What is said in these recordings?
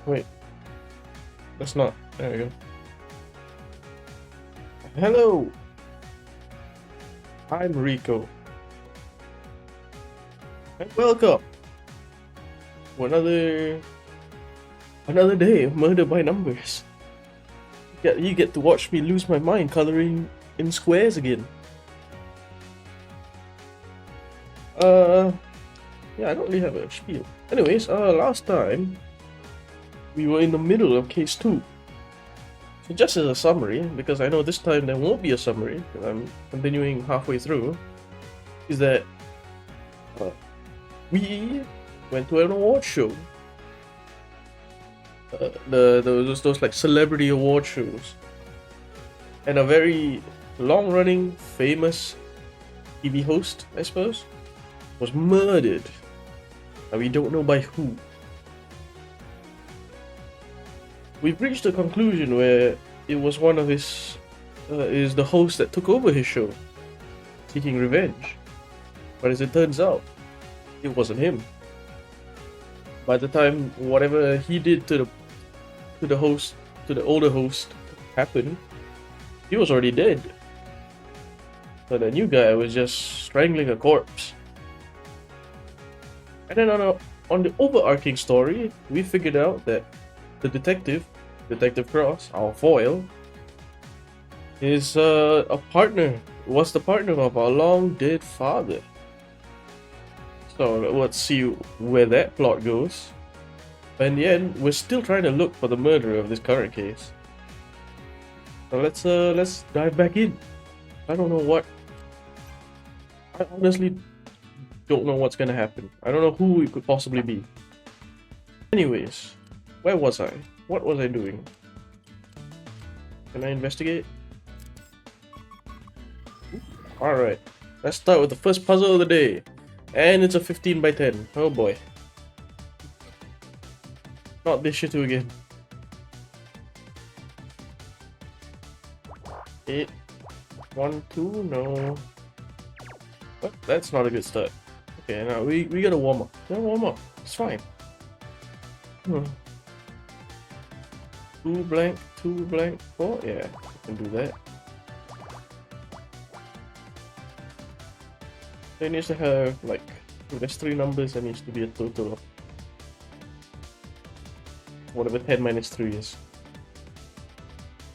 Wait, that's not. There we go. Hello, I'm Rico, and welcome to another day of murder by numbers. You get to watch me lose my mind coloring in squares again. Yeah, I don't really have a spiel. Anyways, last time we were in the middle of case 2. So just as a summary, because I know this time there won't be a summary, because I'm continuing halfway through, is that we went to an award show. Those like celebrity award shows, and a very long-running, famous TV host, I suppose, was murdered, and we don't know by who. We've reached a conclusion where it was one of his, is the host that took over his show, seeking revenge. But as it turns out, it wasn't him. By the time whatever he did to the host, to the older host, happened, he was already dead. So the new guy was just strangling a corpse. And then on the overarching story, we figured out that the Detective Cross, our foil, is was the partner of our long dead father. So let's see where that plot goes. But in the end, we're still trying to look for the murderer of this current case. So let's dive back in. I don't know what. I honestly don't know what's gonna happen. I don't know who it could possibly be. Anyways, where was I? What was I doing? Can I investigate? Alright, let's start with the first puzzle of the day. And it's a 15 by 10. Oh boy. Not this shit again. 8, 1, 2, no. But that's not a good start. Okay, now we gotta warm up. It's fine. 2 blank, 2 blank, 4. Yeah, I can do that. It needs to have like, if there's 3 numbers, there needs to be a total of whatever 10 minus 3 is.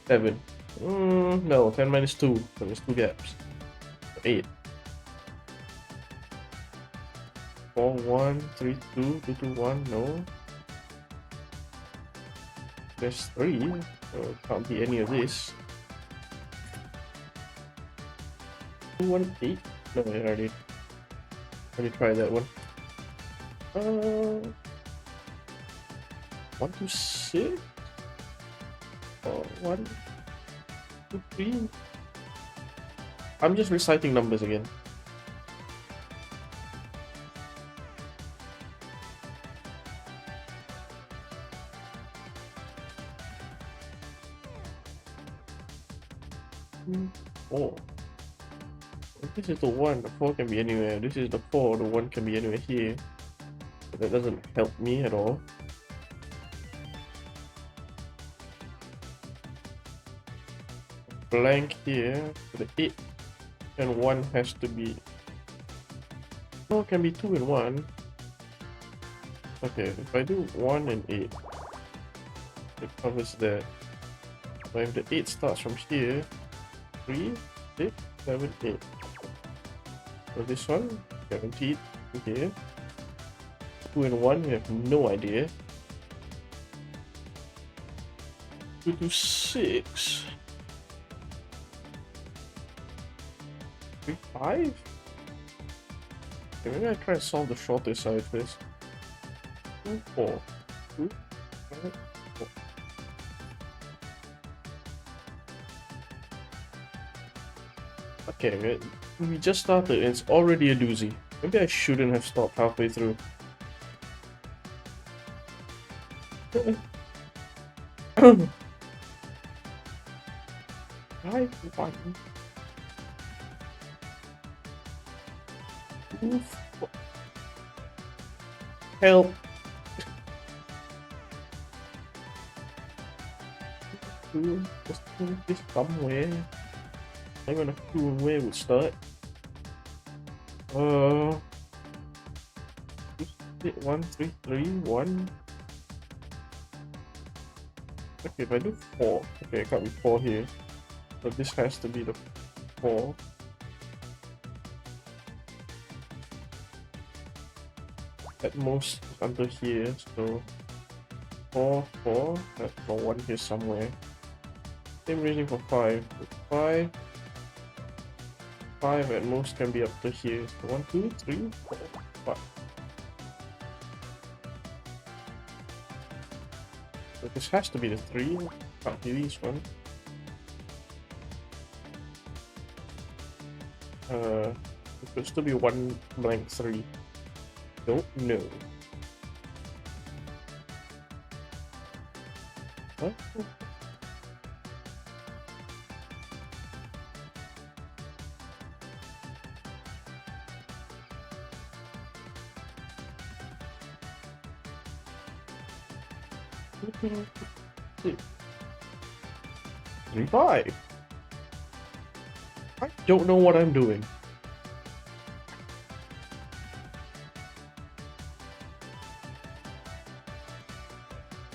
7. No, 10 minus 2, so there's 2 gaps. 8. 4, 1, 3, 2, 2, 2, 1, no. There's 3, so it can't be any of this. 2, 1, 8. No, I already tried that one. 1, 2, 6. 1, 2, 3. I'm just reciting numbers again. Oh, if this is the 1, the 4 can be anywhere. This is the 4, the 1 can be anywhere here. But that doesn't help me at all. Blank here, so the 8 and 1 has to be. No, it can be 2 and 1. Okay, if I do 1 and 8, it covers that. But if the 8 starts from here, 3, 6, 7, 8. So this one, guaranteed. Okay. 2 and 1, we have no idea. 2 to 6. 3, 5? Okay, maybe I try to solve the shorter side first. 2, 4. 2, 5, 4. Okay, we just started and it's already a doozy. Maybe I shouldn't have stopped halfway through. 5, 1, 2, 4. Help. Just move this somewhere. I'm gonna do where we start. Hit 1, 3, 3, 1. Okay, if I do 4, okay, I can't be 4 here. So this has to be the 4. At most under here, so 4, 4, that's for 1 here somewhere. Same reason for 5. 5 at most can be up to here. So 1, 2, 3, 4, 5. So this has to be the 3. Can't be this one. It could still be 1 blank 3. Don't know. What? Three, 5. I don't know what I'm doing.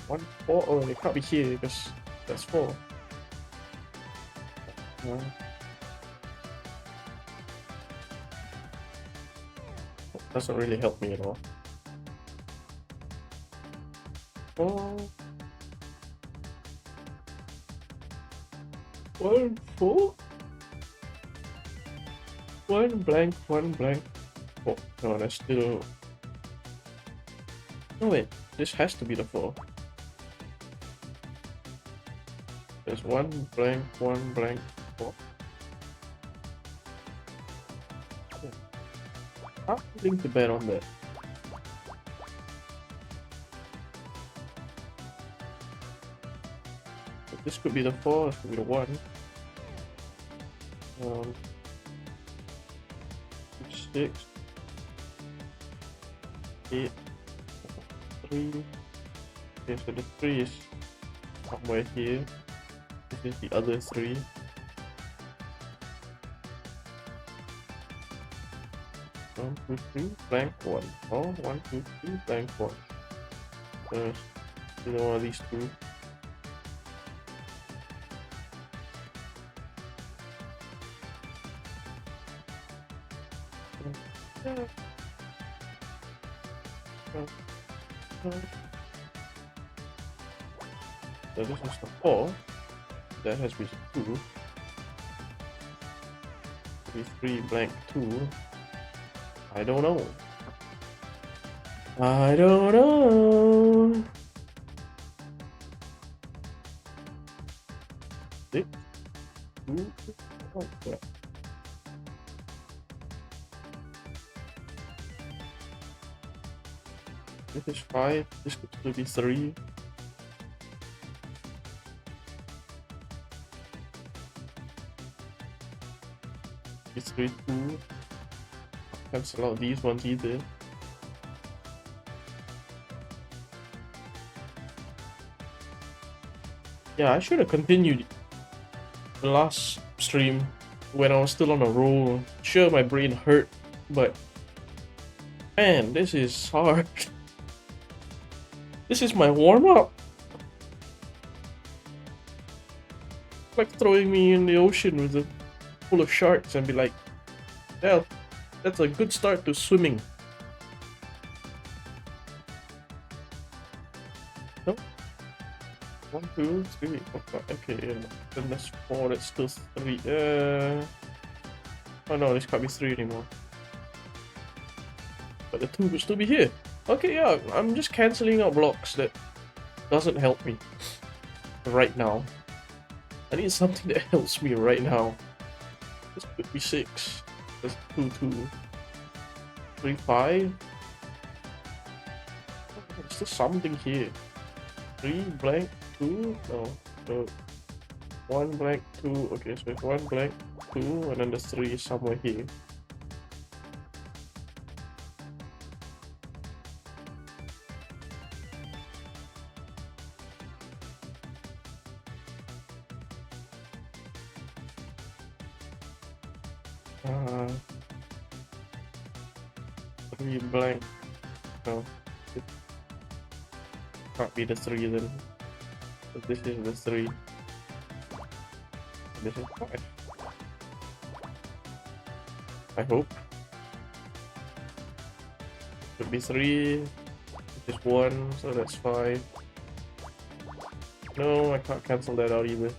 One, 4. Oh, it can't be here because that's 4. Doesn't really help me at all. 4. 1, 4. 1 blank, 1 blank. Oh, no, that's still. No, wait, this has to be the 4. There's 1 blank, 1 blank, 4. I'm willing to bet on that. But this could be the 4, this could be the 1. 6, 8, 3. Okay, so the 3 is somewhere here. This is the other 3. 1, 2, 3, blank 1. Oh, 1, 2, 3, blank 1. Either one of these 2. So this is the 4. That has to be 2. 3 blank 2. I don't know. I don't know. 6, 2, 1. This is 5. This could still be 3. It's 3, 2. Cancel out these ones either. Yeah, I should have continued the last stream when I was still on a roll. Sure, my brain hurt, but man, this is hard. This is my warm-up. Like throwing me in the ocean with full of sharks and be like, yeah, that's a good start to swimming. No? 1, 2, 3, 4, 5. Okay, yeah. Then that's 4, that's still 3. Oh no, this can't be 3 anymore. But the 2 will still be here. Okay, yeah, I'm just cancelling out blocks that doesn't help me right now. I need something that helps me right now. This could be 6. That's 2, 2. 3, 5. There's still something here. 3 blank 2. No. So 1 blank 2. Okay, so it's 1 blank 2, and then the 3 is somewhere here. Uh, 3 blank. No, it can't be the 3 then. So this is the 3. This is 5. I hope. Could be 3. This is 1, so that's 5. No, I can't cancel that out either.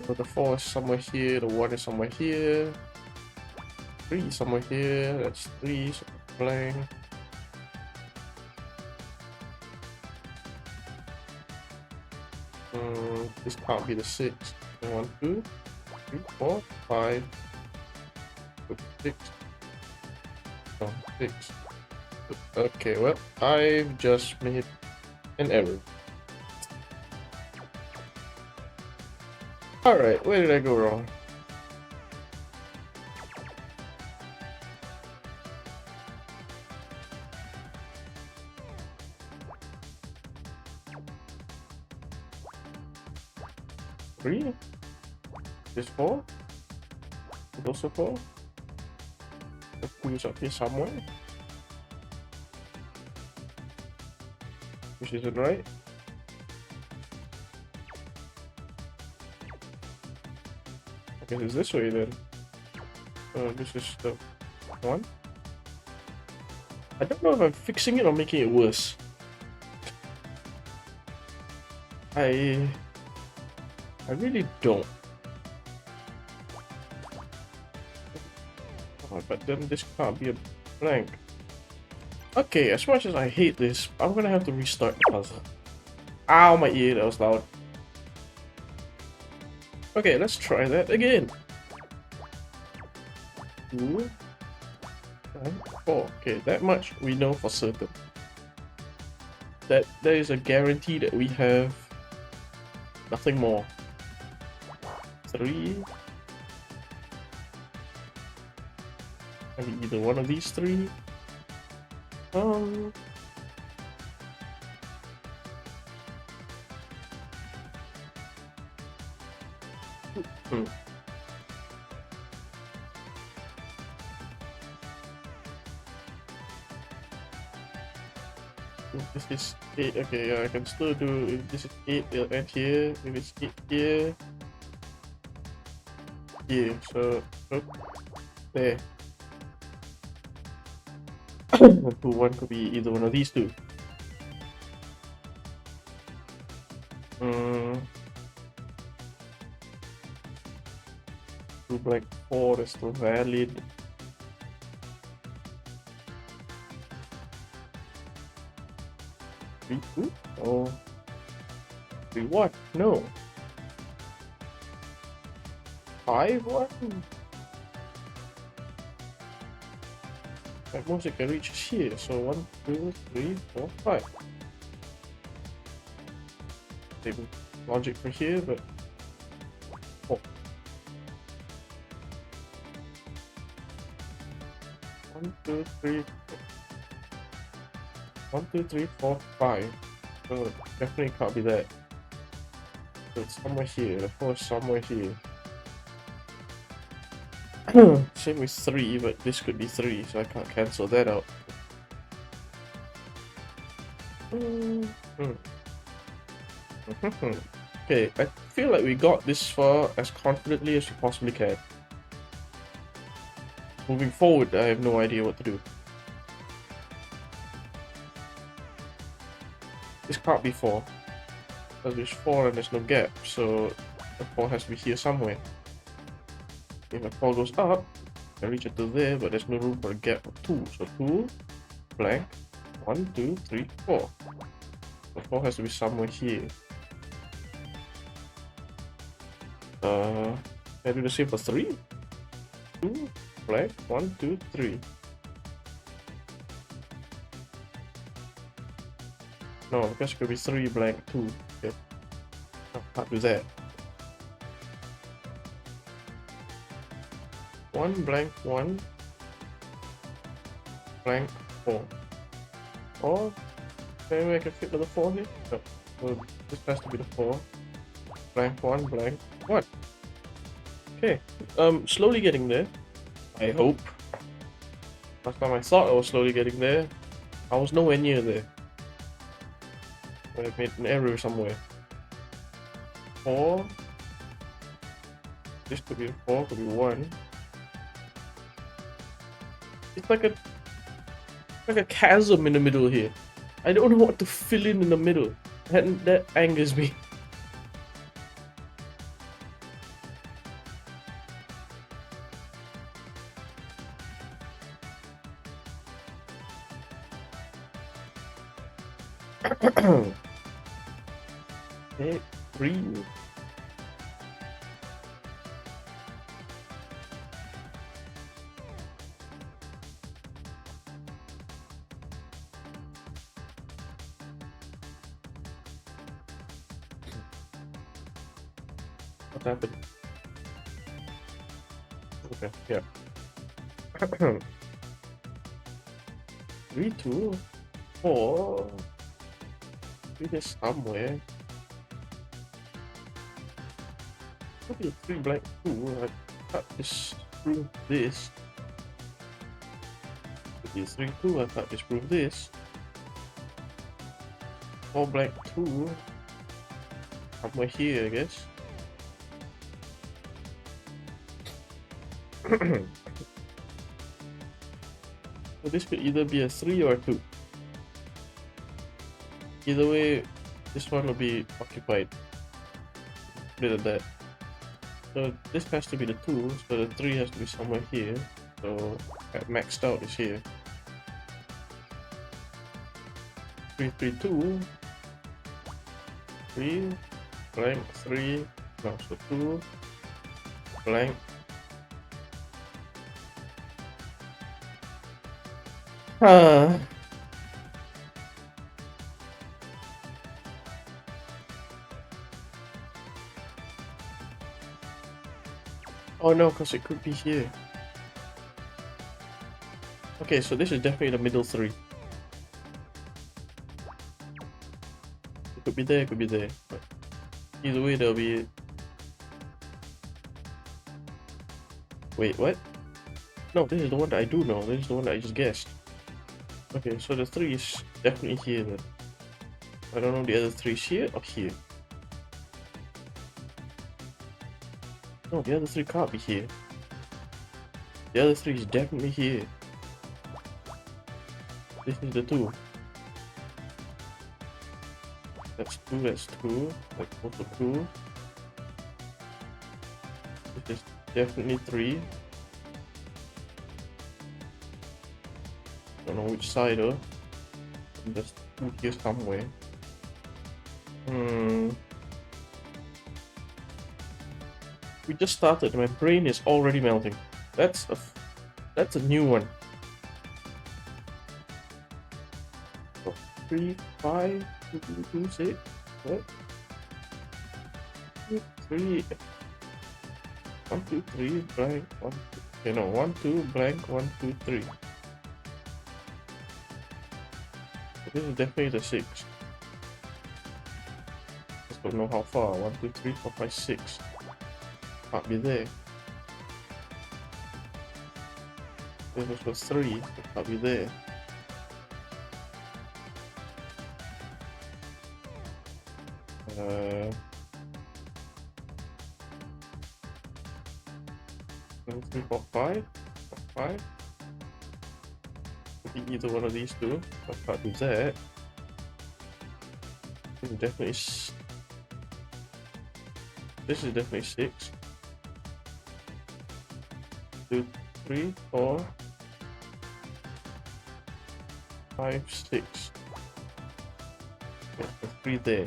So the 4 is somewhere here, the 1 is somewhere here. 3 is somewhere here, that's 3, so blank. This can't be the 6. 1, 2, 3, 4, 5, 6. No, 6. Okay, well, I've just made an error. Alright, where did I go wrong? Three? This 4? Is also 4? The 2 is up here somewhere. Which isn't right. I guess it's this way then. This is the 1. I don't know if I'm fixing it or making it worse. I really don't. Oh, but then this can't be a blank. Okay, as much as I hate this, I'm gonna have to restart the puzzle. Ow, my ear, that was loud. Okay, let's try that again. 2, 4. Okay, that much we know for certain. That there is a guarantee that we have nothing more. 3. Maybe either one of these 3. This is 8. Okay, yeah, I can still do. If this is 8, it'll end here. If it's 8 here, here. So, there. 2, 1 could be either one of these 2. 2 blank 4 is still valid. 3, 2? Oh. 3, what? No. 5, what? At most it can reach here, so 1, 2, 3, 4, 5. Same logic for here, but 4. 1, 2, 3, 1, 2, 3, 4, 5. So definitely can't be that. So it's somewhere here. The 4 is somewhere here. Same with 3, but this could be 3, so I can't cancel that out. Okay, I feel like we got this far as confidently as we possibly can. Moving forward, I have no idea what to do. This can't be 4. Because there's 4 and there's no gap, so the 4 has to be here somewhere. If the 4 goes up, I reach it to there, but there's no room for a gap of 2. So 2, blank, 1, 2, 3, 4. The 4 has to be somewhere here. Can I do the same for 3? 2, blank, 1, 2, 3. No, because it could be 3, blank, 2. Okay. No, can't do that. 1, blank, 1, blank, 4. Or maybe I can fit another 4 here? No. So this has to be the 4. Blank 1, blank 1. Okay. Slowly getting there. I hope. Last time I thought I was slowly getting there, I was nowhere near there. I made an error somewhere. 4. This could be a 4, could be 1. It's like a chasm in the middle here. I don't know what to fill in the middle. And that angers me. Okay, 3. What happened? Okay, yeah. 3, 2, 4. It is somewhere. Could be a 3 blank 2. I can't disprove this. Could be a 3, 2. I can't disprove this. 4 blank 2. Somewhere here, I guess. So this could either be a 3 or a 2. Either way, this one will be occupied. Put it at that. So this has to be the 2, so the 3 has to be somewhere here. So maxed out is here. 3, 3, 2. 3, blank, 3. No, so 2, blank. Oh no, because it could be here. Okay, so this is definitely the middle 3. It could be there, it could be there. But either way, there'll be... Wait, what? No, this is the one that I do know. This is the one that I just guessed. Okay, so the 3 is definitely here then. I don't know the other 3 is here or here. No, the other 3 can't be here. The other 3 is definitely here. This is the 2. That's 2, that's 2. That's also 2. This is definitely 3. Don't know which side though. There's 2 here somewhere. We just started. My brain is already melting. That's a new one. 3, 5, 2, 2, 6. What? 2, 3. 1, 2, 3, blank, 1, 2. Okay, no, 1, 2, blank, 1, 2, 3. This is definitely the 6. Just don't know how far. 1, 2, 3, 4, 5, 6. Can't be there. This was 3. It can't be there. One, 3, 4, 5. 5. Could be either one of these two. I can't do that. This is definitely 6. 2, 3, 4, 5, 6. There's 3 there.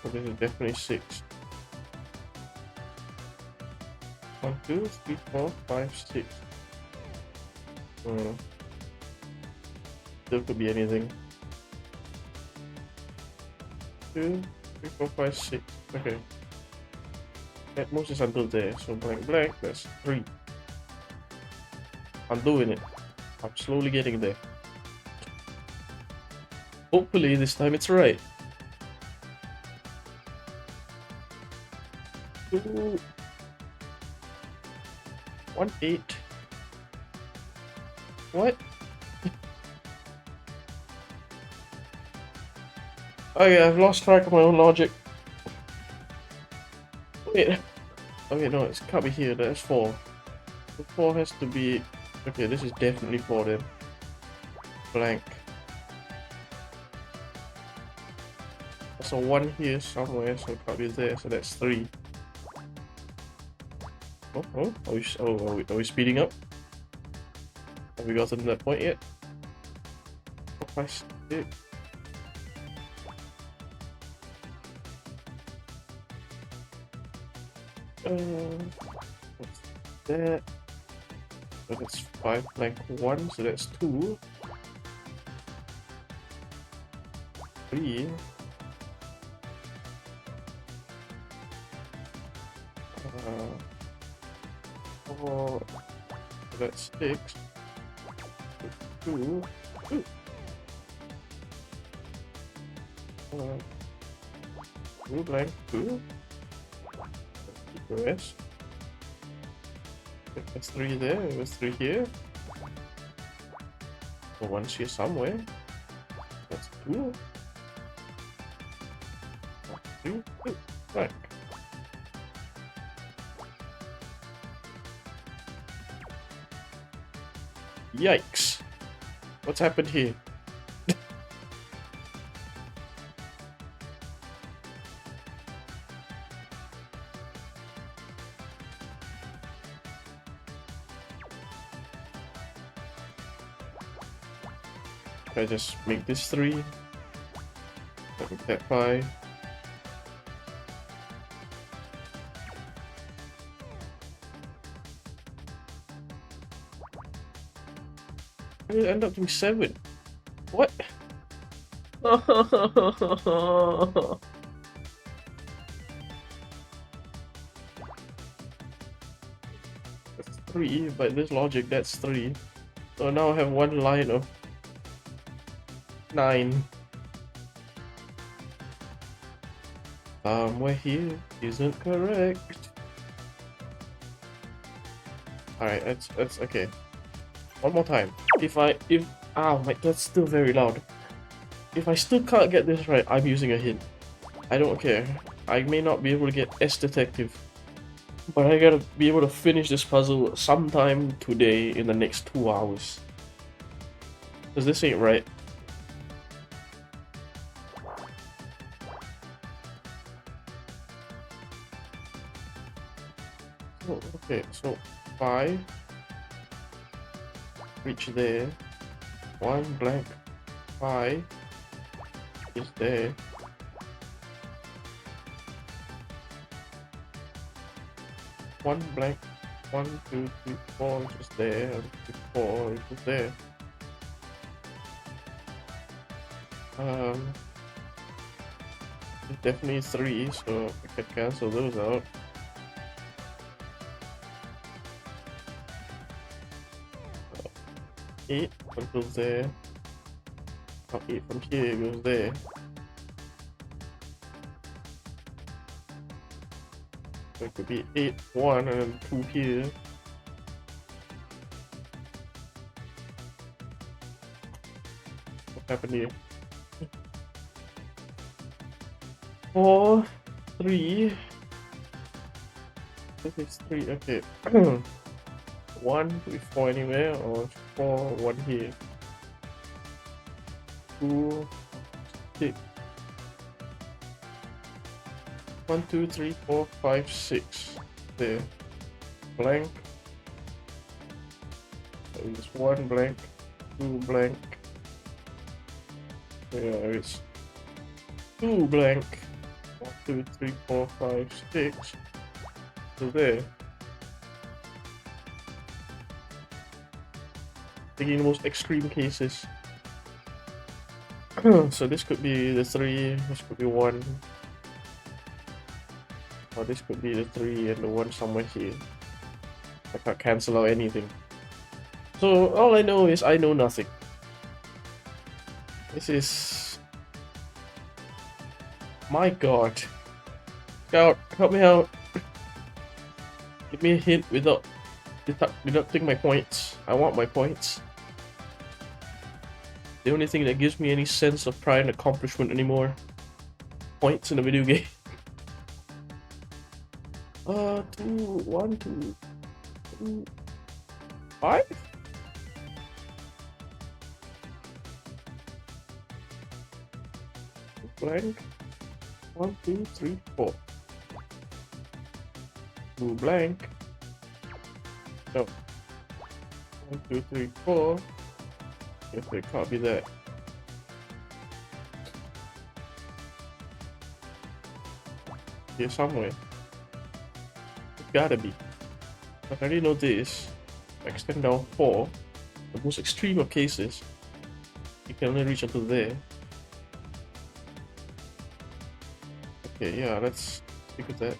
So this is definitely 6. 1, 2, 3, 4, 5, 6. Still could be anything. 2, 3, 4, 5, 6. Okay. At most is until there. So blank, blank. That's 3. I'm doing it. I'm slowly getting there. Hopefully this time it's right. 2, 1, 8. What? Okay, I've lost track of my own logic. Wait. Okay, no, it can't be here. That's 4. The 4 has to be... Okay, this is definitely 4 then. Blank. There's a 1 here somewhere, so it can't be there, so that's 3. Oh, are we speeding up? Have we gotten to that point yet? 4, 5, 6. What's that? So that's 5 blank 1, so that's 2. 3. 4. So that's 6. 2. 2. 2 blank 2. The rest. There's 3 there, there's 3 here. So 1's here somewhere. That's 2. 3, 2. Right. Yikes. What's happened here? I just make this 3. Make that 5. It end up being 7. What? That's 3, by this logic, that's 3. So now I have one line of 9. Somewhere here isn't correct. Alright, that's okay. One more time. Oh my, that's still very loud. If I still can't get this right, I'm using a hint. I don't care. I may not be able to get S detective, but I gotta be able to finish this puzzle sometime today in the next 2 hours. Cause this ain't right. Oh, okay, so 5. Reach there. 1 blank 5 is there. 1 blank 1, 2, 3, 4 is just there, and 4 is just there. It's definitely 3, so I can cancel those out. Eight goes there. Oh, 8 from here goes there. So it could be 8, 1, and 2 here. What happened here? 4, 3. This is 3, okay. 1 with 4 anywhere, or 4, 1 here. 2, 6. 1, 2, 3, 4, 5, 6. There. Blank. There is 1 blank, 2 blank. There is 2 blank. 1, 2, 3, 4, 5, 6. So there. Taking the most extreme cases. So this could be the 3, this could be 1. Or this could be the 3 and the 1 somewhere here. I can't cancel out anything. So all I know is I know nothing. This is My god. Scout, help me out. Give me a hint without deducting my points. I want my points. The only thing that gives me any sense of pride and accomplishment anymore. Points in a video game. 2, 1, 2, 2, 5? Blank. 1, 2, 3, 4. Blue blank. No. 1, 2, 3, 4. Guess it can't be that. Here somewhere. It's gotta be. But I already know this. Extend down 4. The most extreme of cases. You can only reach until there. Okay, yeah, let's stick with that.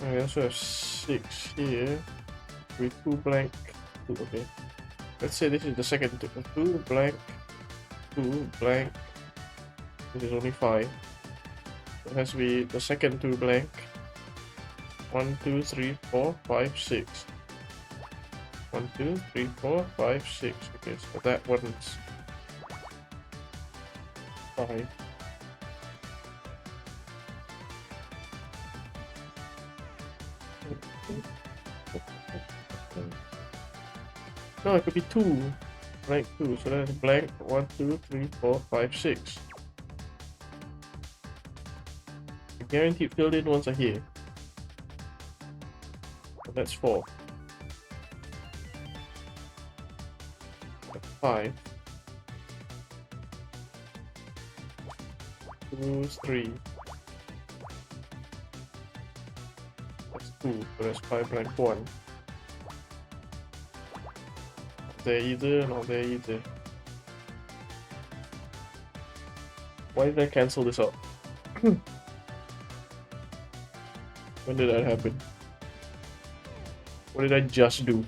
I also have 6 here. With 2 blank. 2, okay. Let's say this is the second 2 blank. 2 blank. This is only 5. It has to be the second 2 blank. 1, 2, 3, 4, 5, 6. 1, 2, 3, 4, 5, 6. Okay, so that one's 5. No, it could be 2. Blank 2. So that's blank 1, 2, 3, 4, 5, 6. The guaranteed filled in ones are here. So that's 4. That's 5. 2, 3. That's 2. So that's 5 blank 1. There either, not there either. Why did I cancel this out? When did that happen? What did I just do?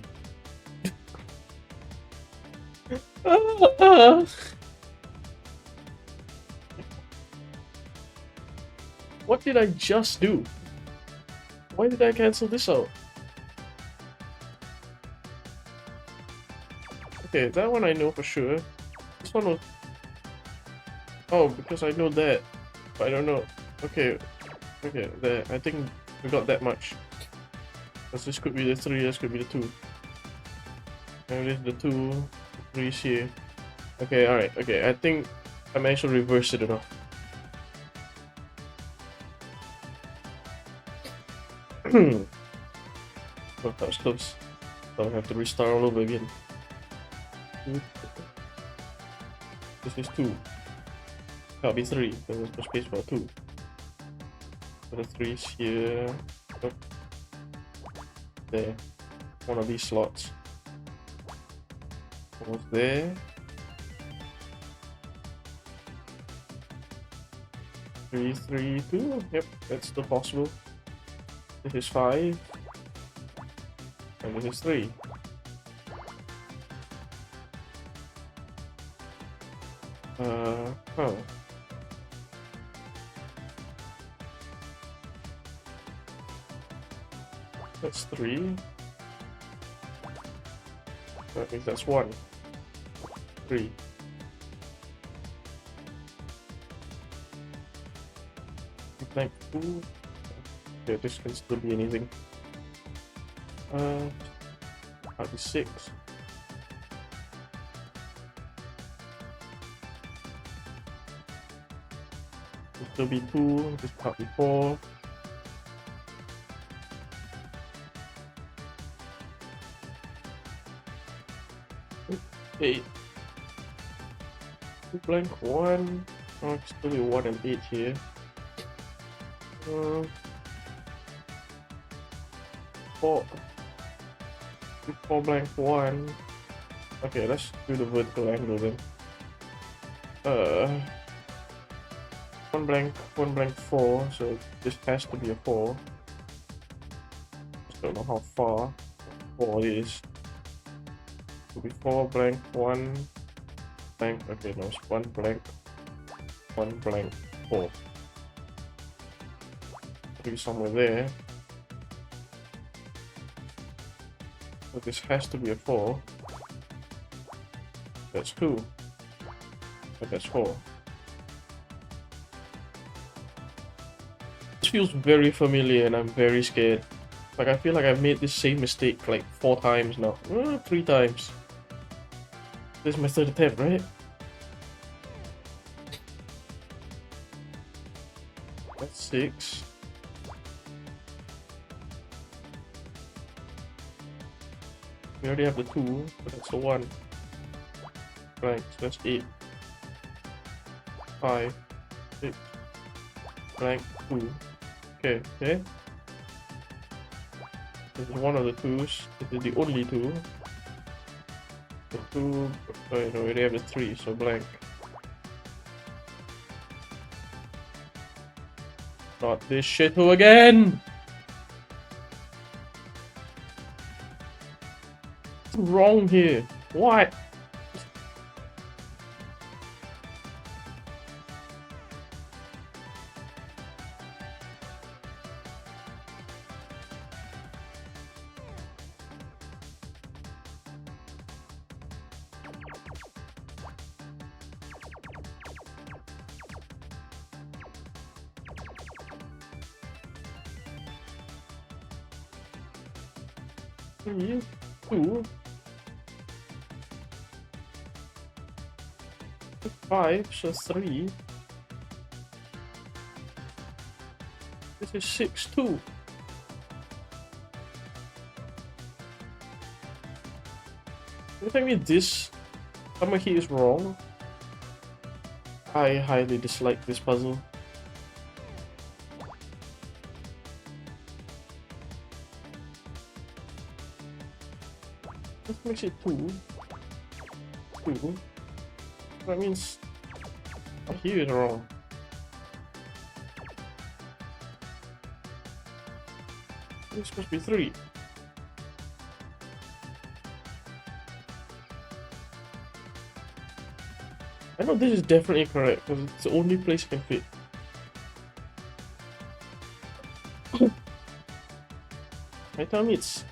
What did I just do? Why did I cancel this out? Okay, that one I know for sure. This one was... Oh, because I know that. But I don't know. Okay. Okay, there. I think we got that much. Because this could be the 3, this could be the 2. And this is the 2, 3 is here. Okay, alright, okay. I think I managed to reverse it enough. Oh, that was close. So I have to restart all over again. This is 2. Can't be 3, because there's no space for 2. So the 3 is here. Oh. There. One of these slots. Almost there. 3, 3, 2. Yep, that's still possible. This is 5. And this is 3. Oh. That's 3. That means that's 1. 3. Blank 2. Yeah, this can still be anything. Might be 6. This will be 2. This can't be 4. Eight. Blank 1. Oh, it's still be 1 and 8 here. 4. 4 blank 1. Okay, let's do the vertical angle then. 1 blank 4, so this has to be a 4. Just don't know how far 4 is. Could be 4 blank 1. blank. Okay, no, it's 1 blank, 1 blank, 4. Maybe somewhere there. So this has to be a 4. That's 2. But that's 4. This feels very familiar and I'm very scared. Like, I feel like I've made this same mistake like 4 times now. 3 times. This is my 3rd attempt, right? That's 6. We already have the 2, but that's a 1. Right, so that's 8. 5. 6. Blank 2. Okay, okay. This is one of the 2s. This is the only 2. The 2. Sorry, no, we already have the 3, so blank. Not this shithole again! What's wrong here? What? Three, 2, 5, so 3. This is 6, 2. You tell me this somewhere here is wrong? I highly dislike this puzzle. This makes it 2. 2. That means here is wrong. It's supposed to be 3. I know this is definitely correct because it's the only place I can fit. I tell me it's...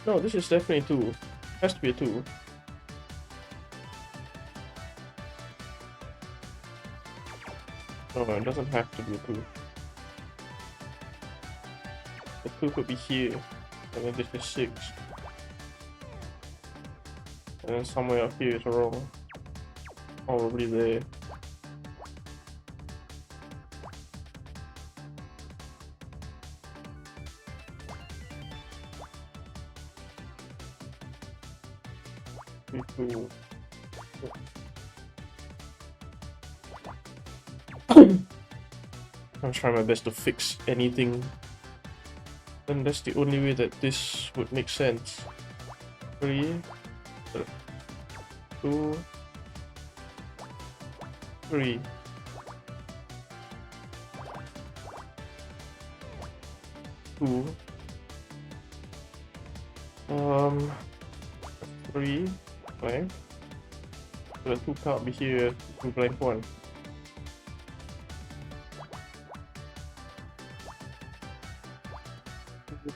No, this is definitely 2. Has to be a 2. No, it doesn't have to be a 2. The 2 could be here, and then this is 6. And then somewhere up here is wrong. Probably there. Cool. I'm trying my best to fix anything. And that's the only way that this would make sense. 3, 2, 3. Two. 3. Blank. So the 2 can't be here. 2 blank 1.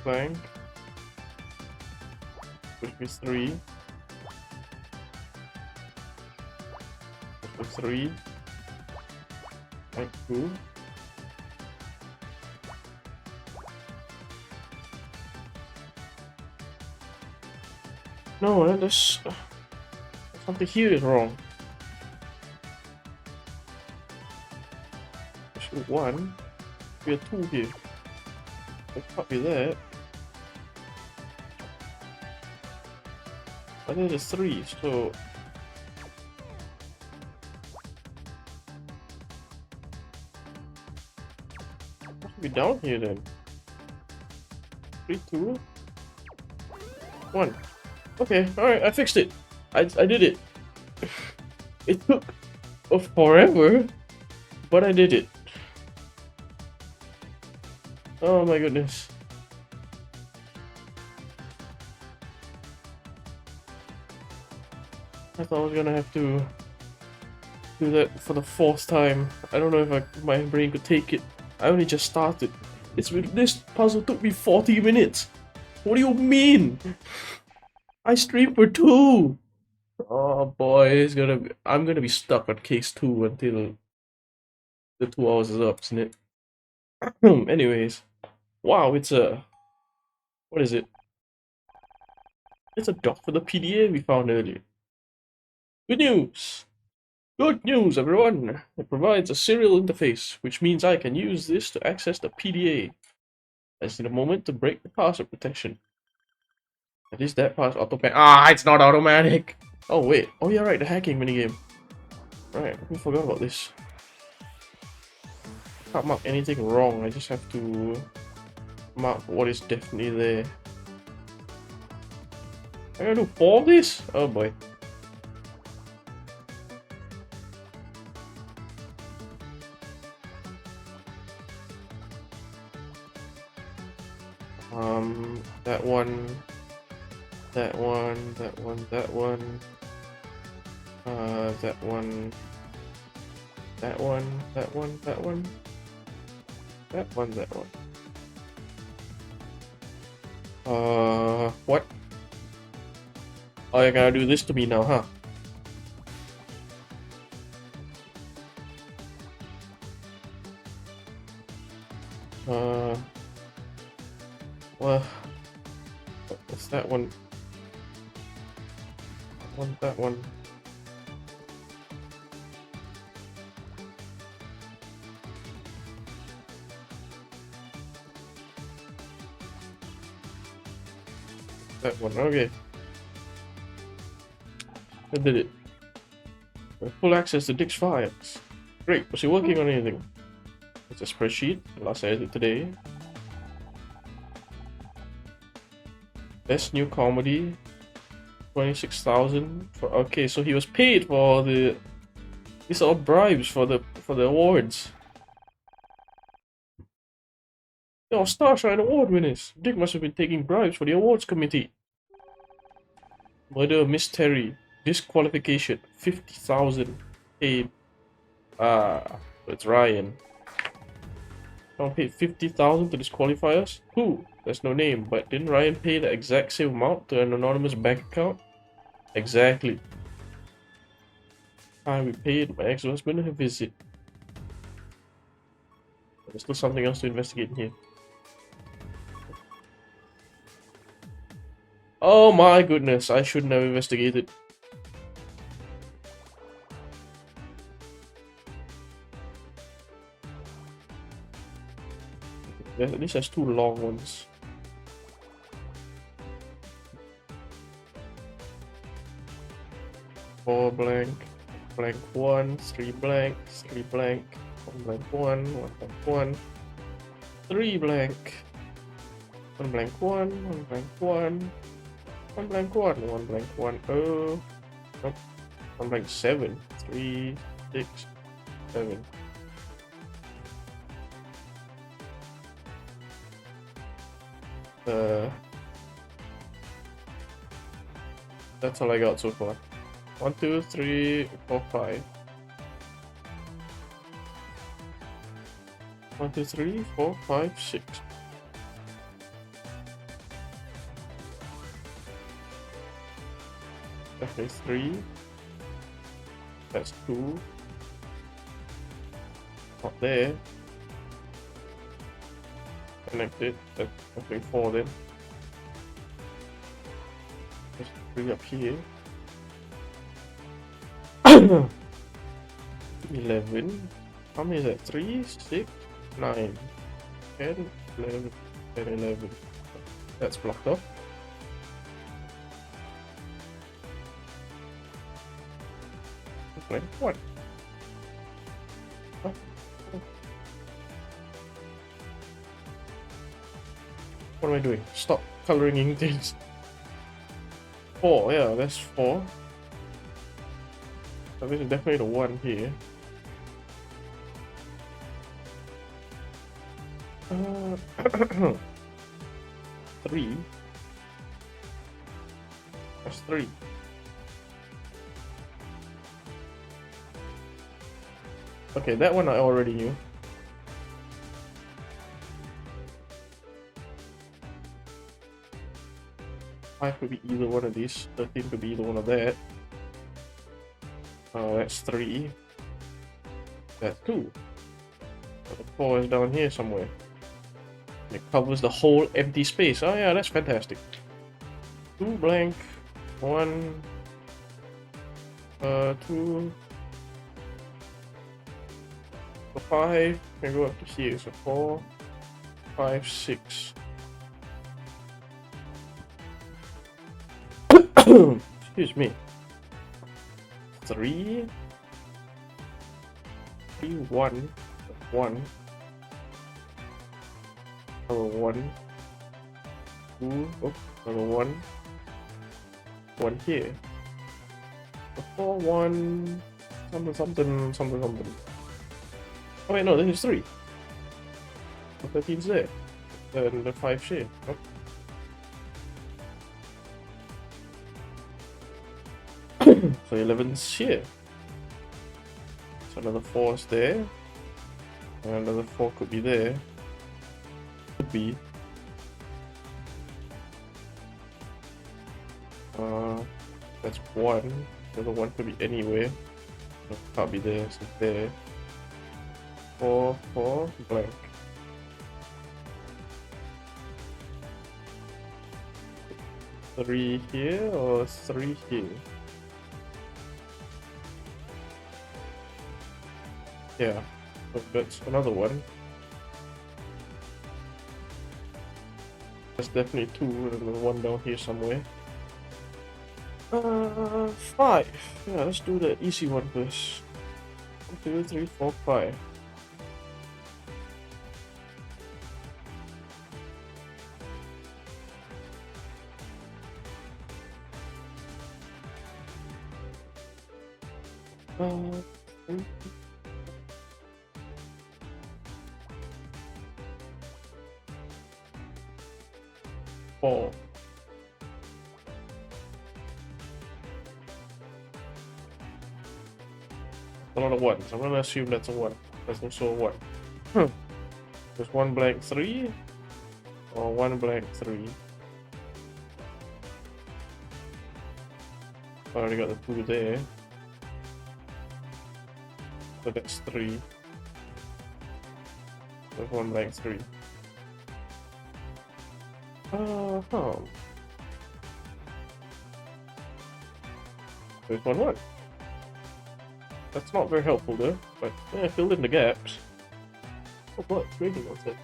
Blank, which is 3. 3. Blank 2. No, there's something here is wrong. There's 1. We have 2 here. It can't be that. But then there's 3, so... It must be down here then. 3, 2, 1. Okay, alright, I fixed it. I did it. It took forever, but I did it. Oh my goodness. I thought I was gonna have to do that for the 4th time. I don't know if my brain could take it. I only just started. This puzzle took me 40 minutes. What do you mean? I streamed for 2. Oh boy, I'm gonna be stuck on case 2 until the 2 hours is up, isn't it? Anyways, wow, what is it? It's a doc for the PDA we found earlier. Good news! Good news, everyone! It provides a serial interface, which means I can use this to access the PDA. I just need a moment to break the password protection. At least that pass automatic. Ah, it's not automatic! Oh wait, oh yeah, right, the hacking minigame. Right, we forgot about this. Can't mark anything wrong, I just have to mark what is definitely there. I gotta do 4 of this? Oh boy. That one, that one, that one, that one, that one, that one, that one, that one, that one, that one. What? Oh, you're gonna do this to me now, huh? Well, what's that one? That one. That one, okay. I did it. Full access to Dick's files. Great, was he working on anything? It's a spreadsheet, last I edited today. Best new comedy. 26,000 for, okay, so he was paid for these are all bribes for the awards. Oh, Starshine Award winners. Dick must have been taking bribes for the awards committee. Murder of Miss Terry. Disqualification. 50,000 paid. It's Ryan. Someone paid 50,000 to disqualify us? Who? There's no name, but didn't Ryan pay the exact same amount to an anonymous bank account? Exactly. We paid my ex-husband a visit. There's still something else to investigate here. Oh my goodness, I shouldn't have investigated. At least has 2 long ones. Four blank, blank 1, 3 blank, 3 blank, 1 blank 1, 1 blank 1, 3 blank, 1 blank 1, 1 blank 1, 1 blank 1, 1 blank 1, oh, nope, 1 blank 7, 3, 6, 7. That's all I got so far. 1, 2, 3, 4, 5. 1, 2, 3, 4, 5, 6. Okay, 3. That's 2. Not there. Connected. That's definitely 4 then. There's 3 up here. 11. How many is that? 3, 6, 9, 10, 11, 10, 11. That's blocked off. Blank 1. Huh? What am I doing? Stop coloring in things. 4, yeah, that's 4. So this is definitely the 1 here. 3. That's 3. Okay, that one I already knew. Five could be either one of these. 13 could be either one of that. Oh, that's 3. That's 2. So the 4 is down here somewhere. It covers the whole empty space. Oh yeah, that's fantastic. 2 blank, 1, 2, 5. Can go up to here. So 4, 5, 6. Excuse me. 3, 3, 1, 1. Another 1, 2, oh, another 1, 1 here. 4, 1, something, something, something, something. Oh wait, no, this is 3. The 13's there. And the 5 here. Oh. So 11's here. So another 4's there. And another 4 could be there. Could be. That's 1. The other 1 could be anywhere. So can't be there, so there. 4, 4, blank. Three here or 3 here? Yeah, so that's another 1. That's definitely 2 and the 1 down here somewhere. 5. Yeah, let's do the easy one first. 1, 2, 3, 4, 5. Four. A lot of 1s. I'm gonna assume that's a 1. That's also a 1. There's 1 blank 3 or 1 blank 3. I already got the 2 there. So that's 3. There's 1 blank 3. There's 1 1. That's not very helpful though, but yeah, fill in the gaps. Oh, what? It's raining outside.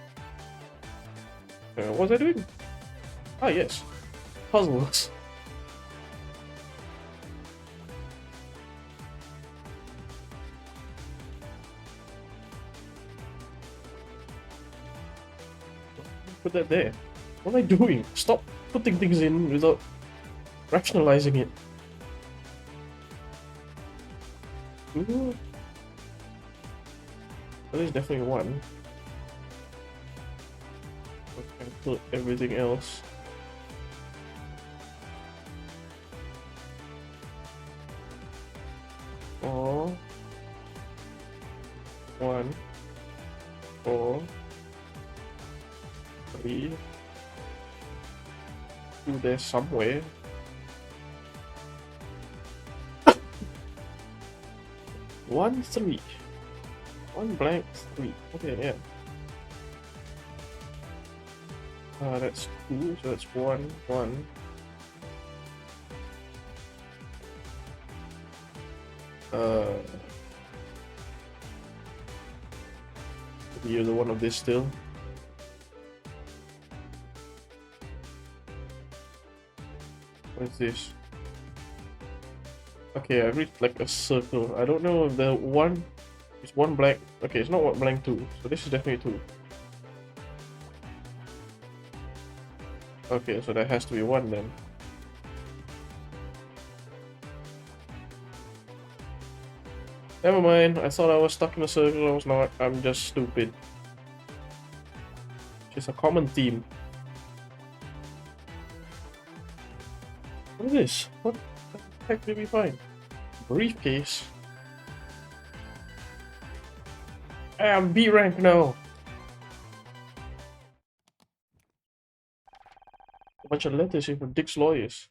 What was I doing? Ah, yes. Puzzles. Put that there. What am I doing? Stop putting things in without rationalizing it. Ooh. That is definitely 1. I can put everything else. Oh. 1, 4, 3. 2 there somewhere. 1, 3. 1 blank 3. Okay, yeah. That's 2, so that's 1, 1. You're the one of this still. What is this? Okay, I read like a circle. I don't know if the 1 is 1 blank. Okay, it's not 1 blank 2, so this is definitely 2. Okay, so that has to be 1 then. Never mind, I thought I was stuck in a circle, I was not. I'm just stupid. It's a common theme. What is this? What the heck did we find? Briefcase. I am B rank now. A bunch of letters here from Dick's lawyers.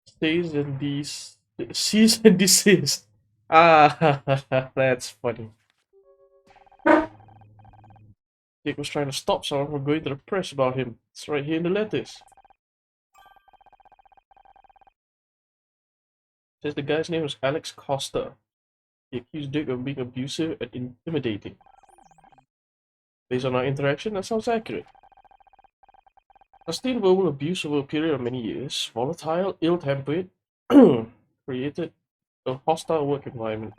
Stays and these cease and desist. Ah, that's funny. Dick was trying to stop someone from going to the press about him. It's right here in the letters. Says the guy's name was Alex Costa. He accused Dick of being abusive and intimidating. Based on our interaction, that sounds accurate. Sustained verbal abuse over a period of many years, volatile, ill-tempered, created a hostile work environment.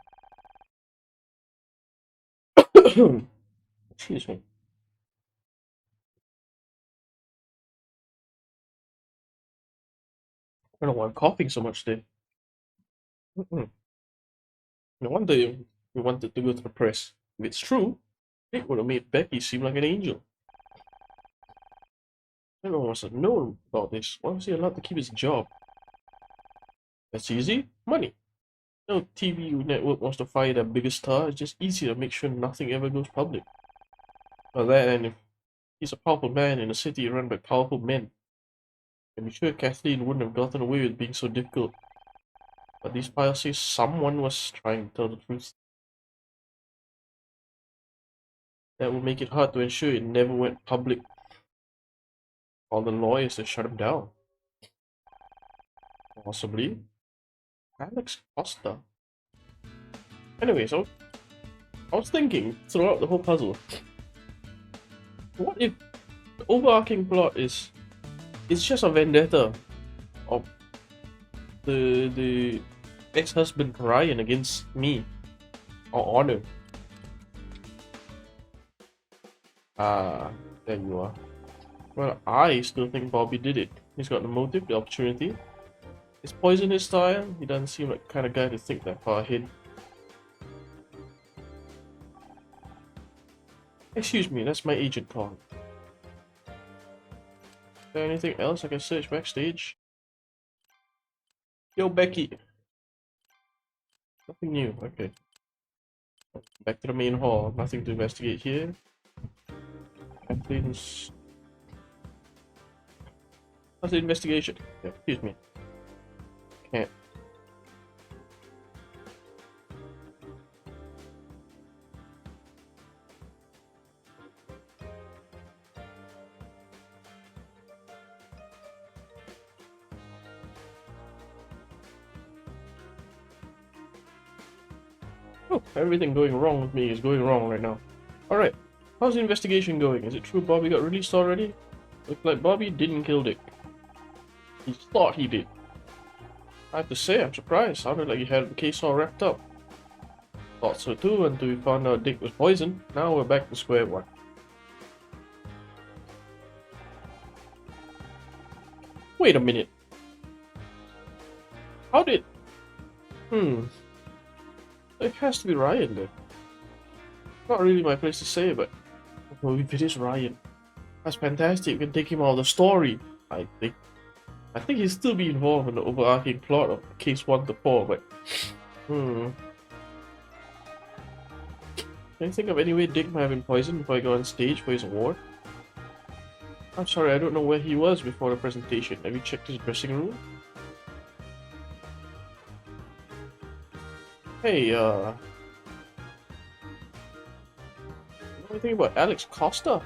Excuse me. I don't know why I'm coughing so much today. No wonder you wanted to go to the press. If it's true, it would have made Becky seem like an angel. Everyone must have known about this. Why was he allowed to keep his job? That's easy. Money. No TV network wants to fire their biggest star. It's just easy to make sure nothing ever goes public. Well, that and if he's a powerful man in a city run by powerful men, I'm sure Kathleen wouldn't have gotten away with being so difficult. But these files say someone was trying to tell the truth. That will make it hard to ensure it never went public. All the lawyers to shut him down. Possibly. Alex Costa. Anyway, so I was thinking throughout the whole puzzle, what if the overarching plot is it's just a vendetta of the ex-husband Ryan against me or Honor? There you are. Well, I still think Bobby did it. He's got the motive, the opportunity. Is poison his style? He doesn't seem like the kind of guy to think that far ahead. Excuse me, that's my agent calling. Is there anything else I can search backstage? Yo, Becky. Nothing new, okay. Back to the main hall. Nothing to investigate here. Kathleen's... How's the investigation? Yeah, excuse me. Can't. Oh, everything going wrong with me is going wrong right now. Alright, how's the investigation going? Is it true Bobby got released already? Looks like Bobby didn't kill Dick. He thought he did. I have to say, I'm surprised. Sounded like he had the case all wrapped up. Thought so too until we found out Dick was poisoned. Now we're back to square one. Wait a minute. How did... It has to be Ryan then. Not really my place to say, but... Well, if it is Ryan, that's fantastic. We can take him out of the story, I think. I think he'll still be involved in the overarching plot of case 1 to 4, but... Can you think of any way Dick might have been poisoned before he got on stage for his award? I'm sorry, I don't know where he was before the presentation. Have you checked his dressing room? Hey, you know anything about Alex Costa?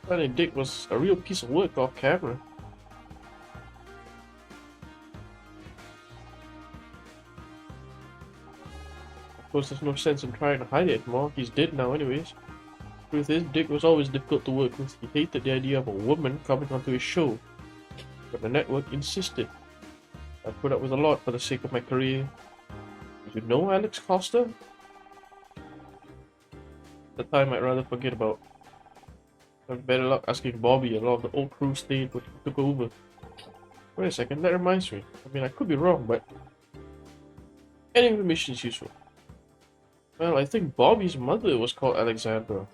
Apparently Dick was a real piece of work off camera. Of course, there's no sense in trying to hide it more. He's dead now anyways. Truth is, Dick was always difficult to work with. He hated the idea of a woman coming onto his show. But the network insisted. I put up with a lot for the sake of my career. Did you know Alex Costa? The time I'd rather forget about. I've better luck asking Bobby. A lot of the old crew stayed but he took over. Wait a second, that reminds me. I mean, I could be wrong, but any information is useful. Well, I think Bobby's mother was called Alexandra.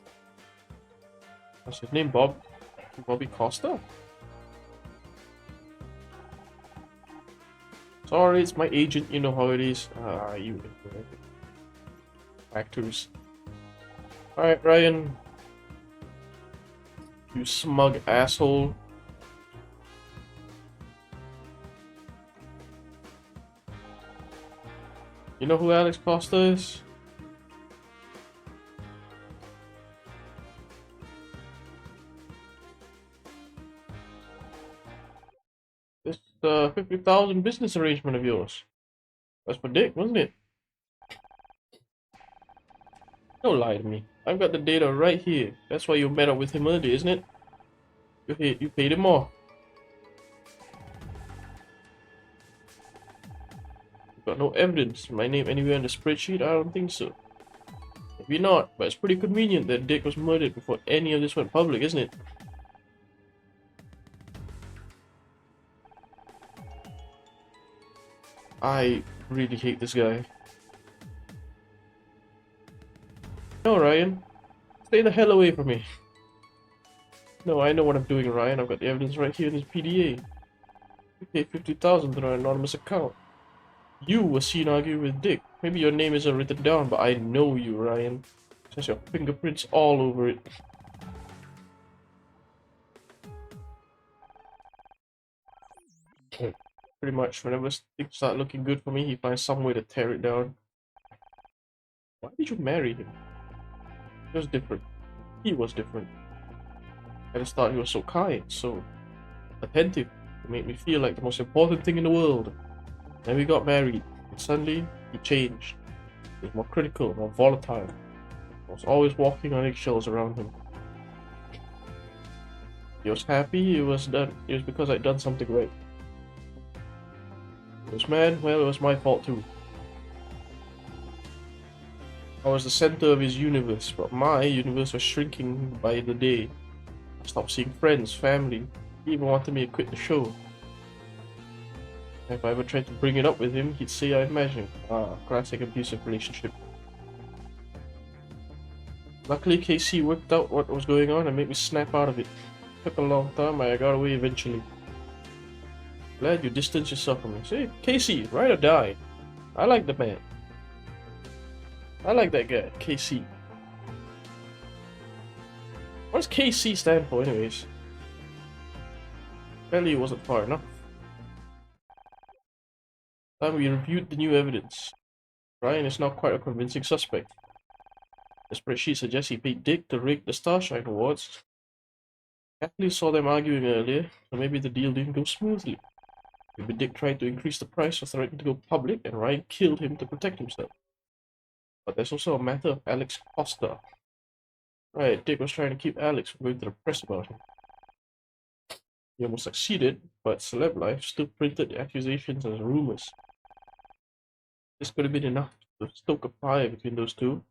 Was his name Bobby Costa? Sorry, it's my agent, you know how it is. You actors. Alright, Ryan. You smug asshole. You know who Alex Costa is? This 50,000 business arrangement of yours. That's for Dick, wasn't it? Don't lie to me. I've got the data right here. That's why you met up with him earlier, isn't it? You paid him off. You've got no evidence. My name anywhere on the spreadsheet? I don't think so. Maybe not, but it's pretty convenient that Dick was murdered before any of this went public, isn't it? I really hate this guy. No, Ryan. Stay the hell away from me. No, I know what I'm doing, Ryan. I've got the evidence right here in this PDA. You paid 50,000 through an anonymous account. You were seen arguing with Dick. Maybe your name isn't written down, but I know you, Ryan. It has your fingerprints all over it. Pretty much, whenever things start looking good for me, he finds some way to tear it down. Why did you marry him? He was different. He was different. At the start, he was so kind, so attentive. It made me feel like the most important thing in the world. Then we got married, and suddenly, he changed. He was more critical, more volatile. I was always walking on eggshells around him. He was happy, it was because I'd done something right. He was mad, well, it was my fault too. I was the center of his universe, but my universe was shrinking by the day. I stopped seeing friends, family. He even wanted me to quit the show. If I ever tried to bring it up with him, he'd say I'd imagine. Classic abusive relationship. Luckily, KC worked out what was going on and made me snap out of it. Took a long time, but I got away eventually. Glad you distanced yourself from me. Say, KC, ride or die. I like the man. I like that guy, KC. What does KC stand for, anyways? Apparently, it wasn't far enough. Then we reviewed the new evidence. Ryan is not quite a convincing suspect. The spreadsheet suggests he paid Dick to rig the Starshine Awards. Kathleen saw them arguing earlier, so maybe the deal didn't go smoothly. Maybe Dick tried to increase the price or threatened to go public, and Ryan killed him to protect himself. But there's also a matter of Alex Costa. Right, Dick was trying to keep Alex from going to the press about him. He almost succeeded, but Celeb Life still printed the accusations as rumors. This could have been enough to stoke a fire between those two.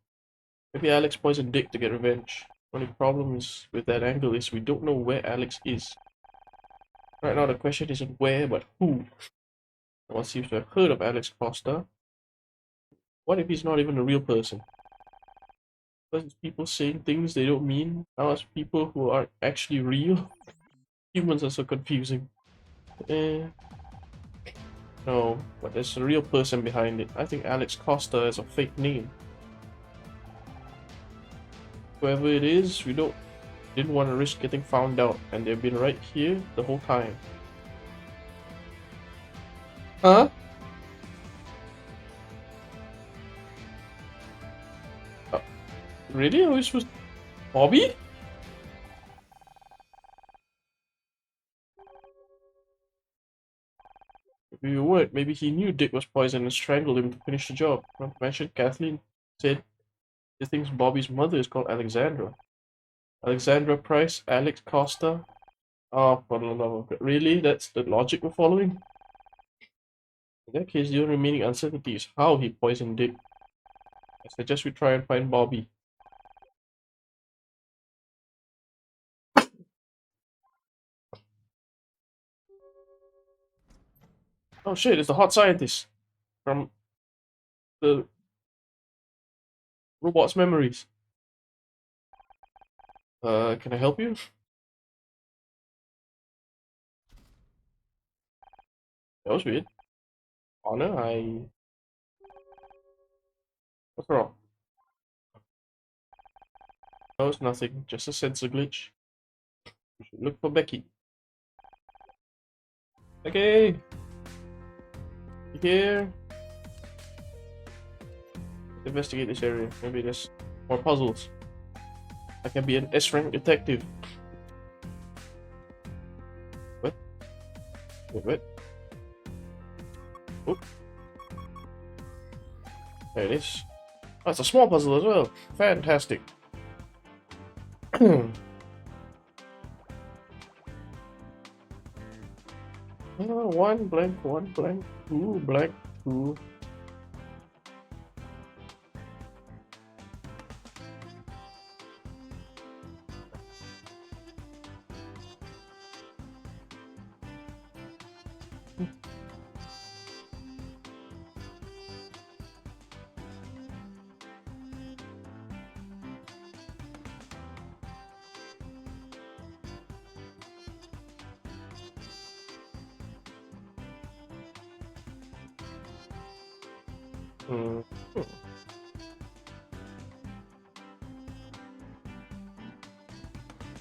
Maybe Alex poisoned Dick to get revenge. Only problem is with that angle is we don't know where Alex is. Right now the question isn't where, but who. No one seems to have heard of Alex Costa. What if he's not even a real person? Because people saying things they don't mean. Now it's people who aren't actually real. Humans are so confusing. No, but there's a real person behind it. I think Alex Costa is a fake name. Whoever it is, we didn't want to risk getting found out, and they've been right here the whole time. Huh? Really? Are we supposed Bobby? Maybe we weren't. Maybe he knew Dick was poisoned and strangled him to finish the job. Not to mention, Kathleen said he thinks Bobby's mother is called Alexandra. Alexandra Price, Alex Costa. Oh, for the love of God. Really? That's the logic we're following? In that case, the only remaining uncertainty is how he poisoned Dick. I suggest we try and find Bobby. Oh shit, it's the hot scientist from the robot's memories. Can I help you? That was weird. Honor, what's wrong? No, it's nothing. Just a sensor glitch. We should look for Becky. Okay. Here. Investigate this area. Maybe there's more puzzles. I can be an S-rank detective. What? Wait, what? Oop. There it is. Oh, it's a small puzzle as well. Fantastic. One blank, two blank, two. Hmm.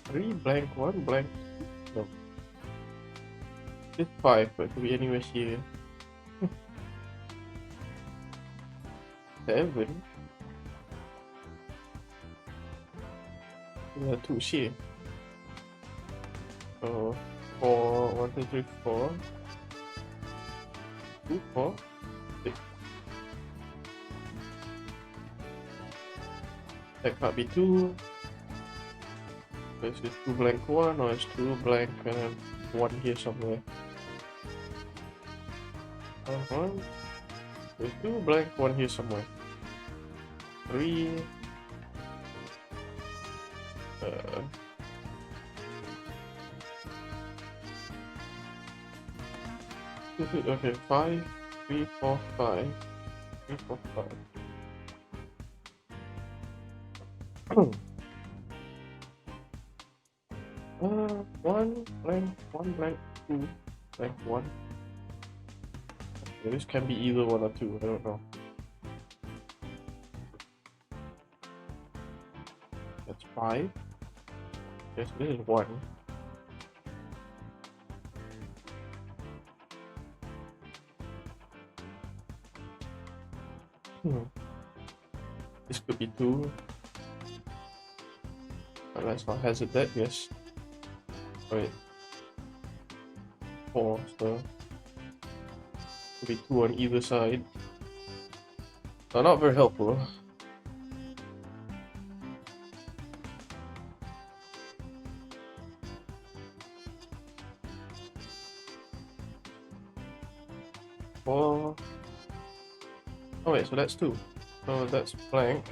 Three blank, one blank. No. It's five, but it could be anywhere here. 7. Two here. So 4, 1, 2, 3, 4. 2, 4, 6. That can't be 2. So it's just 2 blank 1, or it's 2 blank and then 1 here somewhere. 1. There's 2 blank 1 here somewhere. 3. Okay, 5, 3, 4, 5. 3, 4, 5. 1 blank, 1 blank, 2 blank, 1. Okay, this can be either 1 or 2, I don't know. That's 5. Yes, this is 1. This could be 2. But let's not hazard that, yes. Wait. 4, so could be 2 on either side. So not very helpful. Oh wait, so that's 2. So that's blank.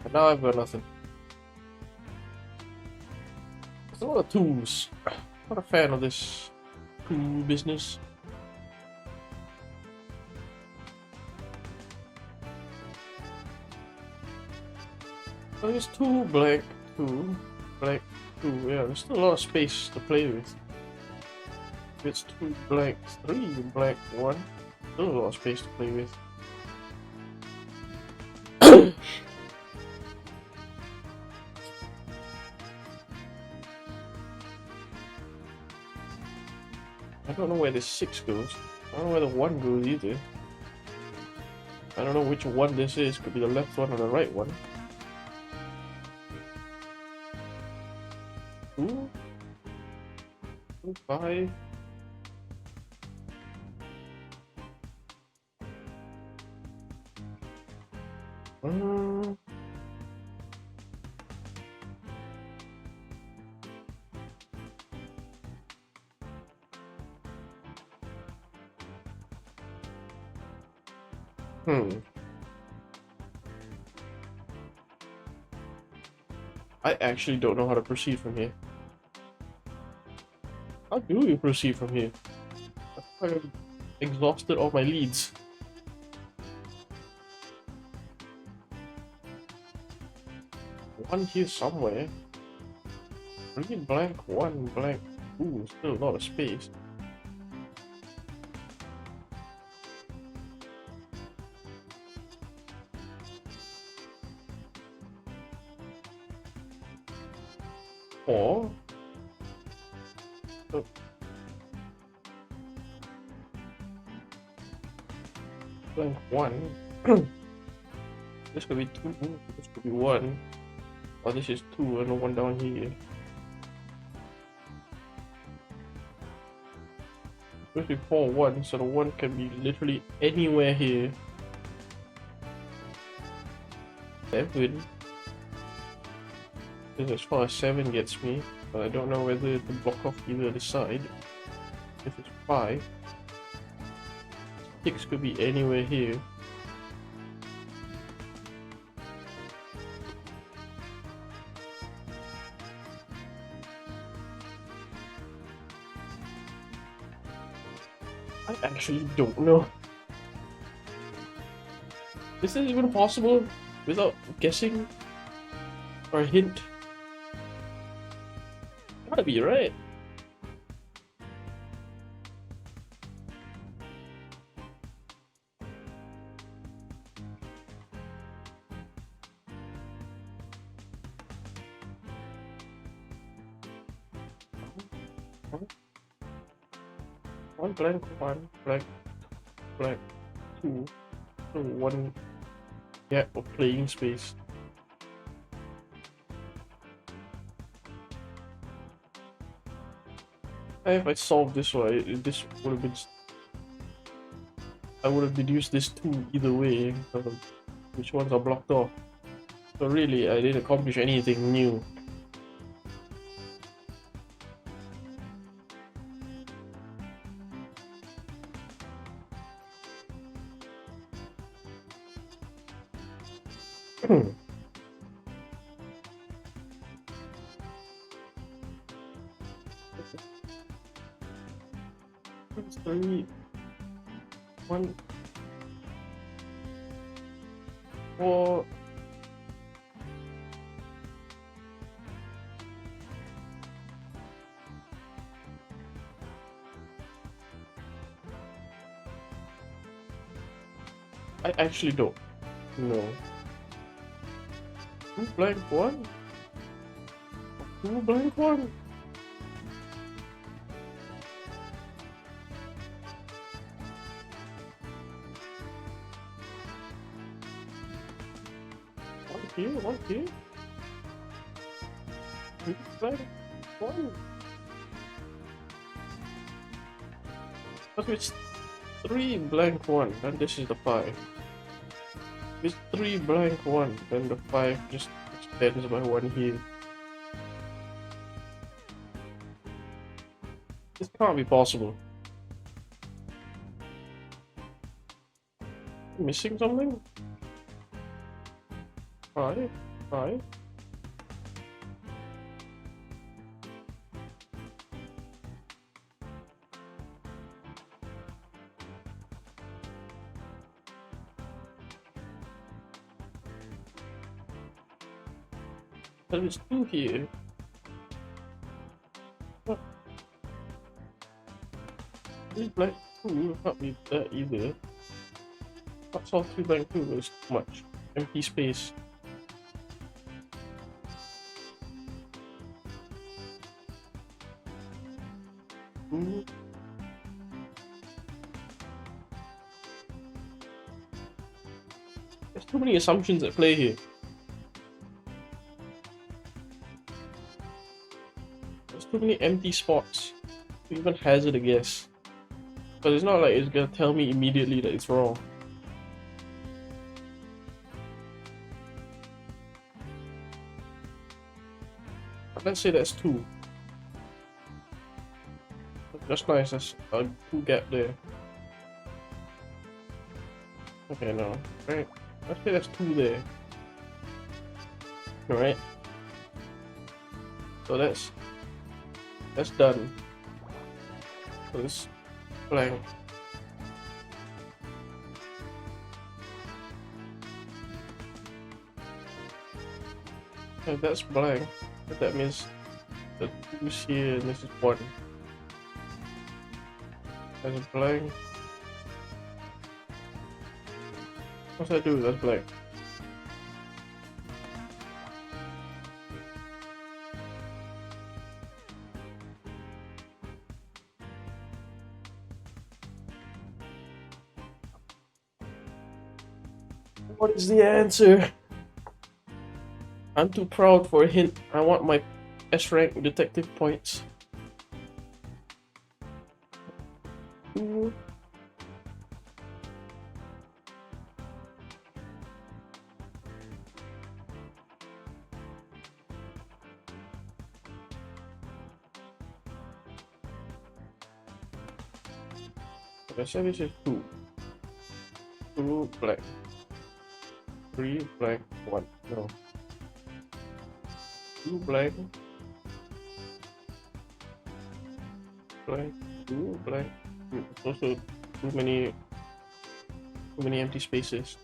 And now I've got nothing. There's a lot of 2s. Not a fan of this 2 business. So it's 2 blank, 2 blank, 2. Yeah, there's still a lot of space to play with. If it's 2 blank, 3 blank, 1. Still a lot of space to play with. I don't know where this 6 goes. I don't know where the 1 goes either. I don't know which one this is. Could be the left one or the right one. 2, 2, 5. I actually don't know how to proceed from here. How do you proceed from here? I've exhausted all my leads. One here somewhere. 3 blank, 1 blank. Ooh, still a lot of space. 4. Oh, blank 1. This could be 2. This could be 1. Oh, this is 2 and 1 down here. This is 4, 1, so the 1 can be literally anywhere here. 7. This is as far as 7 gets me, but I don't know whether to block off either the side. This is 5. 6 could be anywhere here. I actually don't know. Is this even possible without guessing or a hint? Gotta be right. One blank, 1 blank, blank, 2, so 1 gap of playing space. If I solved this one, this would have been. I would have deduced this 2 either way, which ones are blocked off. So really, I didn't accomplish anything new. That's 3, 1, 4. I actually don't know. 2 blank 1? 2 blank 1? One here. 2 blank 1. Okay, it's 3 blank 1, and this is the 5. It's 3 blank 1, then the 5 just extends by 1 here. This can't be possible. Missing something? 5, 5. There is 2 here. What? 3 blank 2 can't be that either. That's all 3 blank 2 is too much. Empty space. There's too many assumptions at play here. There's too many empty spots to even hazard a guess. But it's not like it's gonna tell me immediately that it's wrong. Let's say that's 2. That's nice, that's a 2 gap there. Okay, no. Right. Let's say that's 2 there. Alright. So that's done. So this blank. Okay, that's blank. But that means the 2's here and this is 1. There's a blank. What's I do? That's blank. What is the answer? I'm too proud for a hint. I want my S rank detective points. Ooh. I said this is 2. 2 black. 3 black, 1. No. 2 black. Black. 2 black. Also too many empty spaces.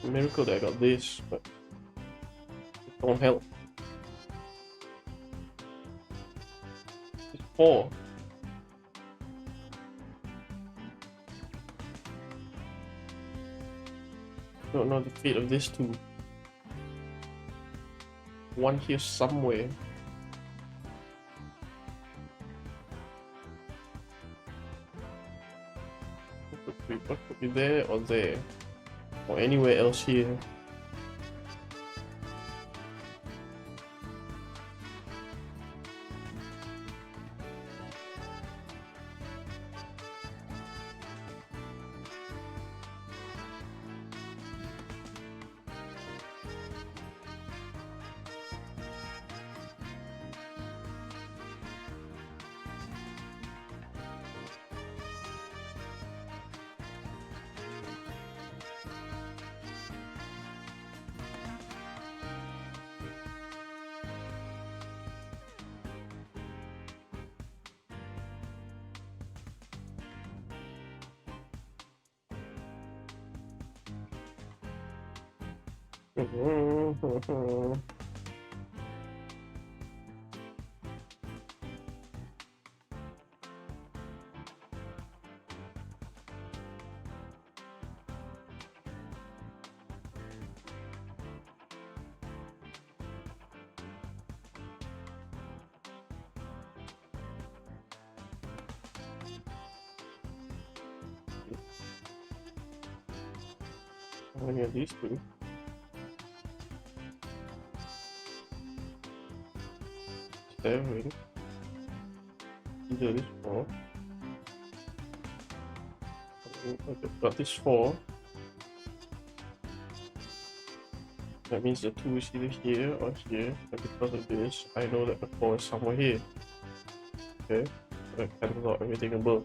A miracle that I got this, but it don't help. It's 4. Don't know the fate of this 2. 1 here somewhere. What could be there or there? Or anywhere else here? How many of these 2? Seven. Either this 4. Okay, got this 4. That means the 2 is either here or here, and because of this, I know that the 4 is somewhere here. Okay, so that cancels out everything above.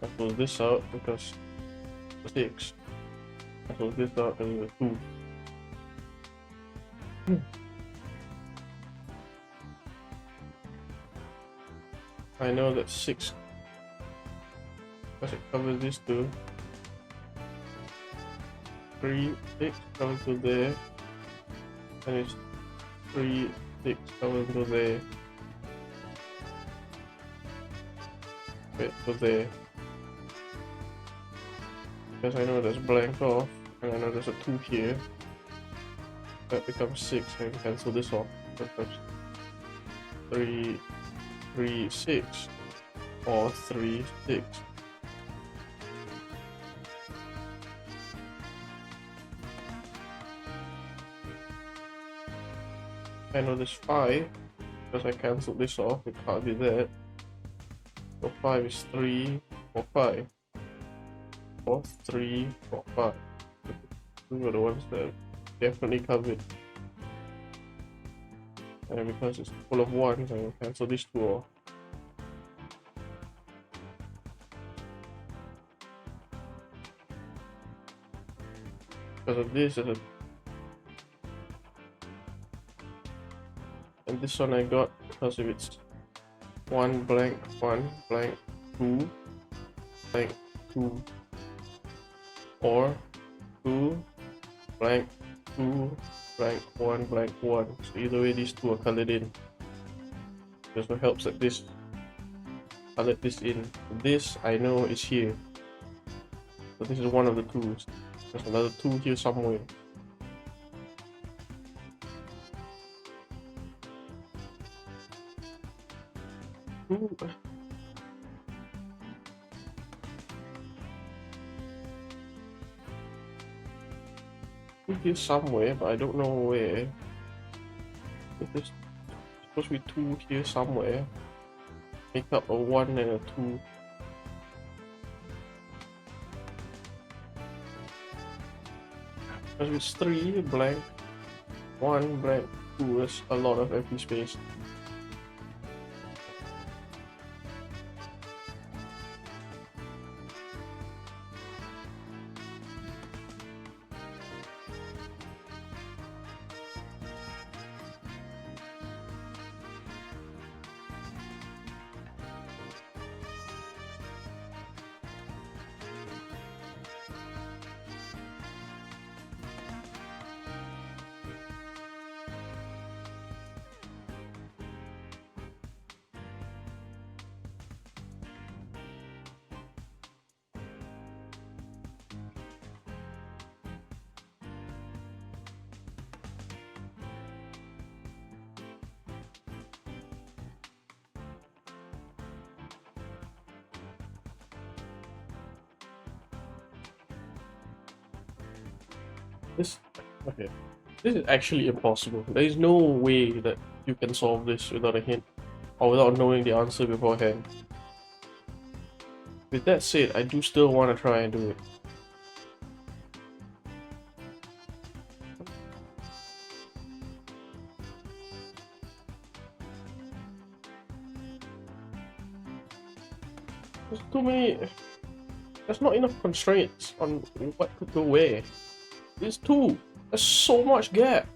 I close this out because the 6. I close this out because the 2. I know that 6, because it covers this 2. 3, 6 covers to there, and it's 3, 6 covers to there. Wait, to there. Because I know there's blank off, and I know there's a 2 here. That becomes 6, I can cancel this off. That becomes 3, 3, 6, or 3, 6. I know there's 5, because I cancelled this off, it can't be that. So 5 is 3, 4, 5. 4, 3, 4, 5. These are the ones that definitely covered. And because it's full of 1s, I will cancel these 2 off. Because of this, and this one I got because if it's 1 blank 1 blank 2 blank 2 or 2 blank 2 blank 1 blank 1. So either way, these 2 are colored in. It also helps that this colored this in. This I know is here. So this is one of the 2s. There's another 2 here somewhere. 2 here somewhere, but I don't know where. There's supposed to be 2 here somewhere. Make up a 1 and a 2. Because it's 3 blank, 1 blank, 2. That's a lot of empty space. Okay. This is actually impossible. There is no way that you can solve this without a hint or without knowing the answer beforehand. With that said, I do still want to try and do it. There's too many. There's not enough constraints on what could go where. There's 2. There's so much gap.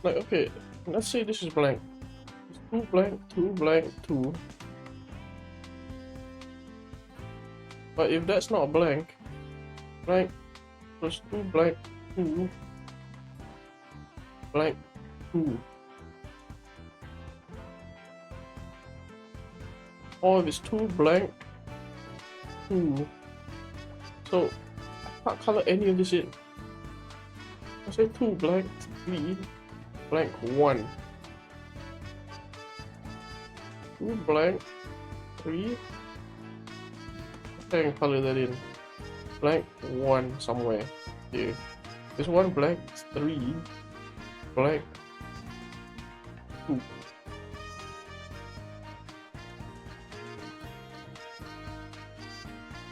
Like, okay, let's say this is blank. It's 2 blank, 2 blank, 2. But if that's not a blank, blank plus 2 blank, 2 blank, 2. Or if it's 2 blank, 2. So I can't color any of this in. I say 2 blank, 3 blank, 1. 2 blank, 3. I can color that in. Blank, 1 somewhere here. There's 1 blank, 3 blank, 2.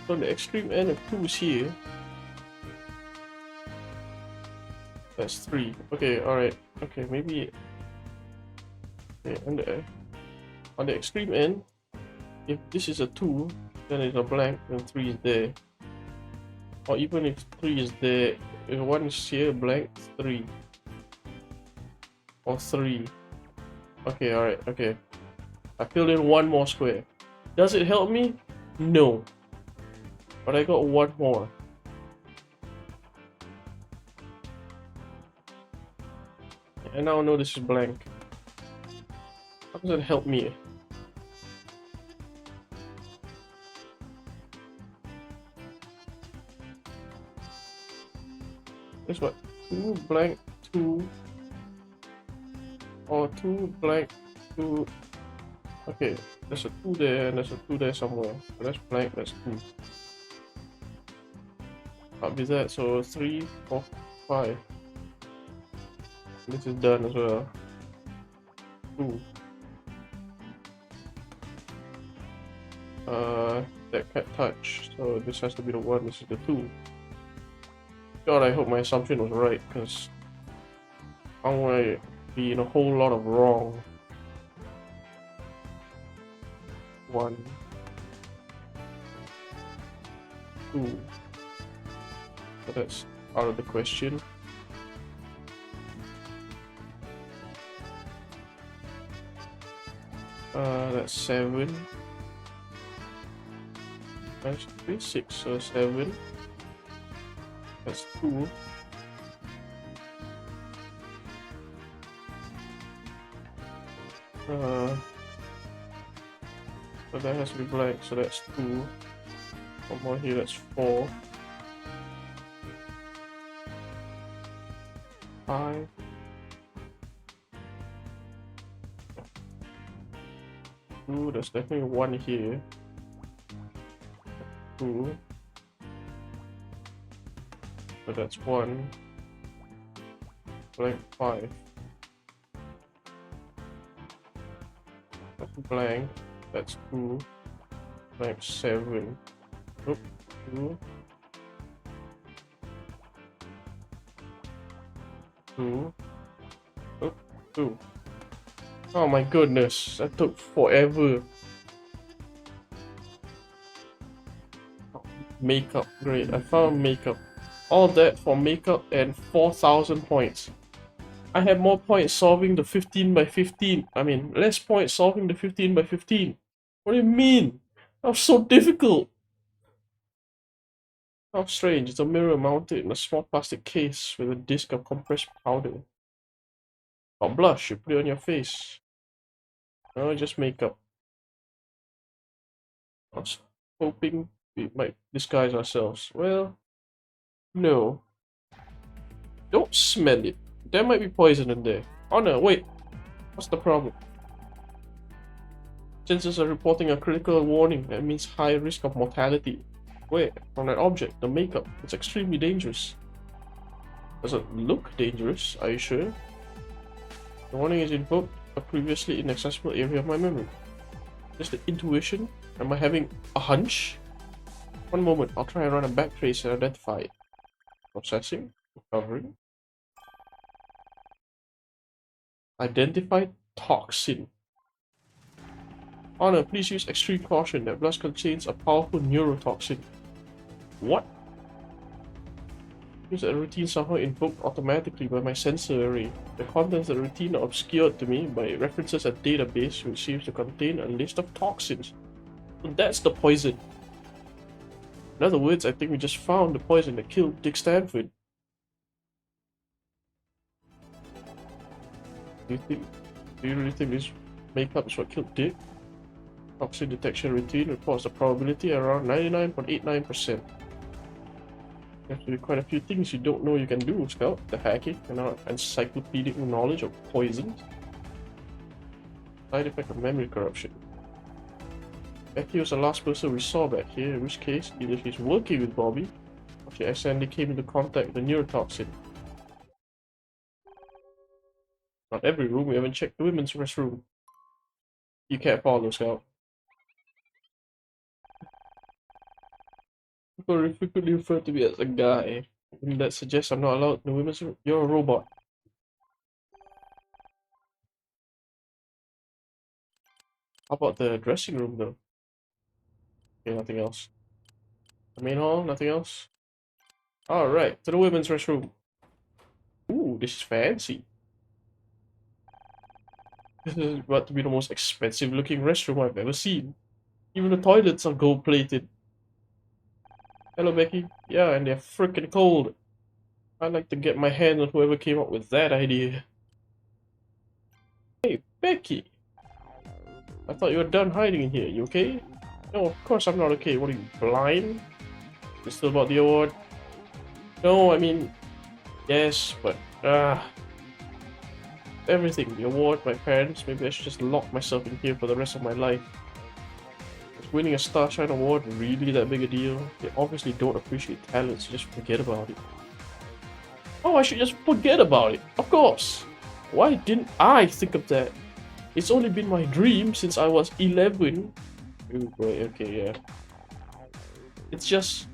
So the extreme end of 2 is here. That's 3. Okay, alright. Okay, maybe. Okay, on the extreme end, if this is a 2, then it's a blank, then 3 is there. Or even if 3 is there, if 1 is here, blank, 3. Or 3. Okay, alright, okay. I filled in 1 more square. Does it help me? No. But I got 1 more. And now I know this is blank. How does that help me? This what? 2 blank 2 or 2 blank 2. Okay, there's a 2 there and there's a 2 there somewhere. So that's blank, that's 2. Can't be that, so 3, 4, 5. This is done as well. 2. That can't touch, so this has to be the 1, this is the 2. God, I hope my assumption was right, because I'm going to be in a whole lot of wrong. 1, 2. So that's out of the question. That's 7. That's 3, 6, so 7. That's 2. So that has to be blank, so that's 2. 1 more here, that's 4. 5. Ooh, there's definitely 1 here. 2. So that's 1. Blank 5. That's blank. That's 2. Blank 7. Oop, 2. 2. Oop, 2. Oh my goodness, that took forever. Makeup, great. I found makeup. All that for makeup and 4,000 points. I had more points solving the 15 by 15. I mean, less points solving the 15 by 15. What do you mean? That was so difficult. How strange. It's a mirror mounted in a small plastic case with a disc of compressed powder. Or blush, you put it on your face. No, just makeup. I was hoping we might disguise ourselves. Well, no. Don't smell it. There might be poison in there. Oh no, wait. What's the problem? Sensors are reporting a critical warning. That means high risk of mortality. Where? From that object, the makeup. It's extremely dangerous. Does it look dangerous? Are you sure? The warning is invoked a previously inaccessible area of my memory. Just the intuition? Am I having a hunch? One moment, I'll try and run a backtrace and identify it. Processing. Recovering. Identified toxin. Honor, please use extreme caution. That blood contains a powerful neurotoxin. What? Use a routine somehow invoked automatically by my sensor array. The contents of the routine are obscured to me by references a database which seems to contain a list of toxins. And that's the poison. In other words, I think we just found the poison that killed Dick Stanford. Do you really think this makeup is what killed Dick? Toxin detection routine reports the probability around 99.89%. There have to be quite a few things you don't know you can do, Scout. The hacking and our encyclopedic knowledge of poisons. Side effect of memory corruption. Becky was the last person we saw back here, in which case, either she's working with Bobby, or she accidentally came into contact with the neurotoxin. Not every room, we haven't checked the women's restroom. You can't follow, Scout. People frequently refer to me as a guy. And that suggests I'm not allowed in the women's room. You're a robot. How about the dressing room, though? Okay, nothing else. The main hall, nothing else? Alright, to the women's restroom. Ooh, this is fancy. This is about to be the most expensive looking restroom I've ever seen. Even the toilets are gold plated. Hello, Becky. Yeah, and they're freaking cold. I'd like to get my hand on whoever came up with that idea. Hey, Becky! I thought you were done hiding in here. You okay? No, of course I'm not okay. What are you, blind? You still about the award? No, I mean... Yes, but... everything. The award, my parents. Maybe I should just lock myself in here for the rest of my life. Is winning a Starshine Award really that big a deal? They obviously don't appreciate talent, so just forget about it. Oh, I should just forget about it. Of course. Why didn't I think of that? It's only been my dream since I was 11. Ooh, boy, okay, yeah. It's just,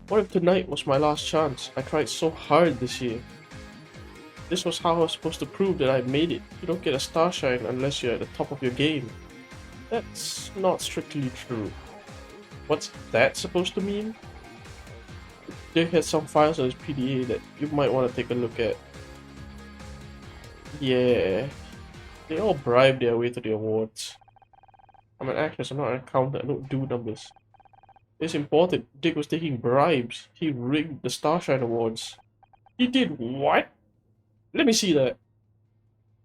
what if tonight was my last chance? I tried so hard this year. This was how I was supposed to prove that I made it. You don't get a Starshine unless you're at the top of your game. That's not strictly true. What's that supposed to mean? Dick had some files on his PDA that you might want to take a look at. Yeah, they all bribe their way to the awards. I'm an actress, I'm not an accountant, I don't do numbers. It's important, Dick was taking bribes. He rigged the Starshine Awards. He did what? Let me see that.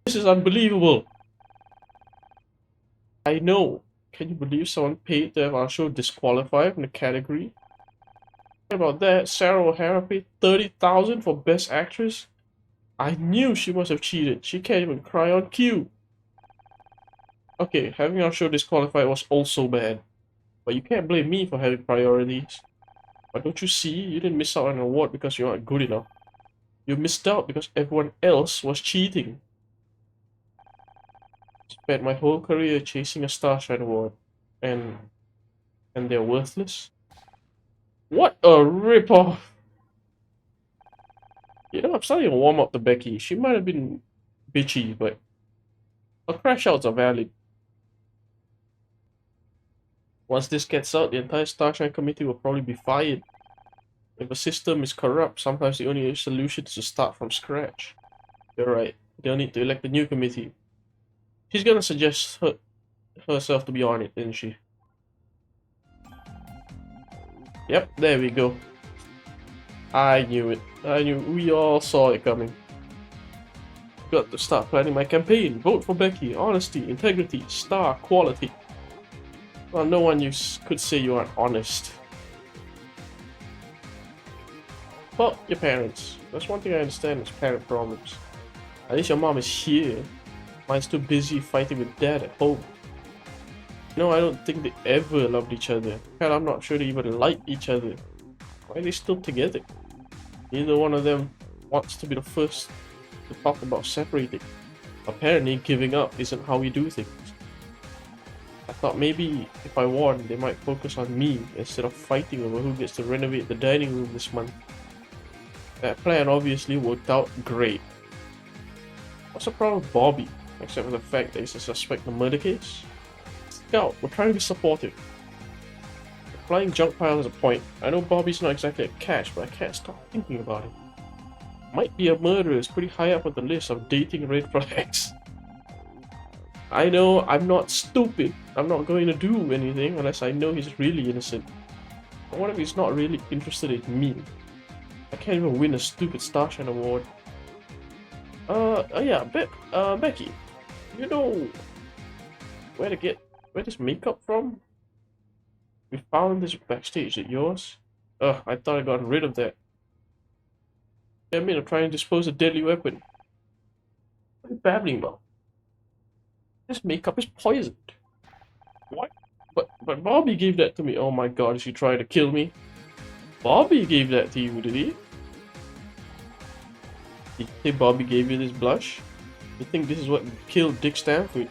This is unbelievable. I know. Can you believe someone paid to have our show disqualified from the category? How about that? Sarah O'Hara paid $30,000 for Best Actress? I knew she must have cheated. She can't even cry on cue. Okay, having our show disqualified was also bad. But you can't blame me for having priorities. But don't you see? You didn't miss out on an award because you're not good enough. You missed out because everyone else was cheating. Spent my whole career chasing a Starshine award. And they're worthless? What a ripoff! You know, I'm starting to warm up to Becky. She might have been bitchy, but her crash outs are valid. Once this gets out, the entire Starshine committee will probably be fired. If a system is corrupt, sometimes the only solution is to start from scratch. You're right. They'll need to elect a new committee. She's gonna suggest herself to be on it, isn't she? Yep, there we go. I knew it. We all saw it coming. Got to start planning my campaign. Vote for Becky. Honesty, integrity, star, quality. Well, no one could say you aren't honest. Well, your parents. That's one thing I understand is parent problems. At least your mom is here. Mine's too busy fighting with dad at home. No, I don't think they ever loved each other. Hell, I'm not sure they even like each other. Why are they still together? Neither one of them wants to be the first to talk about separating. Apparently, giving up isn't how we do things. I thought maybe if I won, they might focus on me instead of fighting over who gets to renovate the dining room this month. That plan obviously worked out great. What's the problem with Bobby, except for the fact that he's a suspect in a murder case? S.C.O.U.T, we're trying to be supportive. The flying junk pile has a point. I know Bobby's not exactly a catch, but I can't stop thinking about him. Might be a murderer is pretty high up on the list of dating red flags. I know, I'm not stupid. I'm not going to do anything unless I know he's really innocent. But what if he's not really interested in me? I can't even win a stupid Starshine award. Yeah, Becky, you know where to get this makeup from? We found this backstage. Is it yours? Ugh, I thought I got rid of that. I mean, I'm trying to dispose a deadly weapon. What are you babbling about? This makeup is poisoned. What? But Bobby gave that to me. Oh my god, is he trying to kill me? Bobby gave that to you, did he? Did you say Bobby gave you this blush? You think this is what killed Dick Stanford?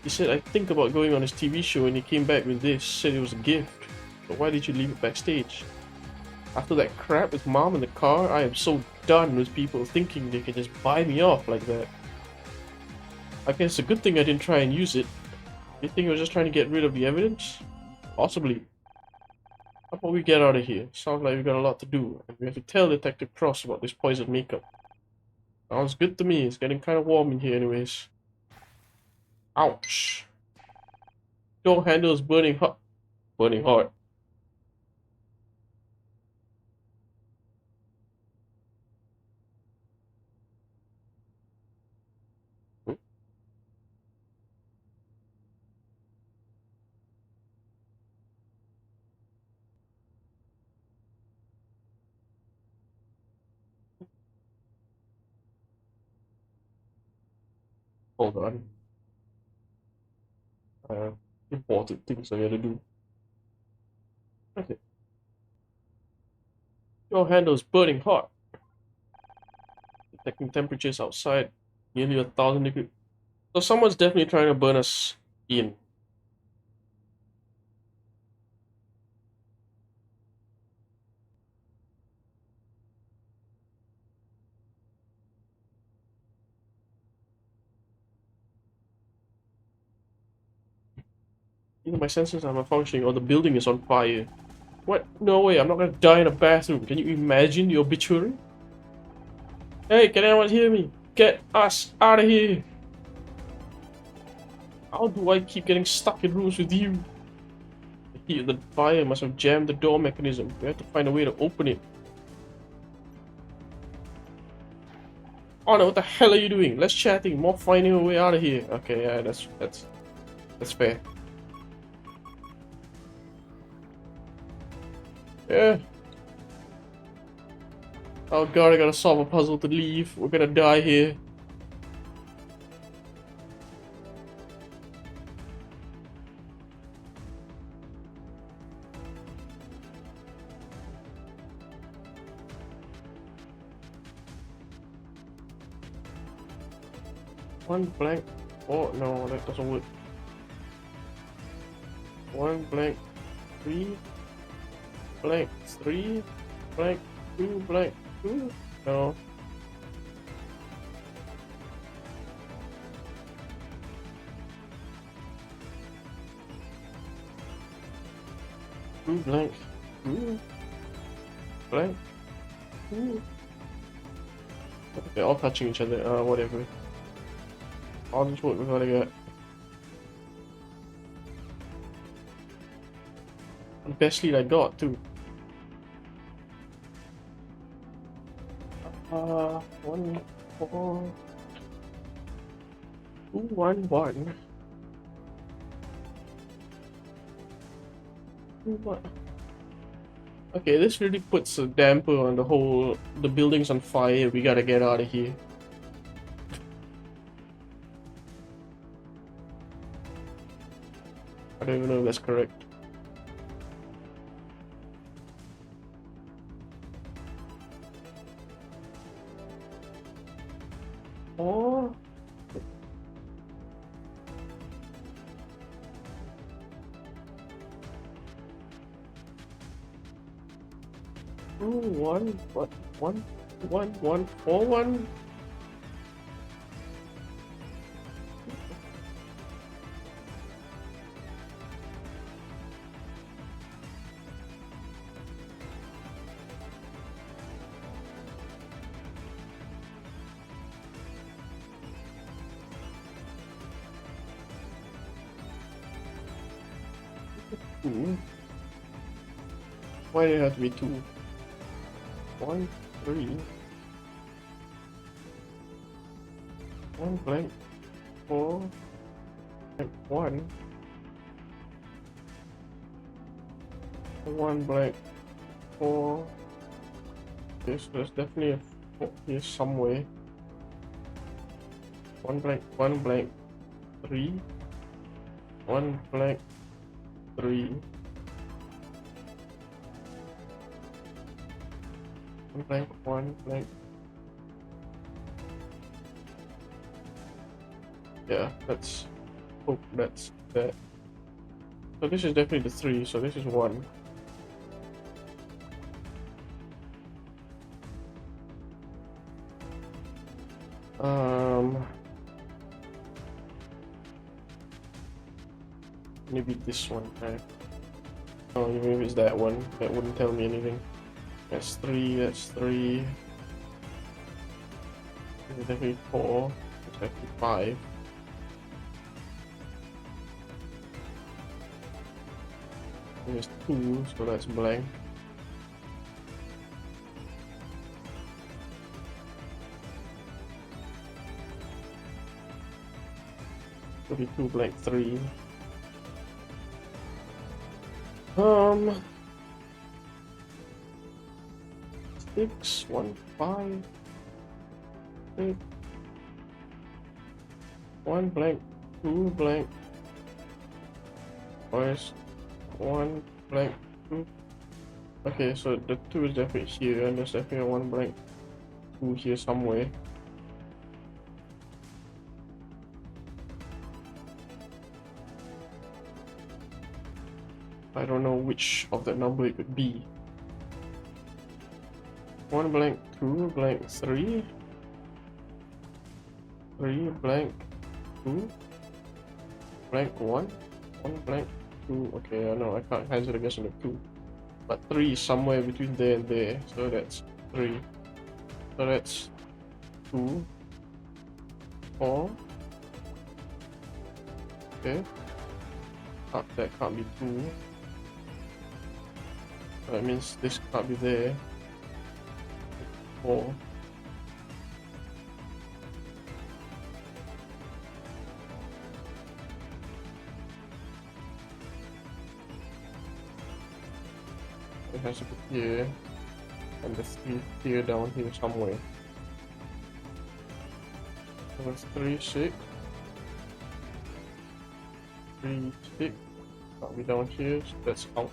He said, I think about going on his TV show, and he came back with this, said it was a gift. But why did you leave it backstage? After that crap with Mom in the car, I am so done with people thinking they can just buy me off like that. I guess it's a good thing I didn't try and use it. You think I was just trying to get rid of the evidence? Possibly. How about we get out of here? Sounds like we've got a lot to do, and we have to tell Detective Cross about this poisoned makeup. Sounds good to me. It's getting kind of warm in here anyways. Ouch. Door handle is burning hot. Burning hot. Hmm? Hold on. Important things I gotta do. Okay. Your handle is burning hot. Detecting temperatures outside nearly 1,000 degrees. So someone's definitely trying to burn us in. Either my senses are malfunctioning or the building is on fire. What? No way, I'm not gonna die in a bathroom. Can you imagine the obituary? Hey, can anyone hear me? Get us out of here! How do I keep getting stuck in rooms with you? The heat of the fire must have jammed the door mechanism. We have to find a way to open it. Honor, what the hell are you doing? Less chatting, more finding a way out of here. Okay, yeah, that's fair. Yeah. Oh god, I gotta solve a puzzle to leave. We're gonna die here. One blank. Oh no, that doesn't work. One blank. Three blank. Three blank. Two blank. Two. No. Two blank. Two blank. Two. They're all touching each other. Whatever. I'll just work with what I got. The best lead I got too. 1 4 2 1 1 2 1. Okay, this really puts a damper on the whole. The building's on fire. We gotta get out of here. I don't even know if that's correct. Oh. One, what? 1 1 1 4 1. Why did it have to be 2? 1 3 1 blank 4 blank 1 1 blank 4. Okay, so there's definitely a 4 here somewhere. 1 blank 3 1 blank 3 1 blank 1 blank. Yeah, let's hope that's that. So this is definitely the 3, so this is 1. Maybe this one, right? Oh, maybe it's that one. That wouldn't tell me anything. That's 3, that's 3. This is definitely 4. It's definitely 5. And there's 2, so that's blank. Could be 2 blank 3. 6 1 5 6 1 blank 2 blank. Where's 1 blank 2? Okay, so the 2 is definitely here, and there's definitely a 1 blank 2 here somewhere. I don't know which of that number it could be. 1 blank 2 blank 3 3 blank 2 blank 1 1 blank 2. Okay, I know I can't hazard a guess on the 2, but 3 is somewhere between there and there, so that's 3. So that's 2 4. Okay, that can't be 2. That means this can't be there. 4. It has to be here, and the 3 here down here somewhere. So that's 3 6 3 6. Can't be down here, so that's out.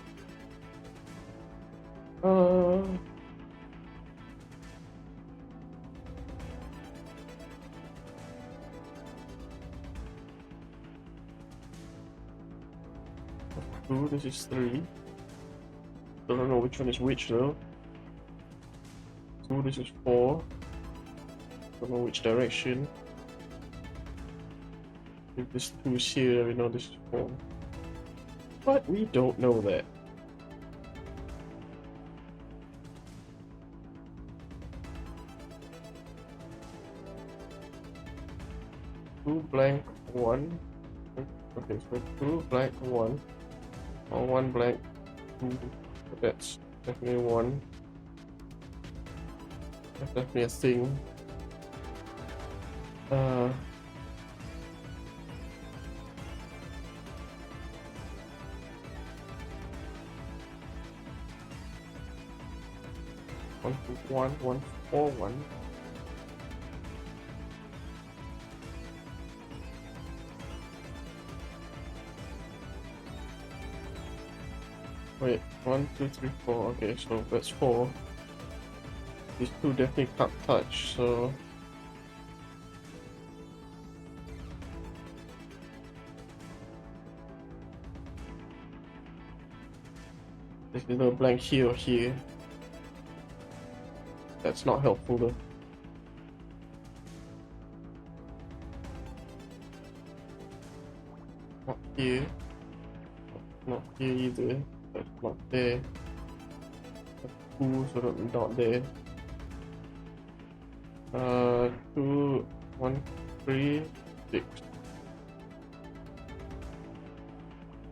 2, this is 3. Don't know which one is which though. 2, this is 4. Don't know which direction. If this 2 is here, we know this is 4. But we don't know that. Two blank 1. Okay, so 2 blank 1. Or 1 blank 2. So that's definitely 1. That's definitely a thing. 1 2 1 1 4 1. Wait, 1 2 3 4. Okay, so that's 4. These 2 definitely can't touch, so there's no blank here or here. That's not helpful though. Not here. Not here either. That's not there. That's 2, so that's not there. 2 1 3 6.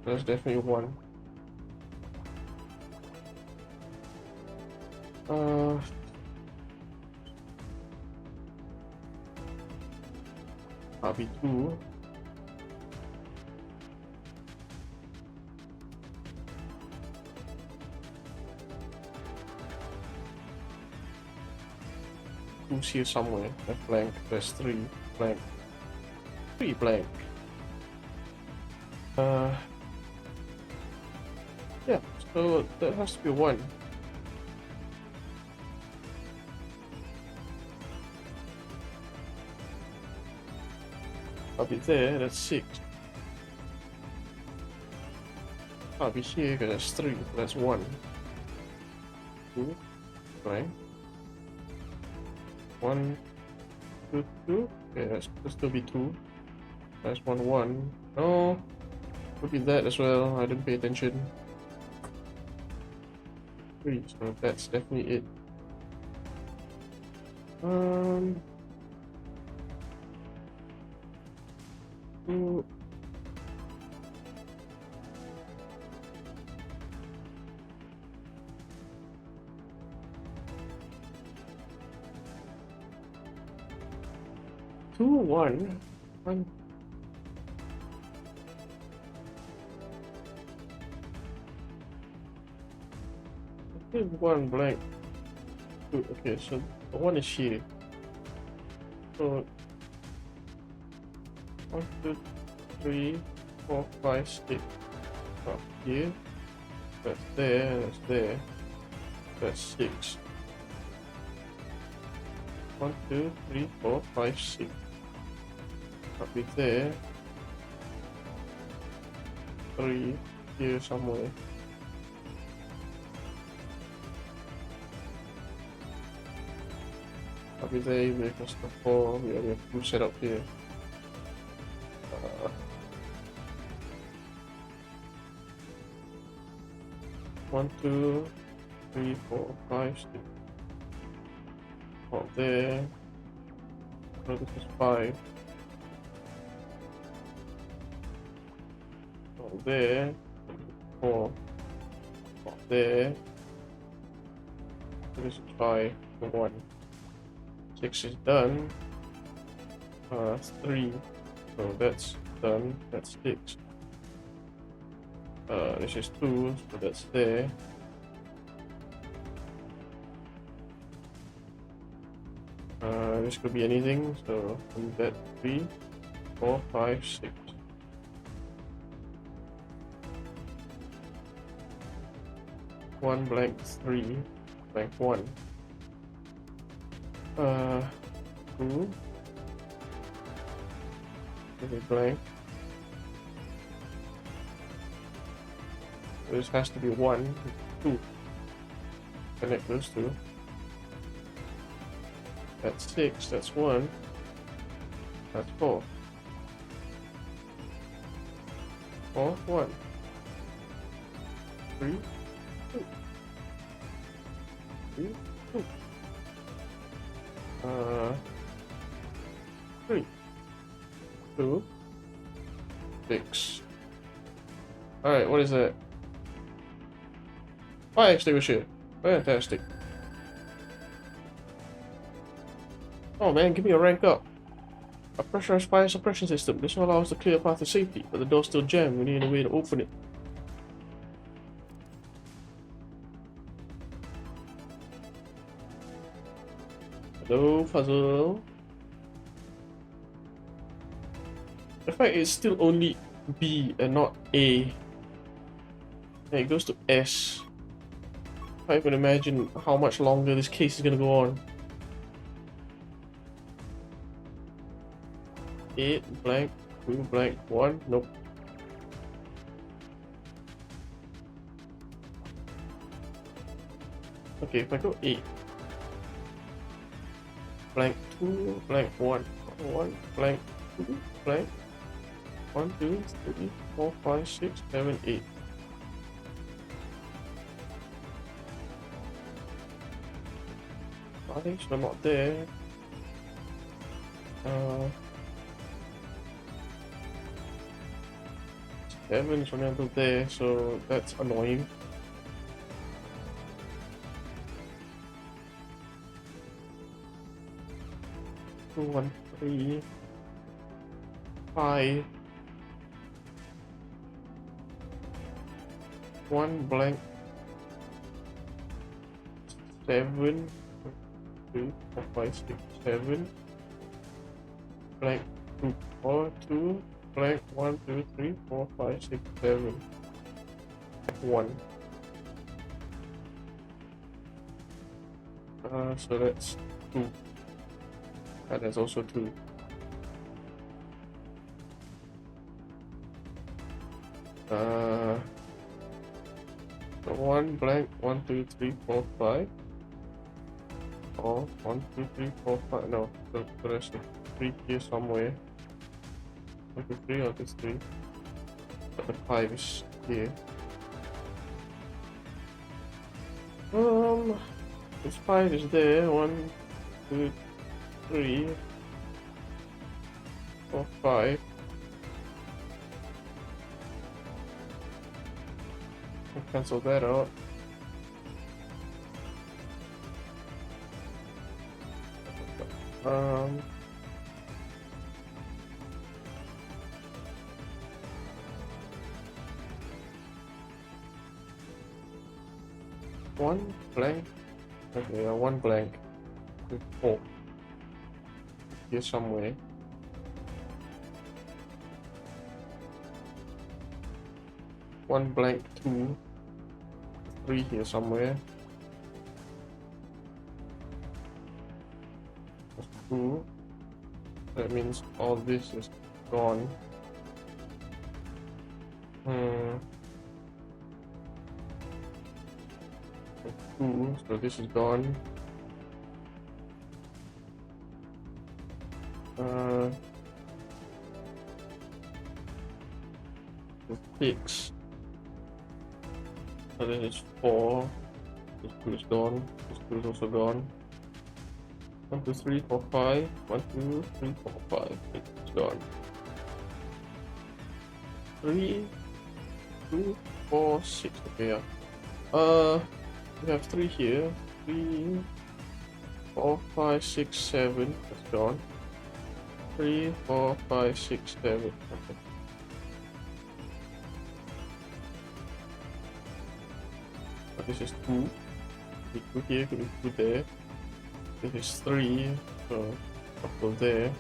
That's definitely 1. I'll be 2. Who's here somewhere? That's blank. That's 3 blank. 3 blank. Yeah, so that has to be 1. I'll be there, that's 6. I'll be here, because that's 3, that's 1. 2, right? 1, 2, 2. Okay, that's still be 2. That's 1, 1. No, could be that as well. I didn't pay attention. 3, so that's definitely it. 2. Two, 1. 1. Okay, 1 blank. 2. Okay, so the 1 is here. So 1, 2, 3, 4, 5, 6. Up here. That's there. That's there. That's 6. 1, 2, 3, 4, 5, 6. Up with there. 3 here somewhere. Up with there, because the 4 we have 2 set up here. 1, 2, 3, 4, 5, 6. Up there. So this is 5. Up there. 4. Up there. So this is 5. 1. 6 is done. 3. So that's done. That's 6. This is 2, so that's there. This could be anything, so that 3, 4, 5, 6. 1 blank 3 blank 1. 2. This is blank. This has to be 1, 2. Connect those two. That's 6, that's 1. That's 4. 4, 1. 3, 2. 3, 2. 3, 2, 6. Alright, what is that? Fire extinguisher. Fantastic. Oh man, give me a rank up. A pressurized fire suppression system. This will allow us to clear a path to safety, but the door's still jammed. We need a way to open it. Hello, puzzle. The fact it's still only B and not A. And it goes to S. I can't even imagine how much longer this case is gonna go on. 8 blank, 2 blank, 1, nope. Okay, if I go 8 blank, 2 blank, 1, 1 blank, 2 blank, 1, 2, 3, 4, 5, 6, 7, 8. I think so, I'm not there. 7 is unable there, so that's annoying. Two, 1, 3, 5. 1 blank. 7. 2, 4, 5, 6, 7. Blank 2, 4, 2. Blank 1, 2, 3, 4, 5, 6, 7. 1. So that's 2. And that's also 2. So 1 blank 1, 2, 3, 4, 5. Or 1, 2, 3, 4, 5. No, so there's a 3 here somewhere. 1, 2, 3, or this 3. But the 5 is here. This 5 is there. 1, 2, 3, 4, 5. I'll cancel that out. One blank. Okay, 1 blank. With 4. Here somewhere. One blank 2. 3 here somewhere. 2. That means all this is gone. 2, so this is gone. The 6. So this is 4. This 2 is gone. This 2 is also gone. 1, 2, 3, 4, 5. 1, 2, 3, 4, 5. It's gone. 3, 2, 4, 6. Okay, yeah. We have 3 here. 3, 4, 5, 6, 7. That's gone. 3, 4, 5, 6, 7. Okay. But this is 2. Could be 2 here, could be 2 there. This is 3, so couple there.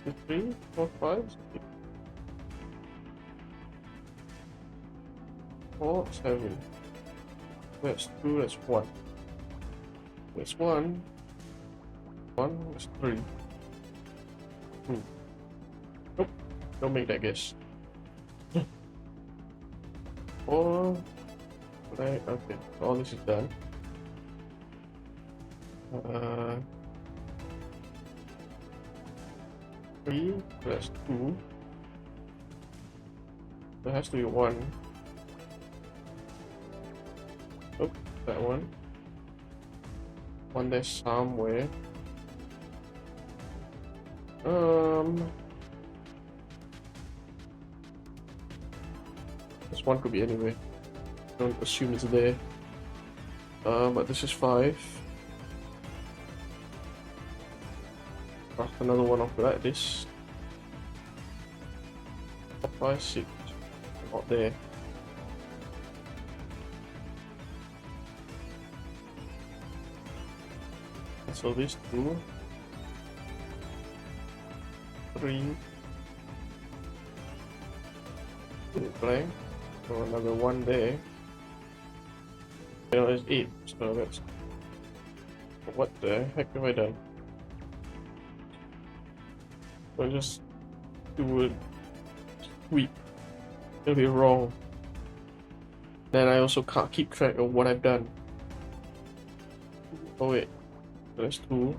Two, 3, 4, 5, 6, 4, 7. That's 2, that's 1. That's 1. 1, that's 3. 2. Nope. Don't make that guess. Or right? Okay, all this is done. 3 plus 2. There has to be 1. Oh, that one. One there somewhere. This one could be anywhere. Don't assume it's there. But this is 5. Craft another one off like this. 5, 6. Not there. So this 2, 3, blank. So another 1 there. You know, it's 8. So that's. What the heck have I done? So just do a sweep. It'll be wrong. Then I also can't keep track of what I've done. Oh wait, that's 2.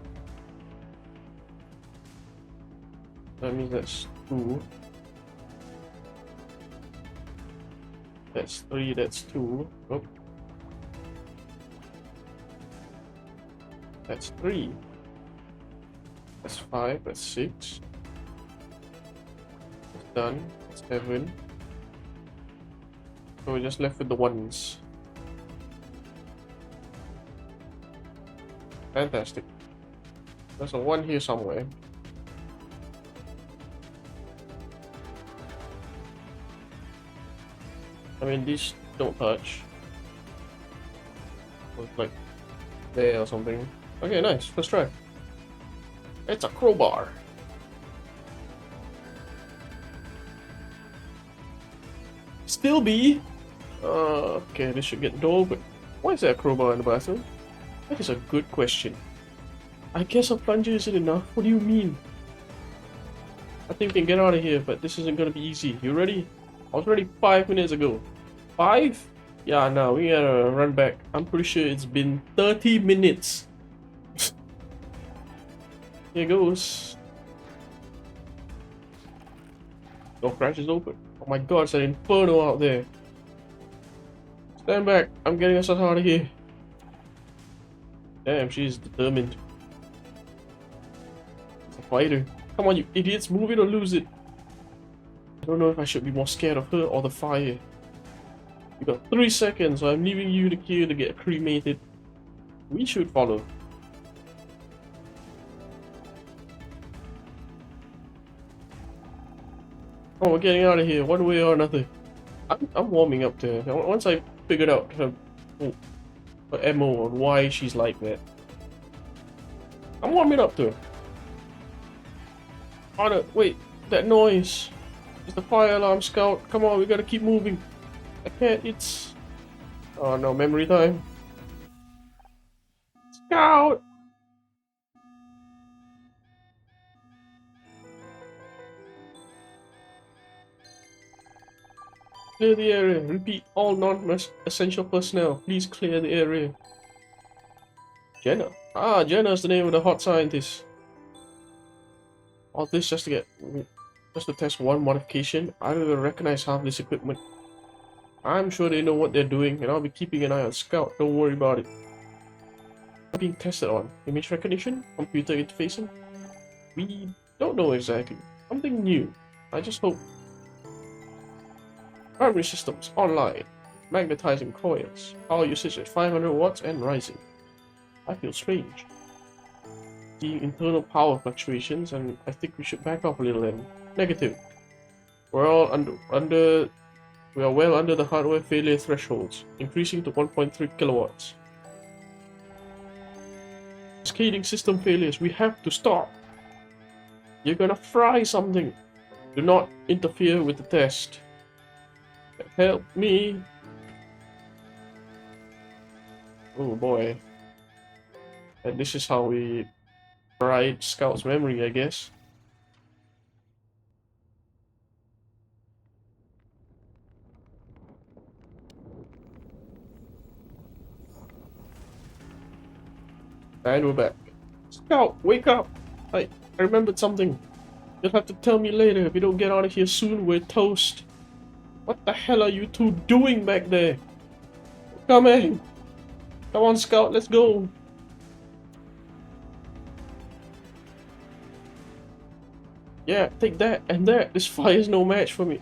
That means that's 2. That's 3, that's 2. Oh. That's 3. That's 5, that's 6. That's done. That's 7. So we're just left with the 1s. Fantastic. There's a 1 here somewhere. I mean, these don't touch. Looks like there or something. Okay, nice. Let's try. It's a crowbar. Still B. Okay, this should get door, but why is there a crowbar in the bathroom? That is a good question. I guess a plunger isn't enough. What do you mean? I think we can get out of here, but this isn't gonna be easy. You ready? I was ready 5 minutes ago. 5? Yeah, no, we gotta run back. I'm pretty sure it's been 30 minutes. Here goes. Door crash is open. Oh my god, it's an inferno out there. Stand back. I'm getting us out of here. Damn, she's determined. It's a fighter. Come on, you idiots. Move it or lose it. I don't know if I should be more scared of her or the fire. You got 3 seconds, so I'm leaving you here to get cremated. We should follow. Oh, we're getting out of here, one way or another. I'm warming up to her. Once I figured out her MO and why she's like that. I'm warming up to her. Oh no, wait, that noise. It's the fire alarm, Scout. Come on, we gotta keep moving. I can't, it's... Oh no, memory time. Scout! Clear the area. Repeat, all non-essential personnel, please clear the area. Jenna. Ah, Jenna's the name of the hot scientist. All this just to test one modification. I don't even recognize half this equipment. I'm sure they know what they're doing, and I'll be keeping an eye on Scout. Don't worry about it. I'm being tested on image recognition, computer interfacing. We don't know exactly. Something new. I just hope. Primary systems online. Magnetizing coils. Power usage at 500 watts and rising. I feel strange. Seeing internal power fluctuations, and I think we should back off a little then. Negative. We're all we are well under the hardware failure thresholds, increasing to 1.3 kilowatts. Cascading system failures, we have to stop. You're gonna fry something. Do not interfere with the test. Help me. Oh boy. And this is how we ride Scout's memory, I guess. And we're back. Scout, wake up! I remembered something. You'll have to tell me later. If you don't get out of here soon, we're toast. What the hell are you two doing back there? Come in. Come on, Scout, let's go. Yeah, take that and that. This fire's no match for me.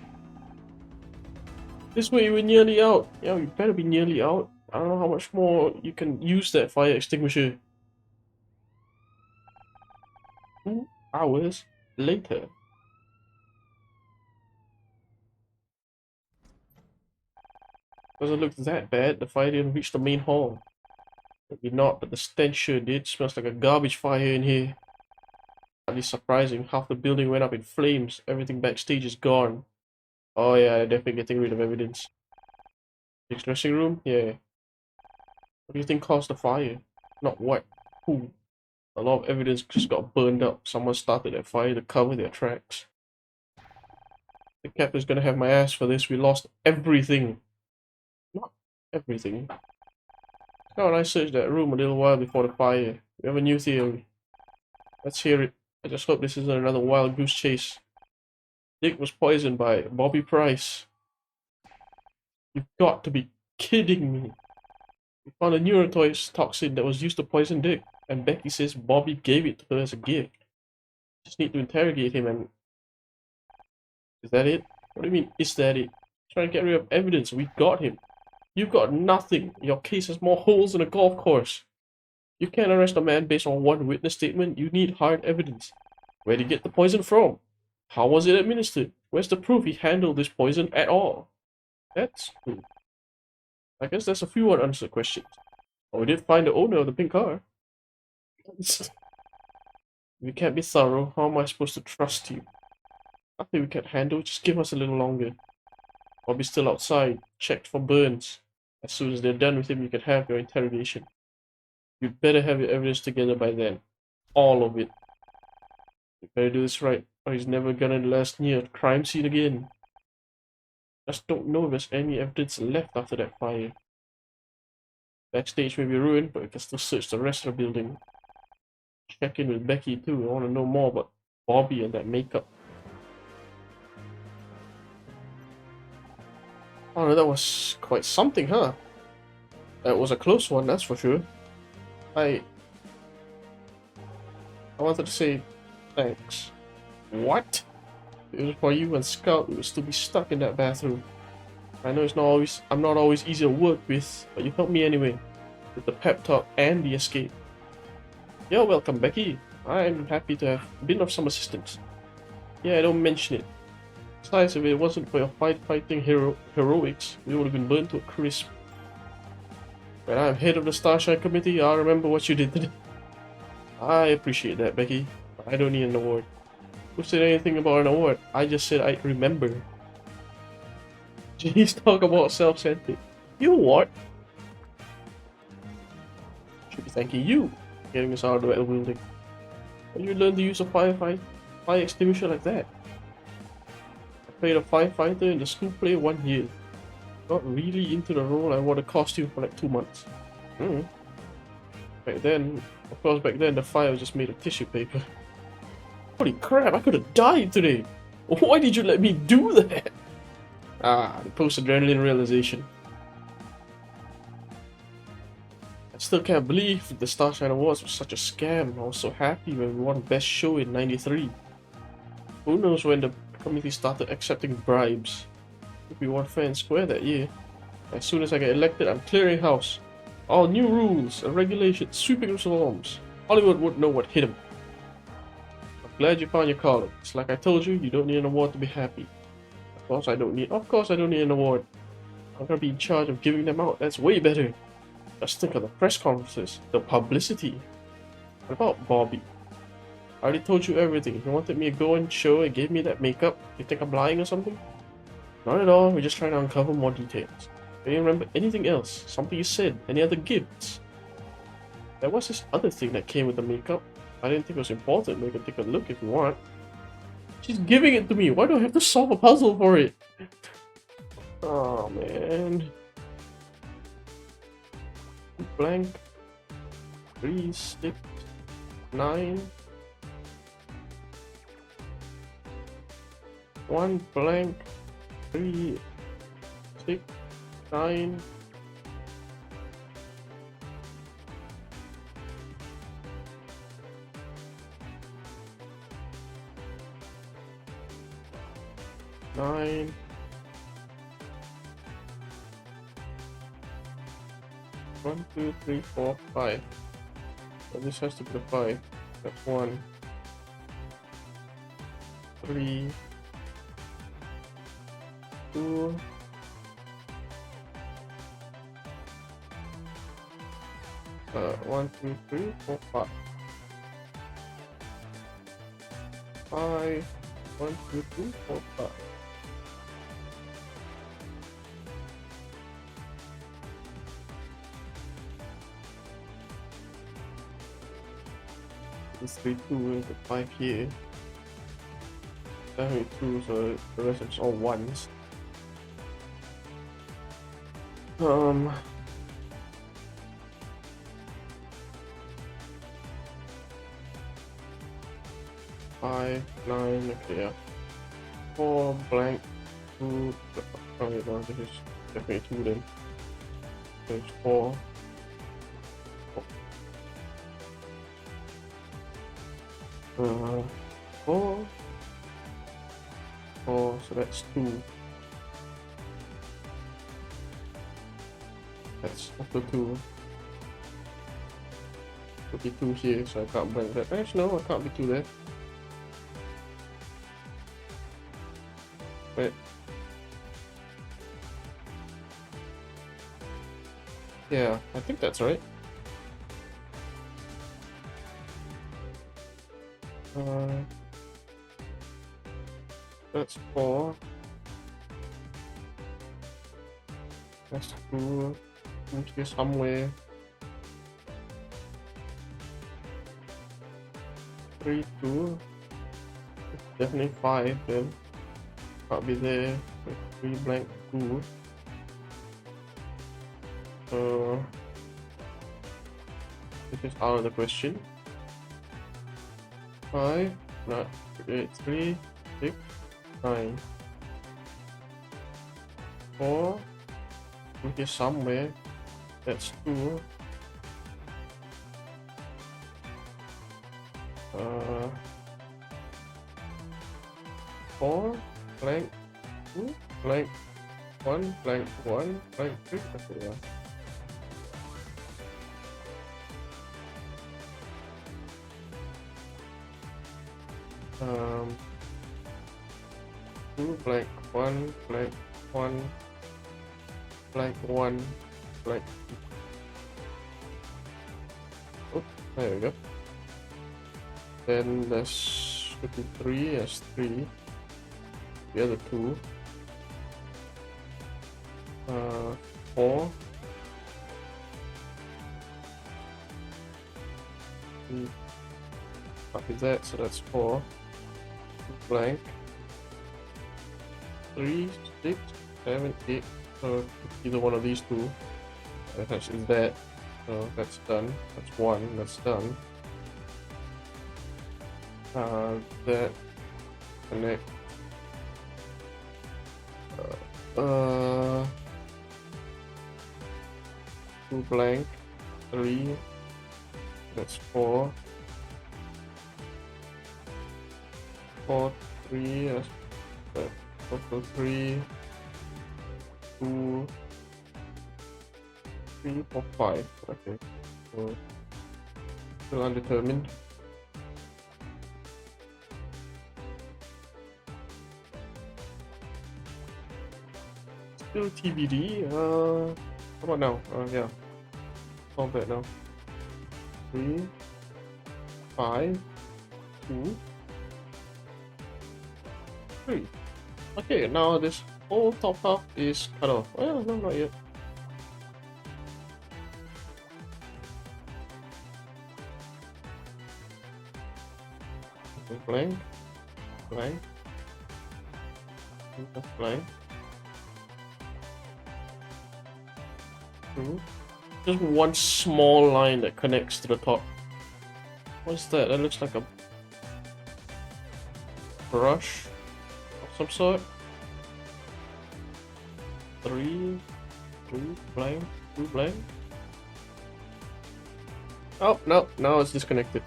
This way we're nearly out. Yeah, we better be nearly out. I don't know how much more you can use that fire extinguisher. 2 hours later. Doesn't look that bad. The fire didn't reach the main hall. Maybe not, but the stench sure did. Smells like a garbage fire in here. Hardly surprising. Half the building went up in flames. Everything backstage is gone. Oh yeah, they're definitely getting rid of evidence. Next dressing room? Yeah. What do you think caused the fire? Not what. Who? A lot of evidence just got burned up. Someone started that fire to cover their tracks. The captain's gonna have my ass for this. We lost everything. Not everything. How and I searched that room a little while before the fire. We have a new theory. Let's hear it. I just hope this isn't another wild goose chase. Dick was poisoned by Bobby Price. You've got to be kidding me. We found a neurotoxin that was used to poison Dick, and Becky says Bobby gave it to her as a gift. Just need to interrogate him and... Is that it? What do you mean, is that it? Trying to get rid of evidence. We got him. You've got nothing. Your case has more holes than a golf course. You can't arrest a man based on one witness statement. You need hard evidence. Where did he get the poison from? How was it administered? Where's the proof he handled this poison at all? That's true. I guess there's a few unanswered questions. Oh, we did find the owner of the pink car. If you can't be thorough, how am I supposed to trust you? Nothing we can't handle, just give us a little longer. I'll be still outside, checked for burns. As soon as they're done with him, you can have your interrogation. You'd better have your evidence together by then. All of it. You better do this right, or he's never gonna last near a crime scene again. Just don't know if there's any evidence left after that fire. Backstage may be ruined, but we can still search the rest of the building. Check in with Becky too. I want to know more about Bobby and that makeup. Oh no, that was quite something, huh? That was a close one, that's for sure. I wanted to say thanks. What? If it was for you and S.C.O.U.T, we would still be stuck in that bathroom. I know I'm not always easy to work with, but you helped me anyway. With the pep talk and the escape. You're welcome, Becky. I'm happy to have been of some assistance. Yeah, don't mention it. Besides, if it wasn't for your fighting heroics, we would have been burnt to a crisp. When I'm head of the Starshine Committee, I'll remember what you did today. I appreciate that, Becky. I don't need an award. Who said anything about an award? I just said I remember. Jeez, talk about self-centered. You what? Should be thanking you for getting us out of the metal building. When you learn to use a fire extinguisher like that? I played a firefighter in the school play 1 year. Got really into the role. I wore the costume for like 2 months. Back then, the fire was just made of tissue paper. Holy crap, I could have died today! Why did you let me do that? Ah, the post-adrenaline realization. I still can't believe the Starshine Awards was such a scam. I was so happy when we won Best Show in '93. Who knows when the committee started accepting bribes. We won fair and square that year. As soon as I get elected, I'm clearing house. All new rules and regulations, sweeping reforms. Hollywood wouldn't know what hit him. I'm glad you found your calling. It's like I told you, you don't need an award to be happy. Of course I don't need an award. I'm gonna be in charge of giving them out. That's way better. Just think of the press conferences, the publicity. What about Bobby? I already told you everything. You wanted me to go and show and gave me that makeup. You think I'm lying or something? Not at all. We're just trying to uncover more details. I didn't remember anything else. Something you said. Any other gifts? There was this other thing that came with the makeup. I didn't think it was important, but you can take a look if you want. She's giving it to me. Why do I have to solve a puzzle for it? Oh man. Blank. 3, 6, 9. 1 blank, 3, 6, 9. 9. 1, 2, 3, 4, 5. So this has to be the 5. That's 1, 3, 2. 1, 2, 3, 4, 5. 5. 1, 2, 3, 4, 5. This 3, 2, the 5 here. Definitely 2, so the rest is all ones. 5, 9, okay, yeah. 4 blank, 2. Oh, wait, no, this is definitely 2 then. There's 4. 4. 4, so that's 2. That's also 2. Could be 2 here, so I can't blank that. Actually, no, I can't be 2 there. Wait. Yeah, I think that's right. That's 4. That's 2. Here somewhere. 3, 2. Definitely 5 then. Can't be there. 3 blank 2. This is out of the question. 5, not 8, 3, 6, 9. 4. Here somewhere. That's 2. 4 blank 2 blank 1 blank 1 blank 3. Okay, yeah. Um, 2 blank 1 blank 1 blank 1 blank. Oh, there we go. Then there's should be 3 as 3. The other 2. 4. Copy that, so that's 4. 2 blank. 3, 6, 7, 8. So either one of these 2. That's is that. So that's done. That's 1. That's done. That connect. 2 blank. 3. That's 4. 4, 3. That's total 3. 2, 3, 4, 5. Okay. So still undetermined. Still TBD. How about now? Yeah. Solve that now. 3, 5, 2, 3. Okay, now this whole top half is cut off. Well, no, not yet. Okay, blank, blank, blank, 2, Just one small line that connects to the top. What's that? That looks like a brush of some sort. Three blank, two blank. Oh, no, now it's disconnected.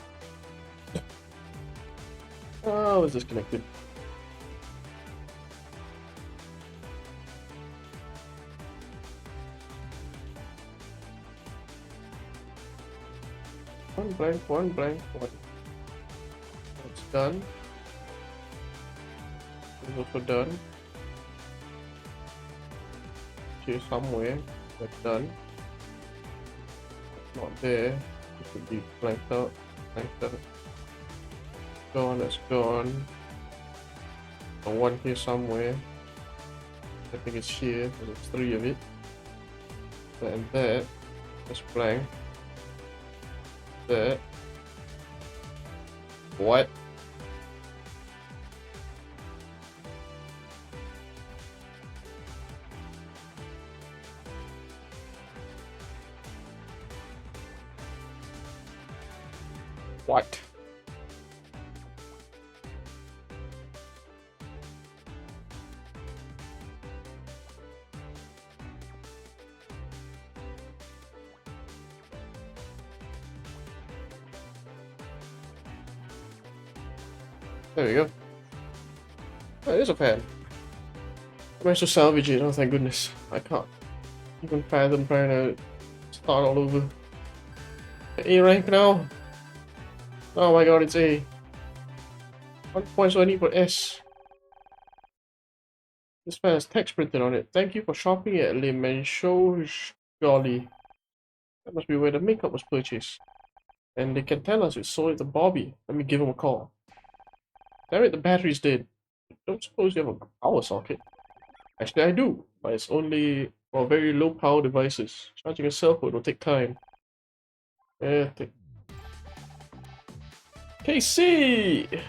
Oh, it's disconnected. One blank, one blank, one. It's done. It's also done. Here somewhere. That's done. It's not there. It could be blanked out. Blanked out. Gone, it's gone. One here somewhere. I think it's here, because there's three of it. That and that. That's blank. That. What? What? There we go. Oh, it is a fan. I managed to salvage it. Oh, thank goodness. I can't even fathom trying to start all over. A rank now. Oh my god, it's A. 1 point, so I need for S. This fan has text printed on it. Thank you for shopping at Le Manchot Jolly. That must be where the makeup was purchased. And they can tell us it's sold to Bobby. Let me give him a call. Damn it, the battery's dead. Don't suppose you have a power socket? Actually, I do, but it's only for very low power devices. Charging a cell phone will take time. KC!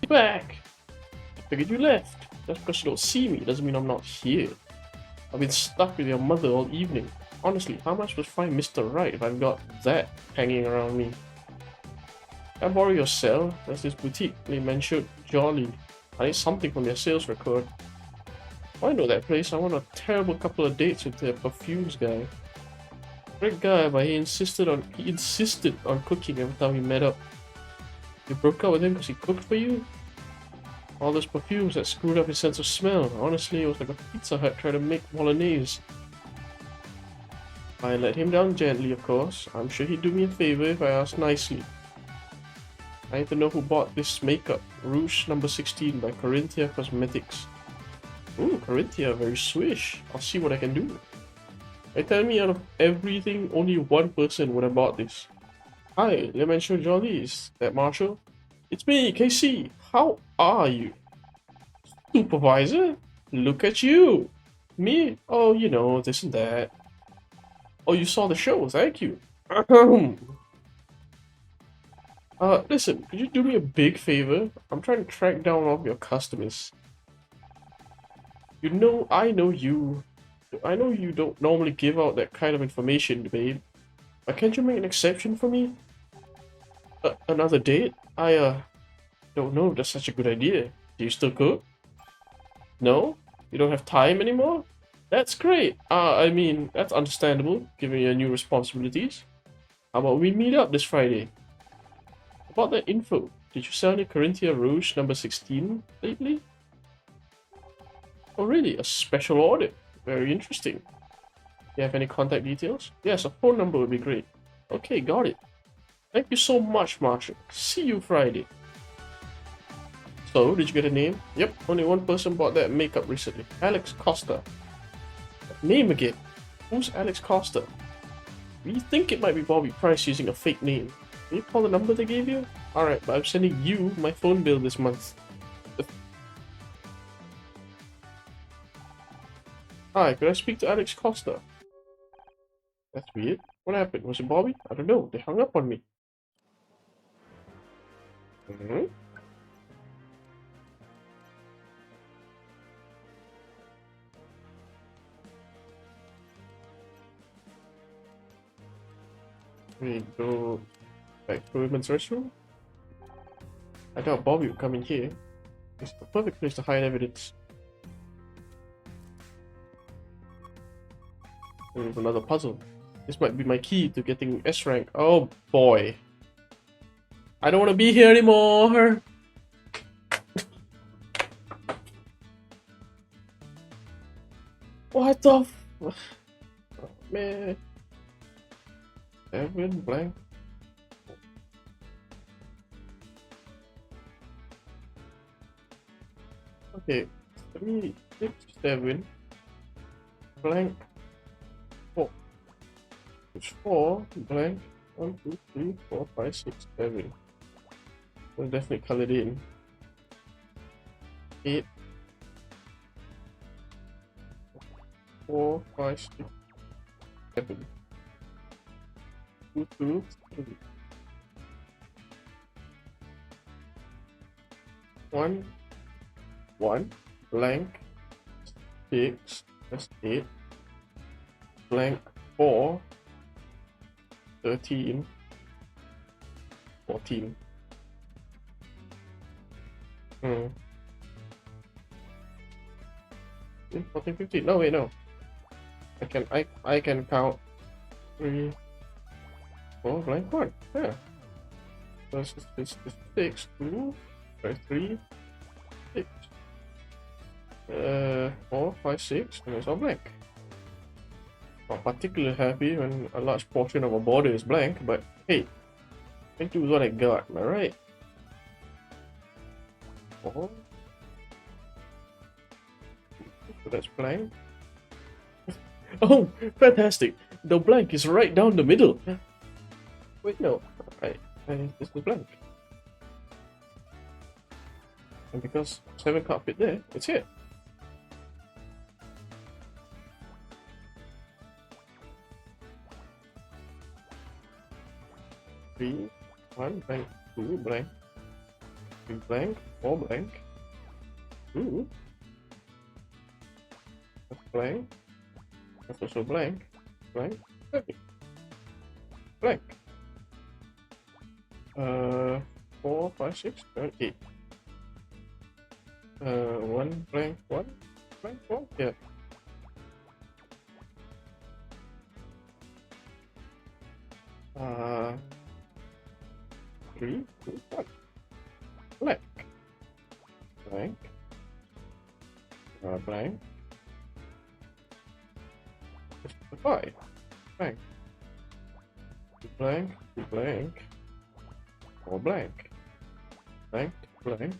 Back! I figured you left. Just because you don't see me doesn't mean I'm not here. I've been stuck with your mother all evening. Honestly, how am I supposed to find Mr. Right if I've got that hanging around me? Can I borrow your cell? There's this boutique they mentioned Jolly. I need something from their sales record. I know that place. I went on a terrible couple of dates with their perfumes guy. Great guy, but he insisted on cooking every time we met up. You broke up with him because he cooked for you? All those perfumes that screwed up his sense of smell. Honestly, it was like a Pizza Hut trying to make bolognese. I let him down gently, of course. I'm sure he'd do me a favor if I asked nicely. I need to know who bought this makeup. Rouge number 16 by Corinthia Cosmetics. Ooh, Corinthia, very swish. I'll see what I can do. They tell me out of everything, only one person would have bought this. Hi, Le Manchot Jolly, is that Marshall? It's me, KC. How are you? Supervisor? Look at you. Me? Oh, you know, this and that. Oh, you saw the show, thank you. Listen, could you do me a big favor? I'm trying to track down all of your customers. You know, I know you don't normally give out that kind of information, babe. But can't you make an exception for me? Another date? I don't know if that's such a good idea. Do you still cook? No? You don't have time anymore? That's great. I mean, that's understandable, given your new responsibilities. How about we meet up this Friday? About that info, did you sell any Corinthia Rouge number 16 lately? Oh really? A special order? Very interesting. Do you have any contact details? Yes, a phone number would be great. Okay, got it. Thank you so much, Marshall. See you Friday. So, did you get a name? Yep, only one person bought that makeup recently. Alex Costa. Name again. Who's Alex Costa? We think it might be Bobby Price using a fake name. Can you call the number they gave you? Alright, but I'm sending you my phone bill this month. Hi, could I speak to Alex Costa? That's weird. What happened? Was it Bobby? I don't know. They hung up on me. We go back to women's restroom. I doubt Bobby would come in here. It's the perfect place to hide evidence. There's another puzzle. This might be my key to getting S rank. Oh boy. I don't want to be here anymore. What the f... Oh, man. 7 blank. Okay. 3, 6, 7 blank 4. It's 4 blank 1, 2, 3, 4, 5, 6, 7. We'll definitely color it in. 8 4, 5, 6, 7. 2, 2, 3. 1, 1, blank 6, that's 8, blank 4, 13, 14. 14, 15. No, wait, no. I can count 3, 4, blank 1. Yeah. So this 6, 2, 3, 6. 4, 5, 6, and it's all blank. Not particularly happy when a large portion of a border is blank, but hey, 22 is what I got, am I right? 4. So that's blank. Oh, fantastic! The blank is right down the middle. Wait, no. This is blank. And because 7 can't fit there, it's here. Three, 1 blank, 2 blank, 3 blank, 4 blank, 2. That's blank. That's also blank. Blank. Perfect. Blank. 4, 5, 6, 7, 8. 1 blank, 1 blank, 1. Yeah. Uh, 3, 2, 1. Blank. Blank. Blank. 5. Blank. Blank. Blank. Or blank. Blank. Blank.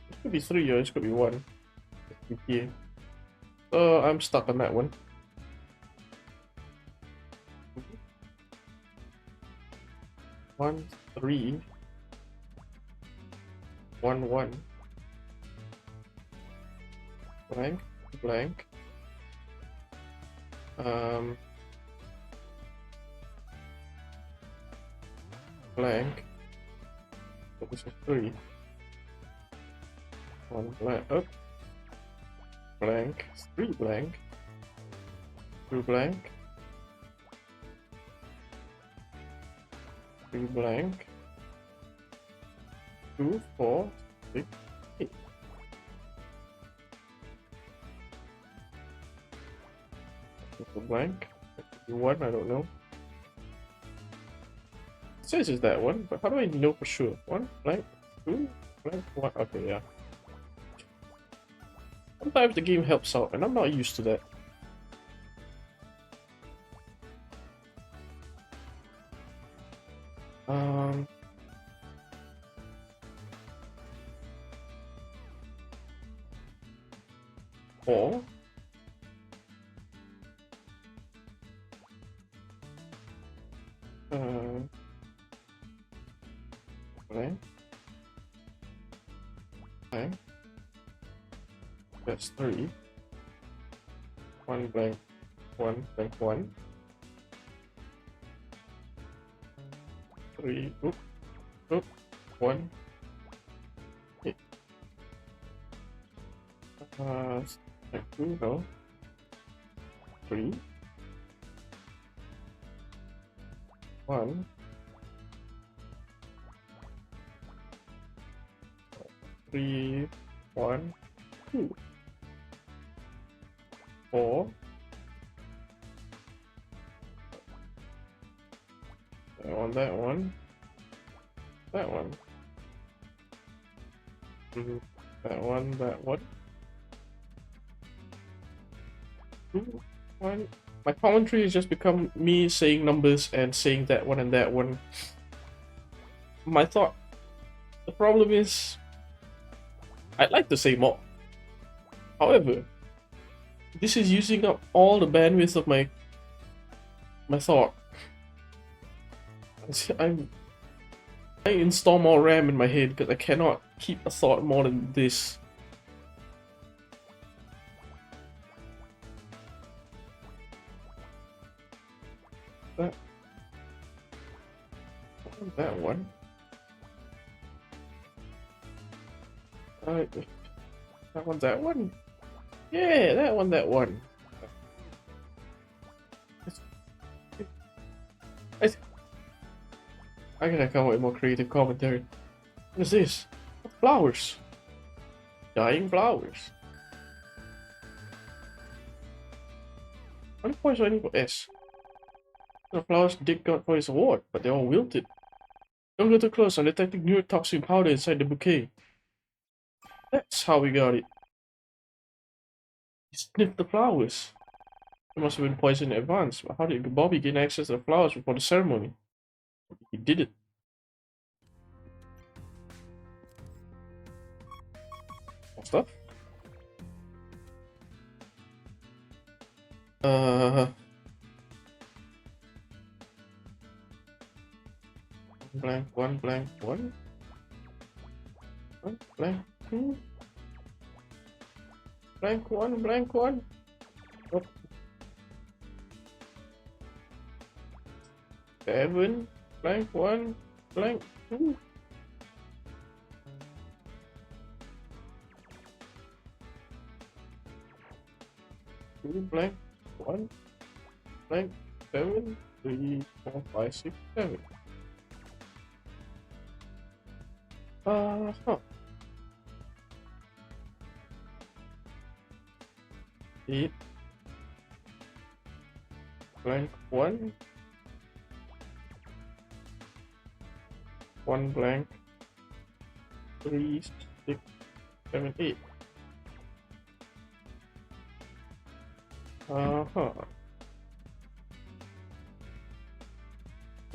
This could be 3 or this could be 1. Here. So I'm stuck on that one. One, 3, 1, 1. Blank, blank. Blank. So this is 3. 1 blank. Up. Blank. 3 blank. 2 blank. 3 blank. 2, 4, 6, 8. Blank. 1, I don't know. It says it's that one, but how do I know for sure? 1 blank, 2 blank, 1. Okay, yeah. Sometimes the game helps out, and I'm not used to that. Or blank, blank. That's 3. 1 blank, 1 blank, 1. 3, oop, 1. Okay. Blank 2, no. 3, 1, 3, 1, 2, 4. That one. That one. That one, that one. 2, 1. My commentary has just become me saying numbers and saying that one and that one. My thought, the problem is, I'd like to say more. However, this is using up all the bandwidth of my thought. I install more RAM in my head because I cannot keep a thought more than this. That one. That one's that one. Yeah, that one, that one. I gotta come up with more creative commentary. What is this? Flowers. Dying flowers. How many points do I need for S? The flowers Dick got for his award, but they're all wilted. Don't go too close, I'm detecting neurotoxin powder inside the bouquet. That's how we got it. He sniffed the flowers. It must have been poisoned in advance, but how did Bobby gain access to the flowers before the ceremony? He did it. More stuff? Blank one, blank one. Blank two. Blank one, blank one. Oh. 7, blank 1, blank 2. Blank 1, blank 7, 3, 4, 5, 6, 7. Huh. 8, blank 1, 1 blank, 3, 6, 7, 8. Huh.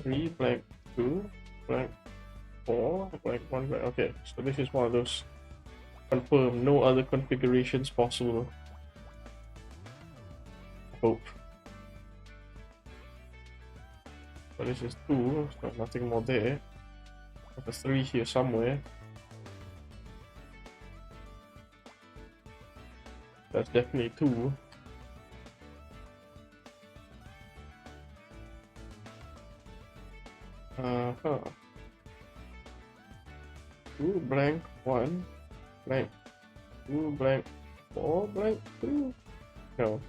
3 blank 2 blank 4 blank 1 blank. Okay, so this is one of those confirm, no other configurations possible. Hope. So this is 2, so nothing more there. There's a 3 here somewhere. That's definitely 2. Huh. 2 blank 1 blank 2 blank 4 blank 2. No.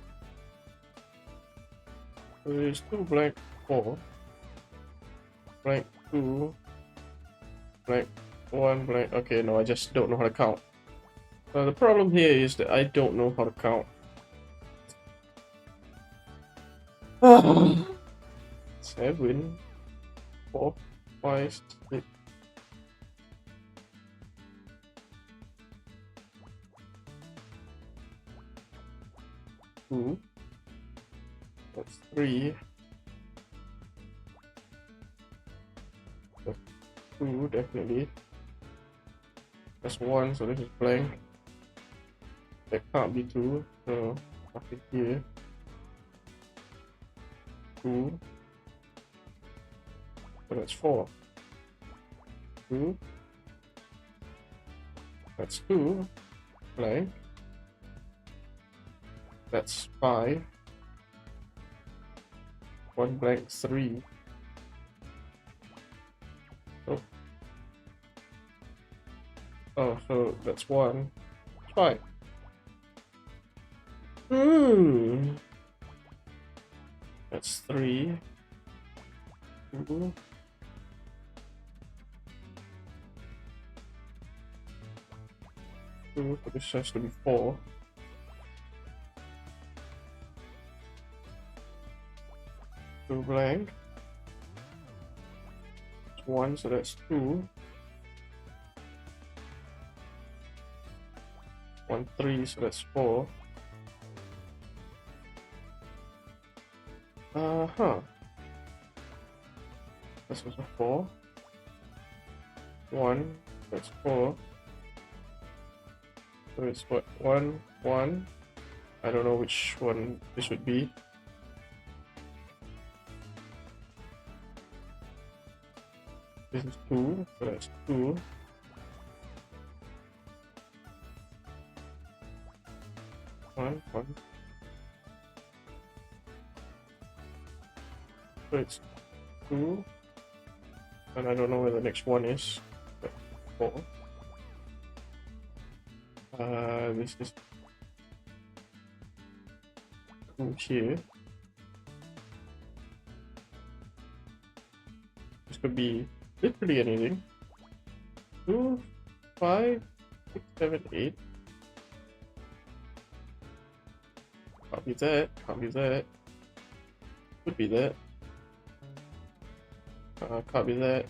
So there's 2 blank 4 blank 2 blank 1 blank. Okay, no, I just don't know how to count. The problem here is that I don't know how to count. 7, 4, 5, 6. Two. That's 3. That's 2, definitely. That's 1, so this is blank. That can't be 2, so nothing here. 2. So that's 4. 2. That's 2. Blank. That's 5. 1 blank 3. Oh, so that's 1. 5. That's 3. 2. 2, so this has to be 4. 2 blank. 1, so that's 2. 1, 3, so that's 4. This was a 4. 1, that's 4. So it's what? 1, 1. I don't know which one this would be. This is 2, so that's 2. 1, 1. So it's 2. And I don't know where the next one is. 4. This is 2 here. This could be literally anything. 2, 5, 6, 7, 8. Can't be that. Can't be that. Could be that. Can't be that.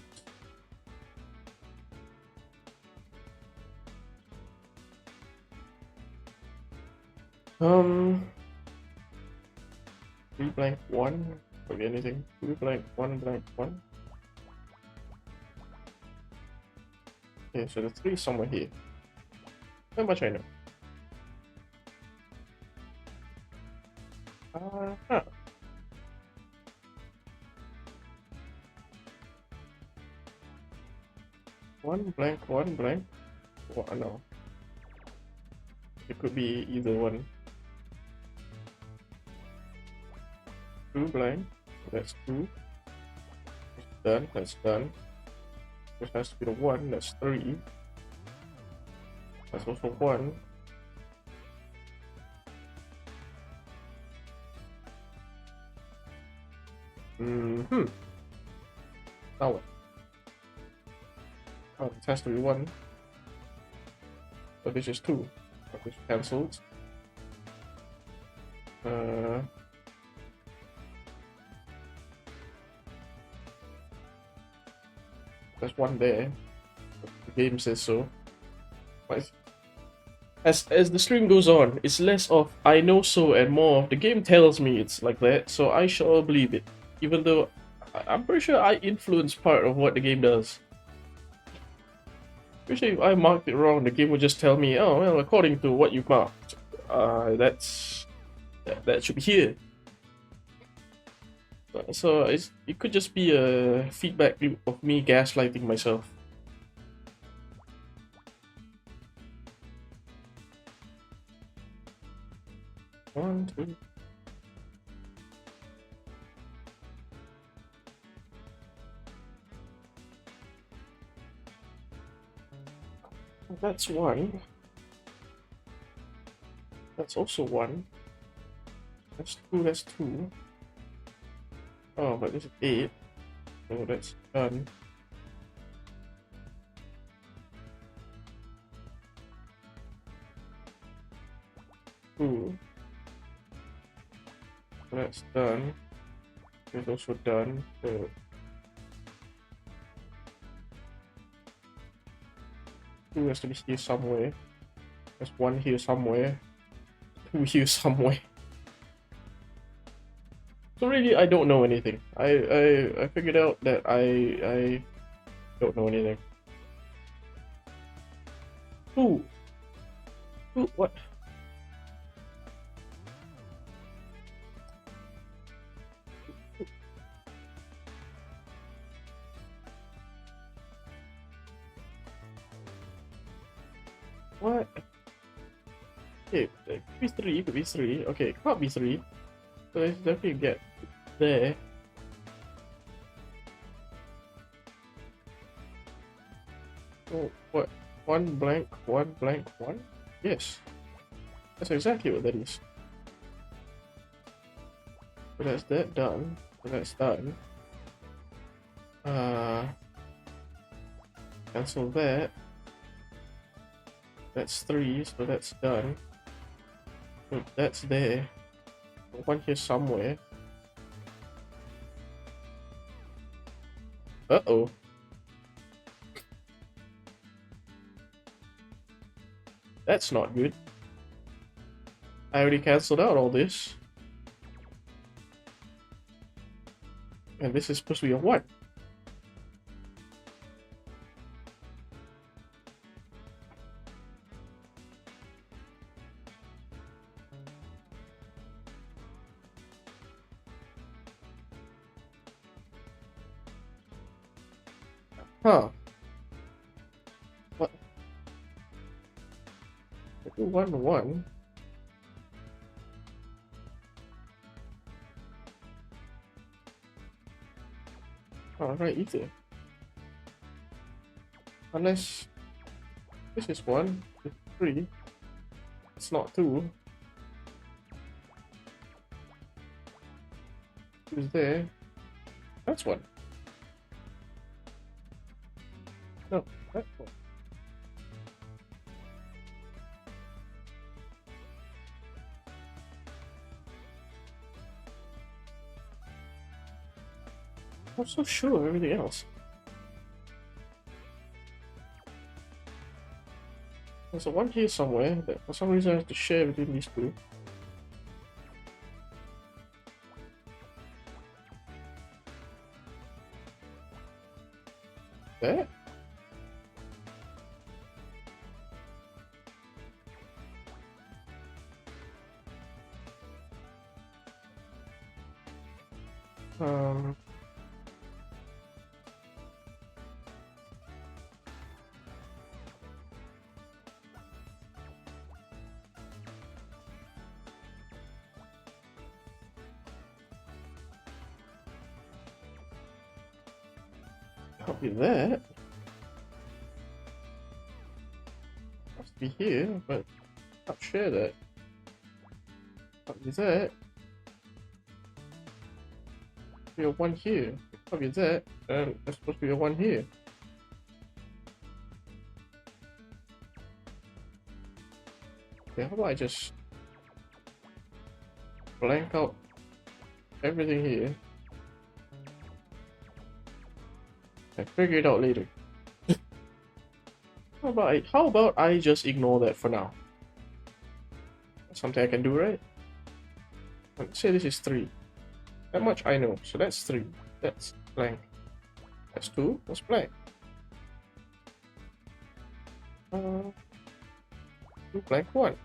Three blank 1. Could be anything. 2 blank 1 blank 1. Okay, so the 3 is somewhere here. How much I know? One blank, 1 blank. Oh, no. It could be either one. 2 blank. That's 2. That's done. That's done. This has to be the 1. That's 3. That's also 1. Now what? Oh, it has to be 1. So this is 2. So this cancelled. There's 1 there. The game says so. But as the stream goes on, it's less of I know so and more of the game tells me it's like that, so I shall believe it. Even though I'm pretty sure I influence part of what the game does. Pretty sure if I marked it wrong, the game would just tell me, oh well, according to what you marked, that should be here. So it could just be a feedback loop of me gaslighting myself. One, 2. That's 1. That's also 1. That's 2. That's 2. Oh, but this is 8. So that's done. Two. So that's done. It's also done. So 2 has to be here somewhere. There's 1 here somewhere. 2 here somewhere. So really, I don't know anything. I figured out that I don't know anything. 2. 2. What? What? Okay, it could be 3. Could be 3. Okay, it can't be 3. So let's definitely get there. Oh, what? 1 blank, 1 blank, 1? Yes. That's exactly what that is. So that's that done. So that's done. Cancel that. That's 3, so that's done. So that's there. One here somewhere. Uh-oh. That's not good. I already cancelled out all this. And this is supposed to be a 1. Huh. What? I do 1 1. Alright, either. Unless this is 1, this is 3. It's not 2. Who's there? That's 1. No, that's 1. I'm so sure of everything else. There's a 1 here somewhere that for some reason I have to share between these two. There? Copy that. Must be here, but can't share that. Copy that. Be a 1 here. Copy that, and there's supposed to be a 1 here. Okay, how about I just blank out everything here? I figure it out later. How about I just ignore that for now? That's something I can do, right? Let's say this is 3. That much I know. So that's 3. That's blank. That's 2. That's blank. 2 blank 1.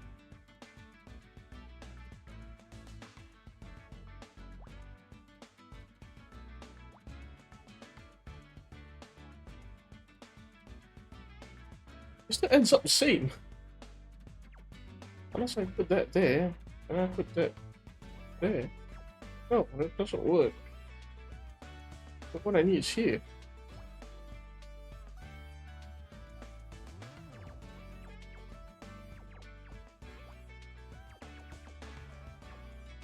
It still ends up the same. Unless I put that there, and I put that there. No, that doesn't work. But what I need is here.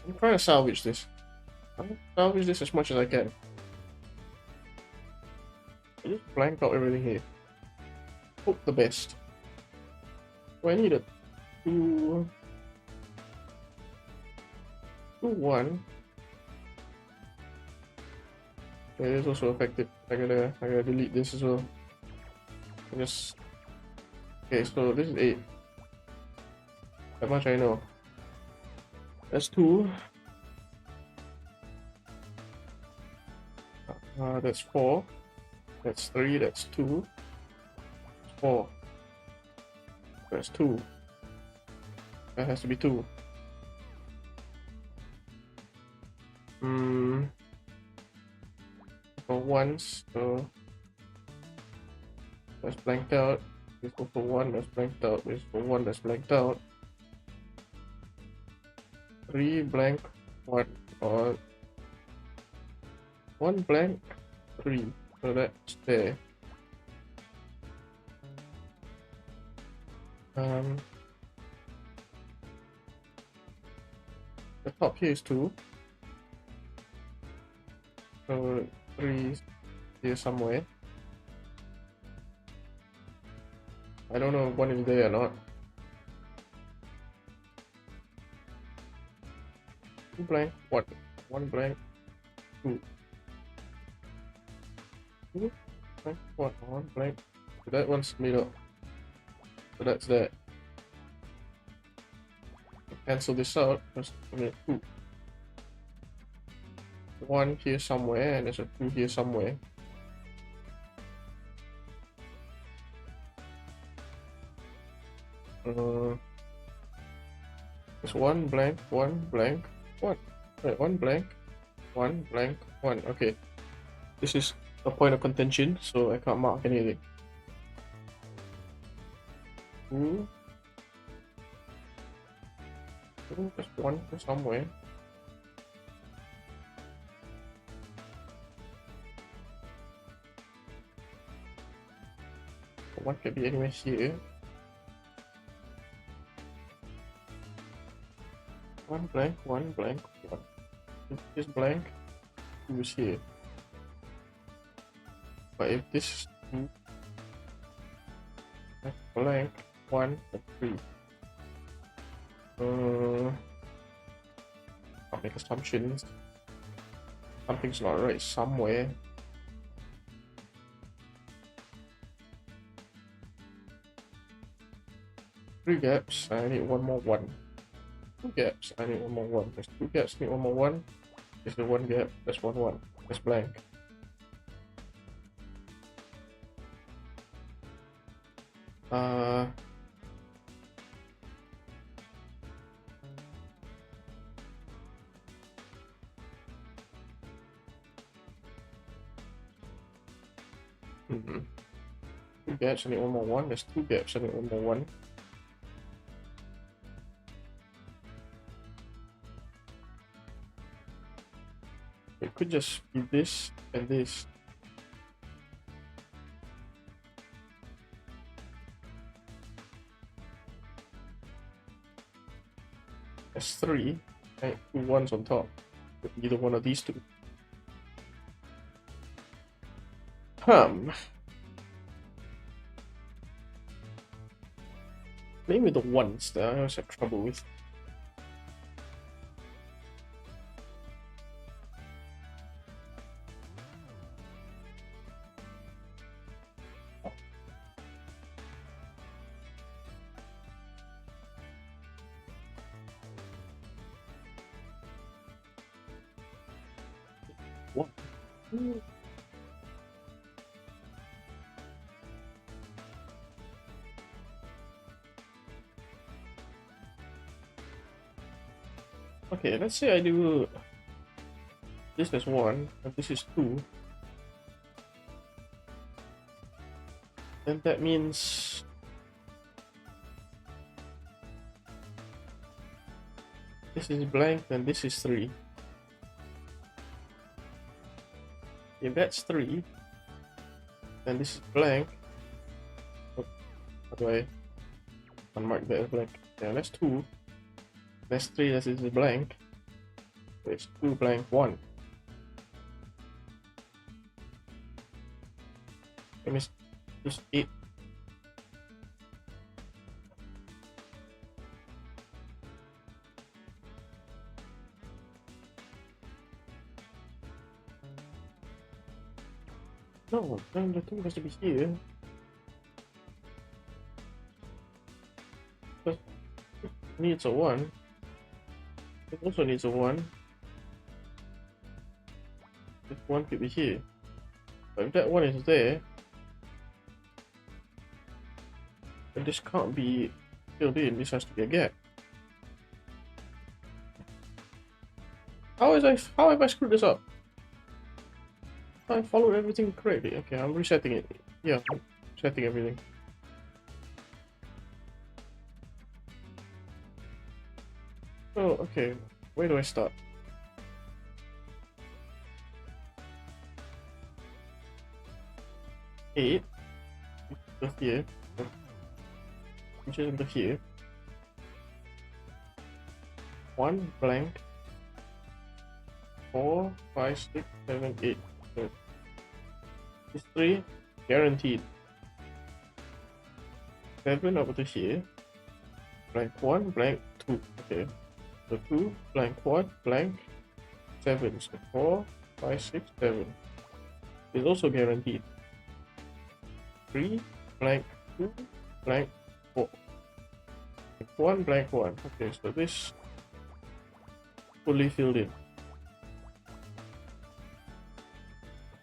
I'm trying to salvage this. I'm gonna salvage this as much as I can. I just blank out everything here. Hope the best. So I need a 2, 2, 1. Okay, this is also affected. I gotta delete this as well. Just okay. So this is 8. That much I know. That's 2. That's 4. That's 3. That's 2. 4. That's 2. That has to be 2. For ones, so that's blanked out. This go for 1, that's blanked out. This for 1, that's blanked out. 3 blank 1 or 1 blank 3. So that's there. The top here is 2. So 3 here somewhere. I don't know if one is there or not. Two blank, one blank, two. Two blank, one blank. So that one's middle. So that's that. Cancel this out. There's only two. One here somewhere, and there's a two here somewhere. There's one blank, one blank, one. Right, one blank, one blank, one. Okay. This is a point of contention, so I can't mark anything. Two. There's one somewhere. One could be anywhere here. One blank, one. If this blank, two is here. But if this is two, blank, one, and three. I'll make assumptions. Something's not right somewhere. Three gaps, I need one more one. Two gaps, I need one more one. There's two gaps, need one more one. There's the one gap, there's one. That's blank. Two gaps, I need one more one. There's two gaps, I need one more one. It could just be this and this. There's three, and two ones on top. Either one of these two. Maybe the ones that I always have trouble with. What? Okay, let's say I do this is one, and this is two. Then that means this is blank, then this is three. If that's three, then this is blank. Oh, how do I unmark that as blank? Yeah, that's two. That's three, that is blank. So it's two blank one. That means just eight. No, then the two has to be here. But it needs a one. It also needs a one. This one could be here. But if that one is there, then this can't be filled in. This has to be a gap. How have I screwed this up? I followed everything correctly. Okay, I'm resetting it. Yeah, I'm setting everything. Oh, okay. Where do I start? Eight. Go here. Which is into here. One blank. 4, 5, 6, 7, 8. So these 3 guaranteed. 7 over to here. Blank 1, blank 2. Okay. So 2, blank 1, blank 7. So 4, 5, 6, 7. Is also guaranteed. 3, blank 2, blank 4. Blank 1. Okay, so this fully filled in.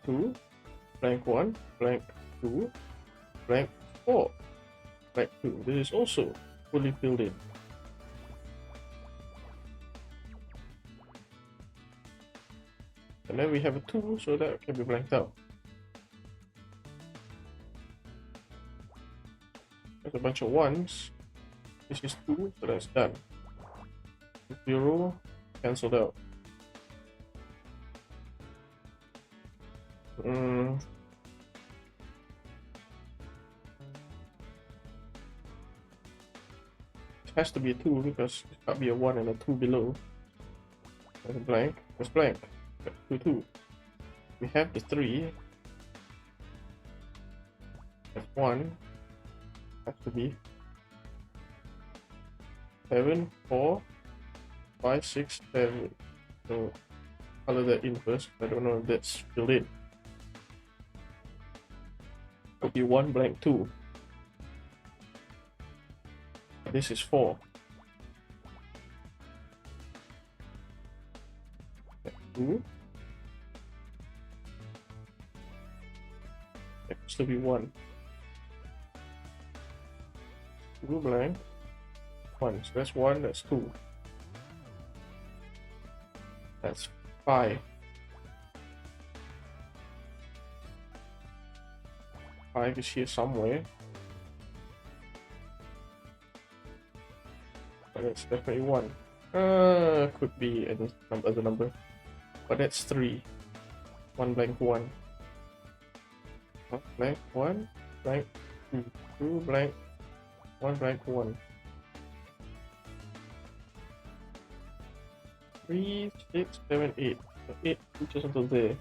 2, blank 1, blank 2, blank 4, blank 2. This is also fully filled in. And then we have a 2, so that can be blanked out. There's a bunch of 1s. This is 2, so that's done. 0 cancelled out. It has to be a 2 because it can't be a 1 and a 2 below. There's a blank. There's blank. That's 2, 2. We have the 3. That's 1. Has to be 7, 4, 5, 6, 7. So color that in first. I don't know if that's filled in. Could be 1, blank 2. This is 4. That's 2. That has to be 1. 2, blank 1. So that's 1, that's 2. That's 5. 5 is here somewhere. But that's definitely 1. Could be any other number. But that's 3. 1, blank 1. Blank 1, blank 2. 2, blank 1, blank 1. 3, 6, 7, 8. So 8 reaches until there.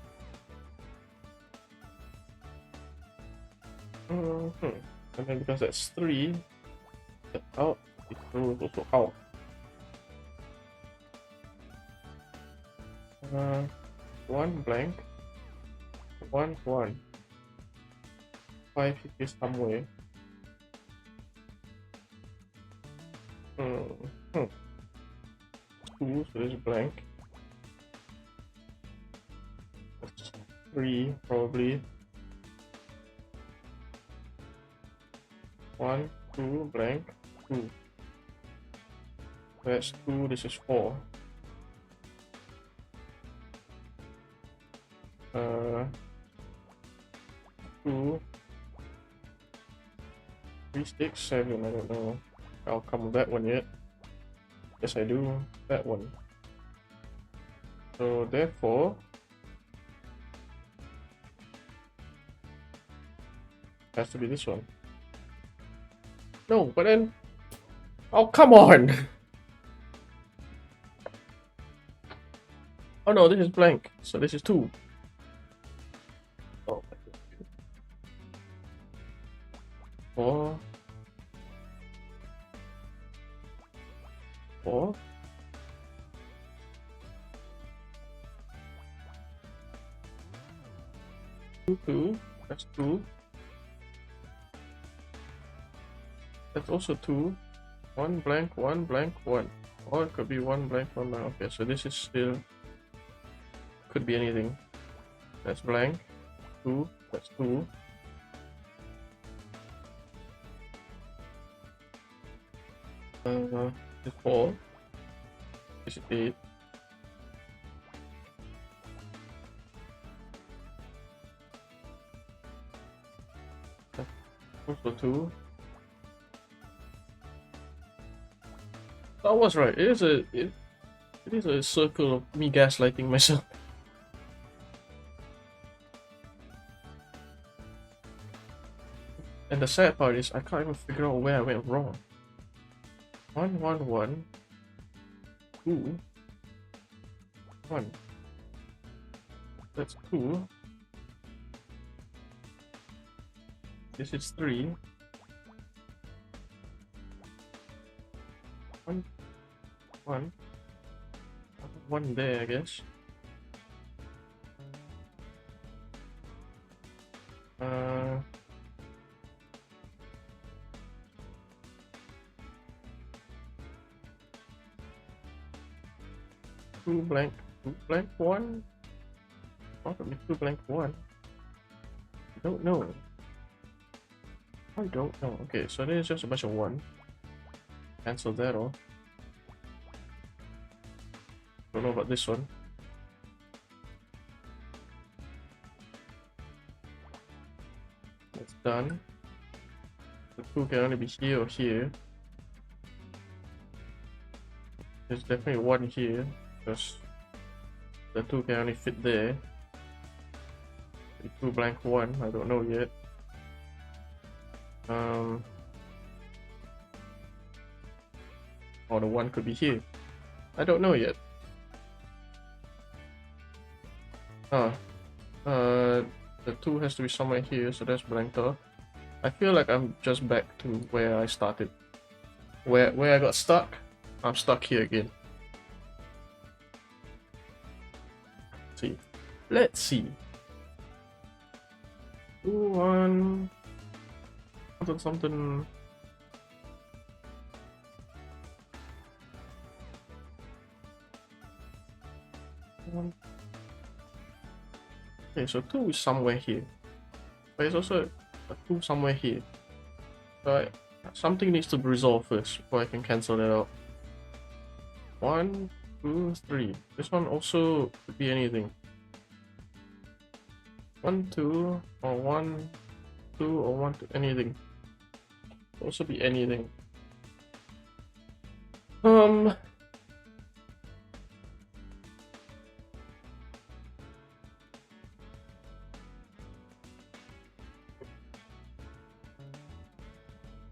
And then because that's 3, that's out, it throws also out. 1, blank 1, 1. 5 is somewhere. 2, so there's blank. That's 3 probably. 1, 2, blank 2. That's 2, this is 4. 2, 3, 6, 7. I don't know the outcome of that one yet. Yes, I do. That one. So therefore, has to be this one. No, but then, oh come on! Oh no, this is blank. So this is 2. Oh, 4. 4. 2, 2. That's 2. That's also 2. 1, blank 1, blank 1. Or it could be 1, blank 1 blank. Okay, so this is still could be anything. That's blank 2. That's 2. This is 4. This is 8. That's also 2. I was right. It is a circle of me gaslighting myself. And the sad part is I can't even figure out where I went wrong. 1, 1, 1, 2, 1. That's 2. This is 3. 1, 1. 1 there, I guess. Two blank 1. Probably 2 blank 1. I don't know. I don't know. Okay, so there's just a bunch of 1. Cancel that off. Don't know about this one. That's done. The 2 can only be here or here. There's definitely 1 here, because the 2 can only fit there. 2 blank 1, I don't know yet. Or the 1 could be here. I don't know yet. The 2 has to be somewhere here, so that's blanked off. I feel like I'm just back to where I started. Where I got stuck, I'm stuck here again. Let's see. 2, 1, something. Okay, so 2 is somewhere here, but it's also a 2 somewhere here. So something needs to be resolved first before I can cancel that out. 1, 2, 3. This one also could be anything. 1, 2, or 1, 2, or 1, 2, anything. Could also be anything.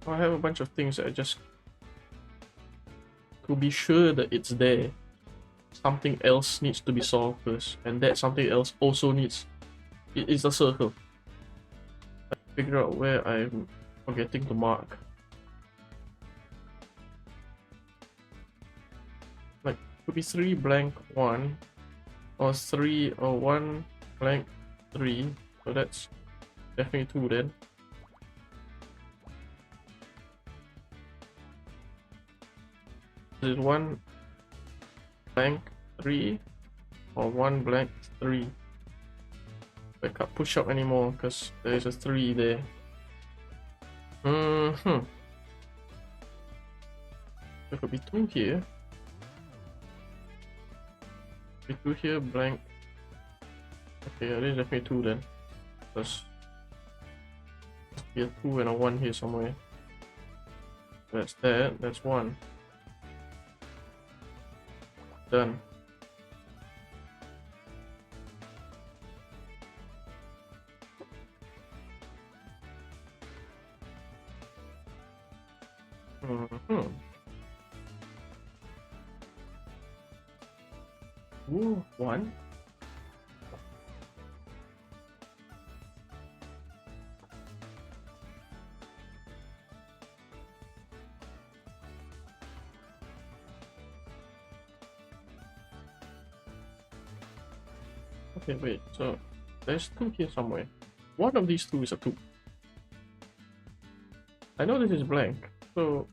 I have a bunch of things that I just, to be sure that it's there, something else needs to be solved first, and that something else also needs, it is a circle. I figure out where I'm forgetting to mark. Like, could be 3 blank 1, or 3 or 1 blank 3, so that's definitely 2 then. This is 1 blank 3 or 1 blank 3. I can't push up anymore because there's a 3 there. There could be 2 here. Be 2 here, blank. Okay, there's definitely 2 then. Plus, must be a 2 and a 1 here somewhere. That's that. That's 1. Done. Ooh, 1. Okay, wait, so there's 2 here somewhere. One of these 2 is a 2. I know this is blank, so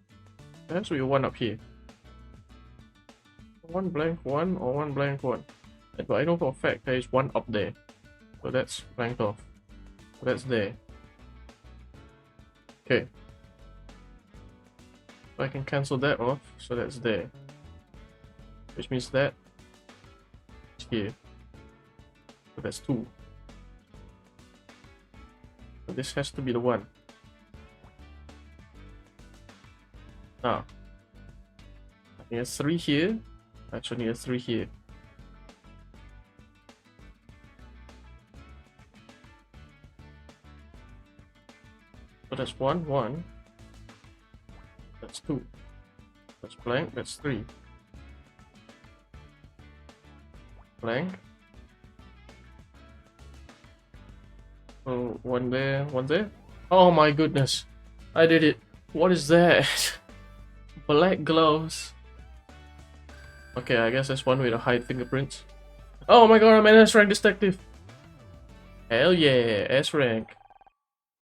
there has to be a 1 up here. 1 blank 1 or 1 blank 1. But I know for a fact there is 1 up there. So that's blanked off. So that's there. Okay. So I can cancel that off, so that's there. Which means that is here. So that's 2. So this has to be the 1. Now, I need a 3 here. I actually need a 3 here. So that's 1, 1. That's 2. That's blank, that's 3. Blank. Oh, one there, one there. Oh my goodness. I did it. What is that? Black gloves. Okay, I guess that's one way to hide fingerprints. Oh my god, I'm an S-rank detective. Hell yeah, S-rank.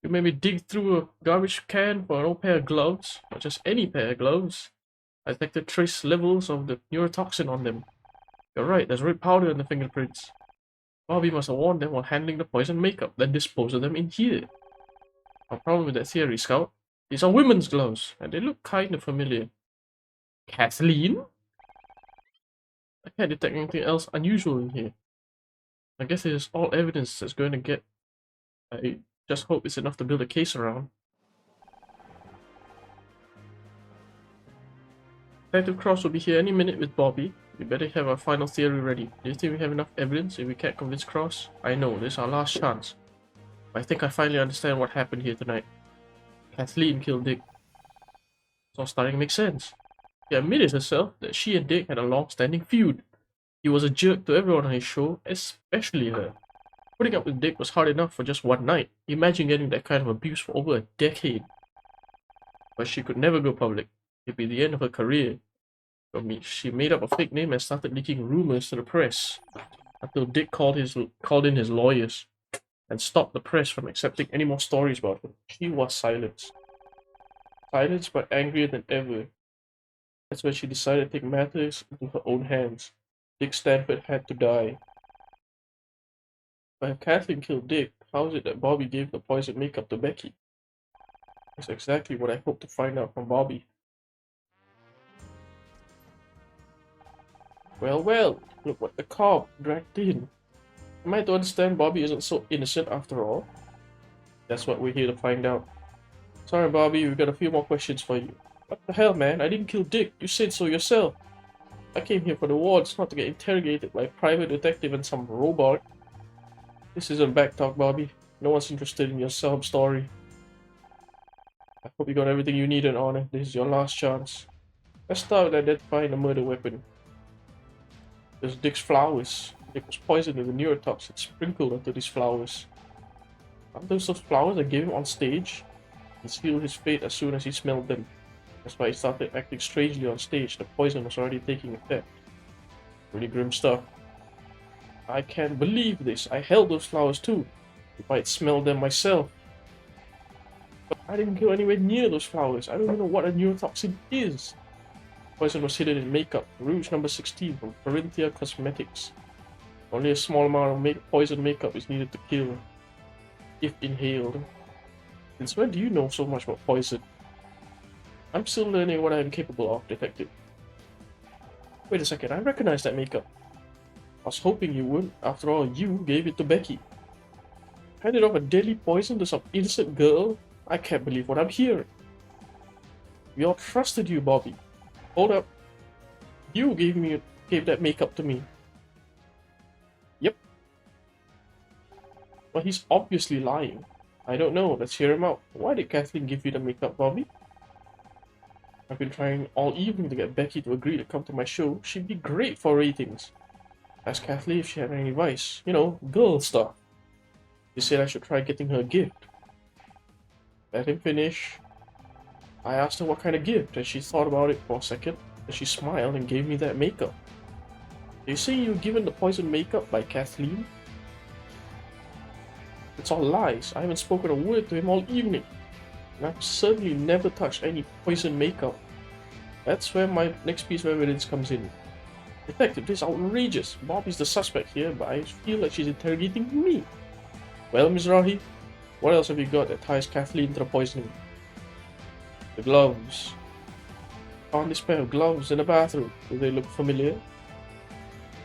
You made me dig through a garbage can for an old pair of gloves. Not just any pair of gloves. I detected trace levels of the neurotoxin on them. You're right, there's red powder in the fingerprints. Bobby must have worn them while handling the poison makeup, then disposed of them in here. No problem with that theory, Scout. These are women's gloves, and they look kind of familiar. Kathleen? I can't detect anything else unusual in here. I guess it is all evidence that's going to get. I just hope it's enough to build a case around. Detective Cross will be here any minute with Bobby. We better have our final theory ready. Do you think we have enough evidence if we can't convince Cross? I know, this is our last chance. I think I finally understand what happened here tonight. Kathleen killed Dick. It's all starting to make sense. She admitted herself that she and Dick had a long-standing feud. He was a jerk to everyone on his show, especially her. Putting up with Dick was hard enough for just one night. Imagine getting that kind of abuse for over a decade. But she could never go public. It'd be the end of her career. She made up a fake name and started leaking rumors to the press. Until Dick called in his lawyers and stopped the press from accepting any more stories about her. She was silenced. Silenced but angrier than ever. That's when she decided to take matters into her own hands. Dick Stanford had to die. But if Kathleen killed Dick, how is it that Bobby gave the poison makeup to Becky? That's exactly what I hope to find out from Bobby. Well, well, look what the cop dragged in. Am I to understand Bobby isn't so innocent after all? That's what we're here to find out. Sorry, Bobby, we've got a few more questions for you. What the hell, man? I didn't kill Dick. You said so yourself. I came here for the wards, not to get interrogated by a private detective and some robot. This isn't backtalk, Bobby. No one's interested in your sob story. I hope you got everything you need in Honor. This is your last chance. Let's start with identifying the murder weapon. There's Dick's flowers. Dick was poisoned with a neurotoxin sprinkled onto these flowers. Aren't those flowers I gave him on stage? He sealed his fate as soon as he smelled them. That's why he started acting strangely on stage. The poison was already taking effect. Really grim stuff. I can't believe this. I held those flowers too. If I had smelled them myself. But I didn't go anywhere near those flowers. I don't even know what a neurotoxin is. Poison was hidden in makeup. Rouge number 16 from Corinthia Cosmetics. Only a small amount of poison makeup is needed to kill. If inhaled. Since when do you know so much about poison? I'm still learning what I'm capable of, Detective. Wait a second, I recognize that makeup. I was hoping you would. After all, you gave it to Becky. Handed off a deadly poison to some innocent girl? I can't believe what I'm hearing. We all trusted you, Bobby. Hold up. You gave that makeup to me. Yep. Well, he's obviously lying. I don't know. Let's hear him out. Why did Kathleen give you the makeup, Bobby? I've been trying all evening to get Becky to agree to come to my show. She'd be great for ratings. Asked Kathleen if she had any advice. You know, girl stuff. She said I should try getting her a gift. Let him finish. I asked her what kind of gift, and she thought about it for a second. Then she smiled and gave me that makeup. They say you were given the poison makeup by Kathleen? It's all lies. I haven't spoken a word to him all evening. And I've certainly never touched any poison makeup. That's where my next piece of evidence comes in. Detective, this is outrageous. Bobby's the suspect here, but I feel like she's interrogating me. Well, Mizrahi, what else have you got that ties Kathleen to the poisoning? The gloves. Found this pair of gloves in the bathroom. Do they look familiar?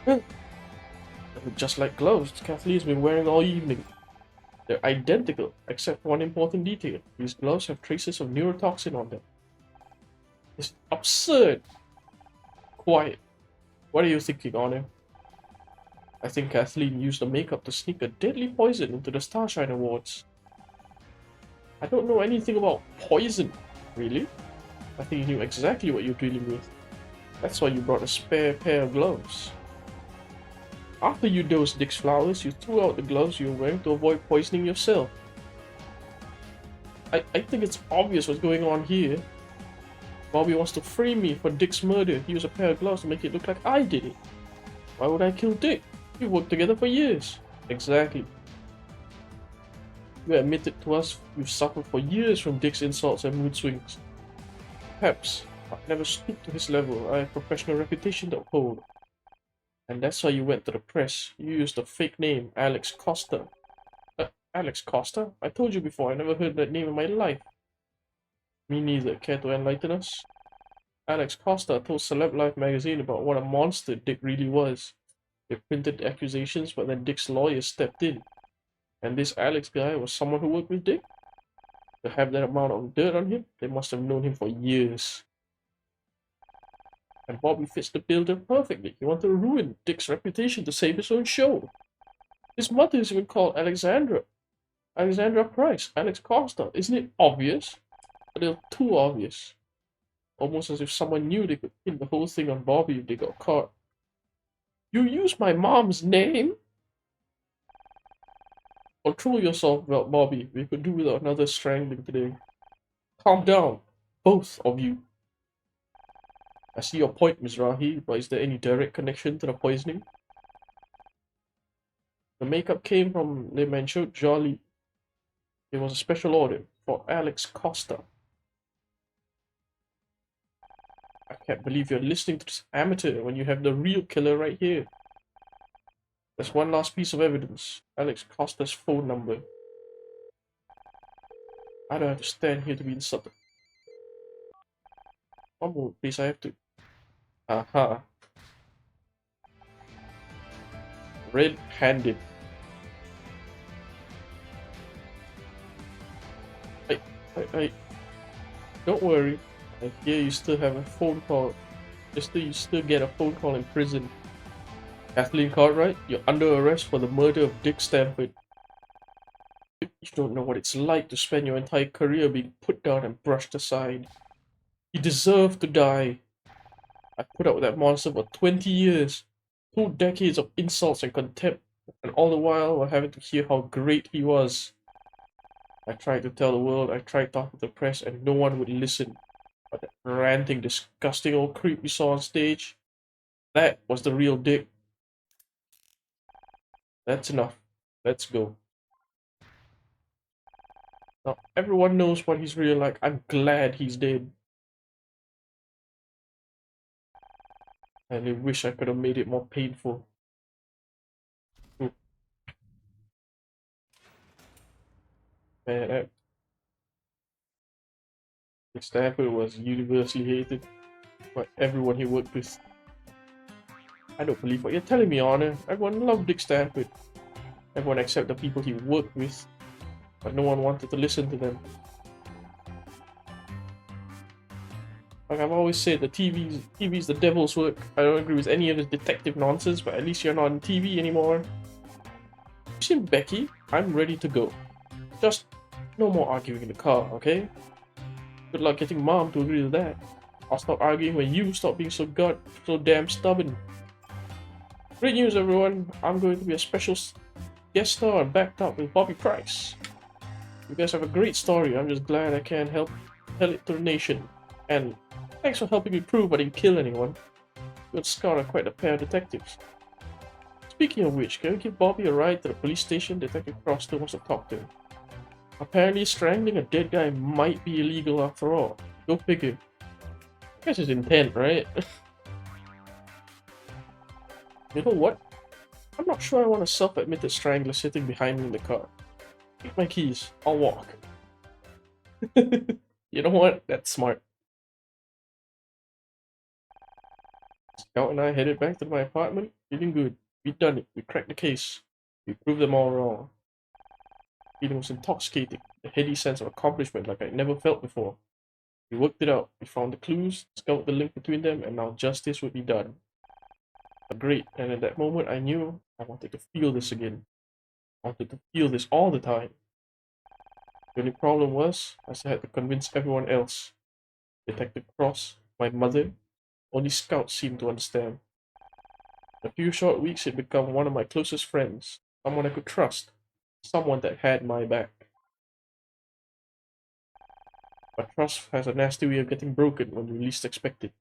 They look just like gloves Kathleen's been wearing all evening. They're identical, except for one important detail. These gloves have traces of neurotoxin on them. It's absurd. Quiet. What are you thinking, Honor? I think Kathleen used the makeup to sneak a deadly poison into the Starshine Awards. I don't know anything about poison, really. I think you knew exactly what you're dealing with. That's why you brought a spare pair of gloves. After you dosed Dick's flowers, you threw out the gloves you were wearing to avoid poisoning yourself. I think it's obvious what's going on here. Bobby wants to frame me for Dick's murder. He used a pair of gloves to make it look like I did it. Why would I kill Dick? We worked together for years. Exactly. You admitted to us you've suffered for years from Dick's insults and mood swings. Perhaps I've never stooped to his level. I have a professional reputation to uphold. And that's why you went to the press. You used a fake name, Alex Costa. Alex Costa? I told you before, I never heard that name in my life. Me neither. Care to enlighten us? Alex Costa told Celeb Life magazine about what a monster Dick really was. They printed the accusations, but then Dick's lawyer stepped in. And this Alex guy was someone who worked with Dick? To have that amount of dirt on him, they must have known him for years. And Bobby fits the bill perfectly. He wanted to ruin Dick's reputation to save his own show. His mother is even called Alexandra Price, Alex Costa. Isn't it obvious? A little too obvious. Almost as if someone knew they could pin the whole thing on Bobby if they got caught. You used my mom's name? Control yourself, Bobby. We could do without another strangling today. Calm down, both of you. I see your point, Mizrahi, but is there any direct connection to the poisoning? The makeup came from Le Manchot Jolly. It was a special order for Alex Costa. I can't believe you're listening to this amateur when you have the real killer right here. There's one last piece of evidence. Alex Costa's phone number. I don't have to stand here to be insulted. One more, please. I have to. Aha. Red-handed. I. Don't worry. I hear you still have a phone call. You still get a phone call in prison. Kathleen Cartwright, you're under arrest for the murder of Dick Stanford. You don't know what it's like to spend your entire career being put down and brushed aside. He deserved to die. I put up with that monster for 20 years. 2 decades of insults and contempt, and all the while we're having to hear how great he was. I tried to tell the world, I tried talking to the press, and no one would listen. But that ranting, disgusting old creep we saw on stage, that was the real Dick. That's enough. Let's go. Now, everyone knows what he's really like. I'm glad he's dead. And I wish I could have made it more painful. Man, Stanford was universally hated by everyone he worked with. I don't believe what you're telling me, Honor. Everyone loved Dick Stanford. Everyone except the people he worked with. But no one wanted to listen to them. Like I've always said, the TV's the devil's work. I don't agree with any of this detective nonsense, but at least you're not on TV anymore. You see, Becky, I'm ready to go. Just no more arguing in the car, okay? Good luck getting Mom to agree to that. I'll stop arguing when you stop being so damn stubborn. Great news, everyone! I'm going to be a special guest star and backed up with Bobby Price. You guys have a great story. I'm just glad I can help tell it to the nation. And thanks for helping me prove I didn't kill anyone. You and Scott are quite a pair of detectives. Speaking of which, can we give Bobby a ride to the police station? Detective Cross still wants to talk to him. Apparently, strangling a dead guy might be illegal after all. Go figure. I guess it's intent, right? You know what? I'm not sure I want a self-admitted strangler sitting behind me in the car. Take my keys. I'll walk. You know what? That's smart. Scout and I headed back to my apartment, feeling good. We'd done it. We cracked the case. We proved them all wrong. The feeling was intoxicating. A heady sense of accomplishment like I'd never felt before. We worked it out. We found the clues, scouted the link between them, and now justice would be done. Great, and at that moment I knew I wanted to feel this again. I wanted to feel this all the time. The only problem was, I still had to convince everyone else. Detective Cross, my mother, only Scout seemed to understand. In a few short weeks, he'd become one of my closest friends, someone I could trust, someone that had my back. But trust has a nasty way of getting broken when you least expect it.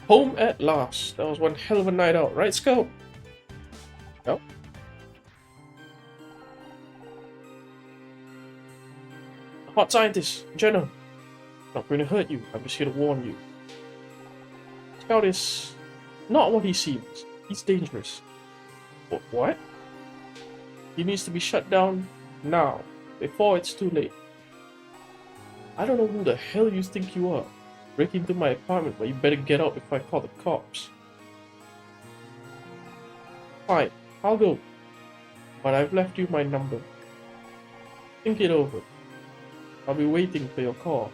Home at last. That was one hell of a night out, right, Scout? Yep. Hot scientist, Jenna. Not going to hurt you. I'm just here to warn you. Scout is not what he seems. He's dangerous. What? He needs to be shut down now, before it's too late. I don't know who the hell you think you are. Break into my apartment, but you better get out before I call the cops. Fine, I'll go. But I've left you my number. Think it over. I'll be waiting for your call.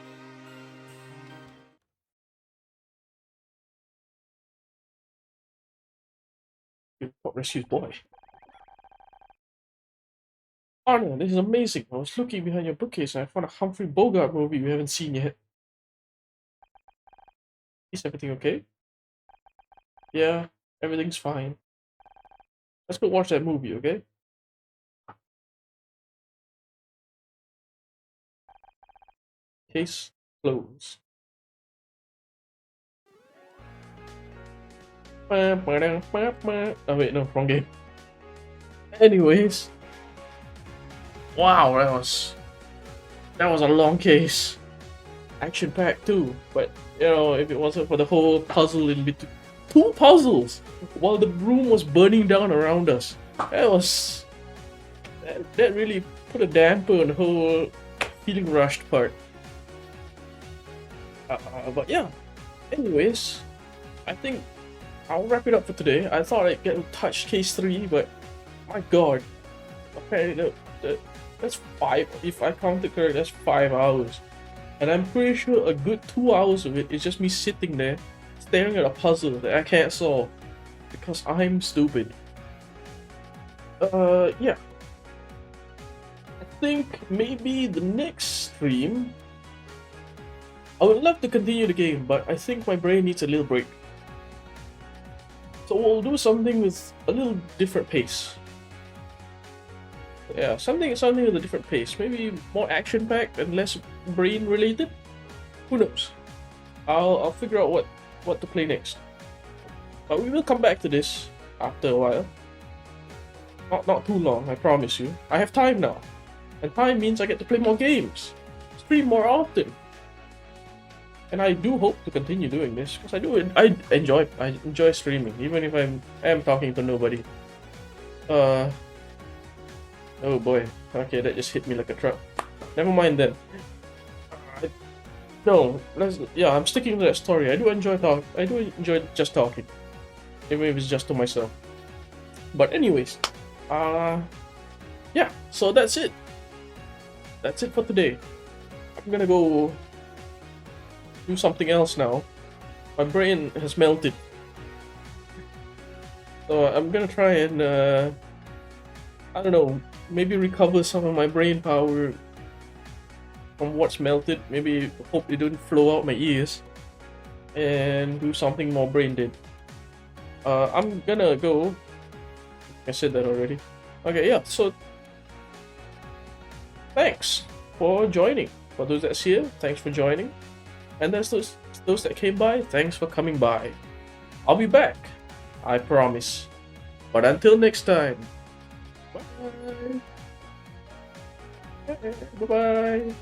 You rescued boy. Honor, this is amazing. I was looking behind your bookcase and I found a Humphrey Bogart movie we haven't seen yet. Is everything okay? Yeah, everything's fine. Let's go watch that movie, okay? Case closed. Oh wait, no, wrong game. Anyways. Wow, that was a long case. Action packed too, but you know, if it wasn't for the whole puzzle in between, 2 puzzles while the room was burning down around us, that really put a damper on the whole feeling rushed part. But yeah, anyways, I think I'll wrap it up for today. I thought I'd get to touch case 3, but my god, apparently that's 5. If I counted correctly, that's 5 hours. And I'm pretty sure a good 2 hours of it is just me sitting there, staring at a puzzle that I can't solve. Because I'm stupid. Yeah. I think maybe the next stream, I would love to continue the game, but I think my brain needs a little break. So we'll do something with a little different pace. Yeah, something with a different pace. Maybe more action-packed and less brain-related. Who knows? I'll figure out what to play next. But we will come back to this after a while. Not too long, I promise you. I have time now, and time means I get to play more games, stream more often, and I do hope to continue doing this because I enjoy streaming, even if I am talking to nobody. Oh boy. Okay, that just hit me like a truck. Never mind then. No, I'm sticking to that story. I do enjoy just talking, even if it's just to myself. But anyways, yeah. So that's it. That's it for today. I'm gonna go do something else now. My brain has melted, so I'm gonna try and I don't know. Maybe recover some of my brain power from what's melted. Maybe hope it didn't flow out my ears, and do something more brain dead. I'm gonna go. I said that already. Okay, yeah. So thanks for joining. For those that's here, thanks for joining. And there's those that came by, thanks for coming by. I'll be back, I promise. But until next time. Bye. Bye-bye.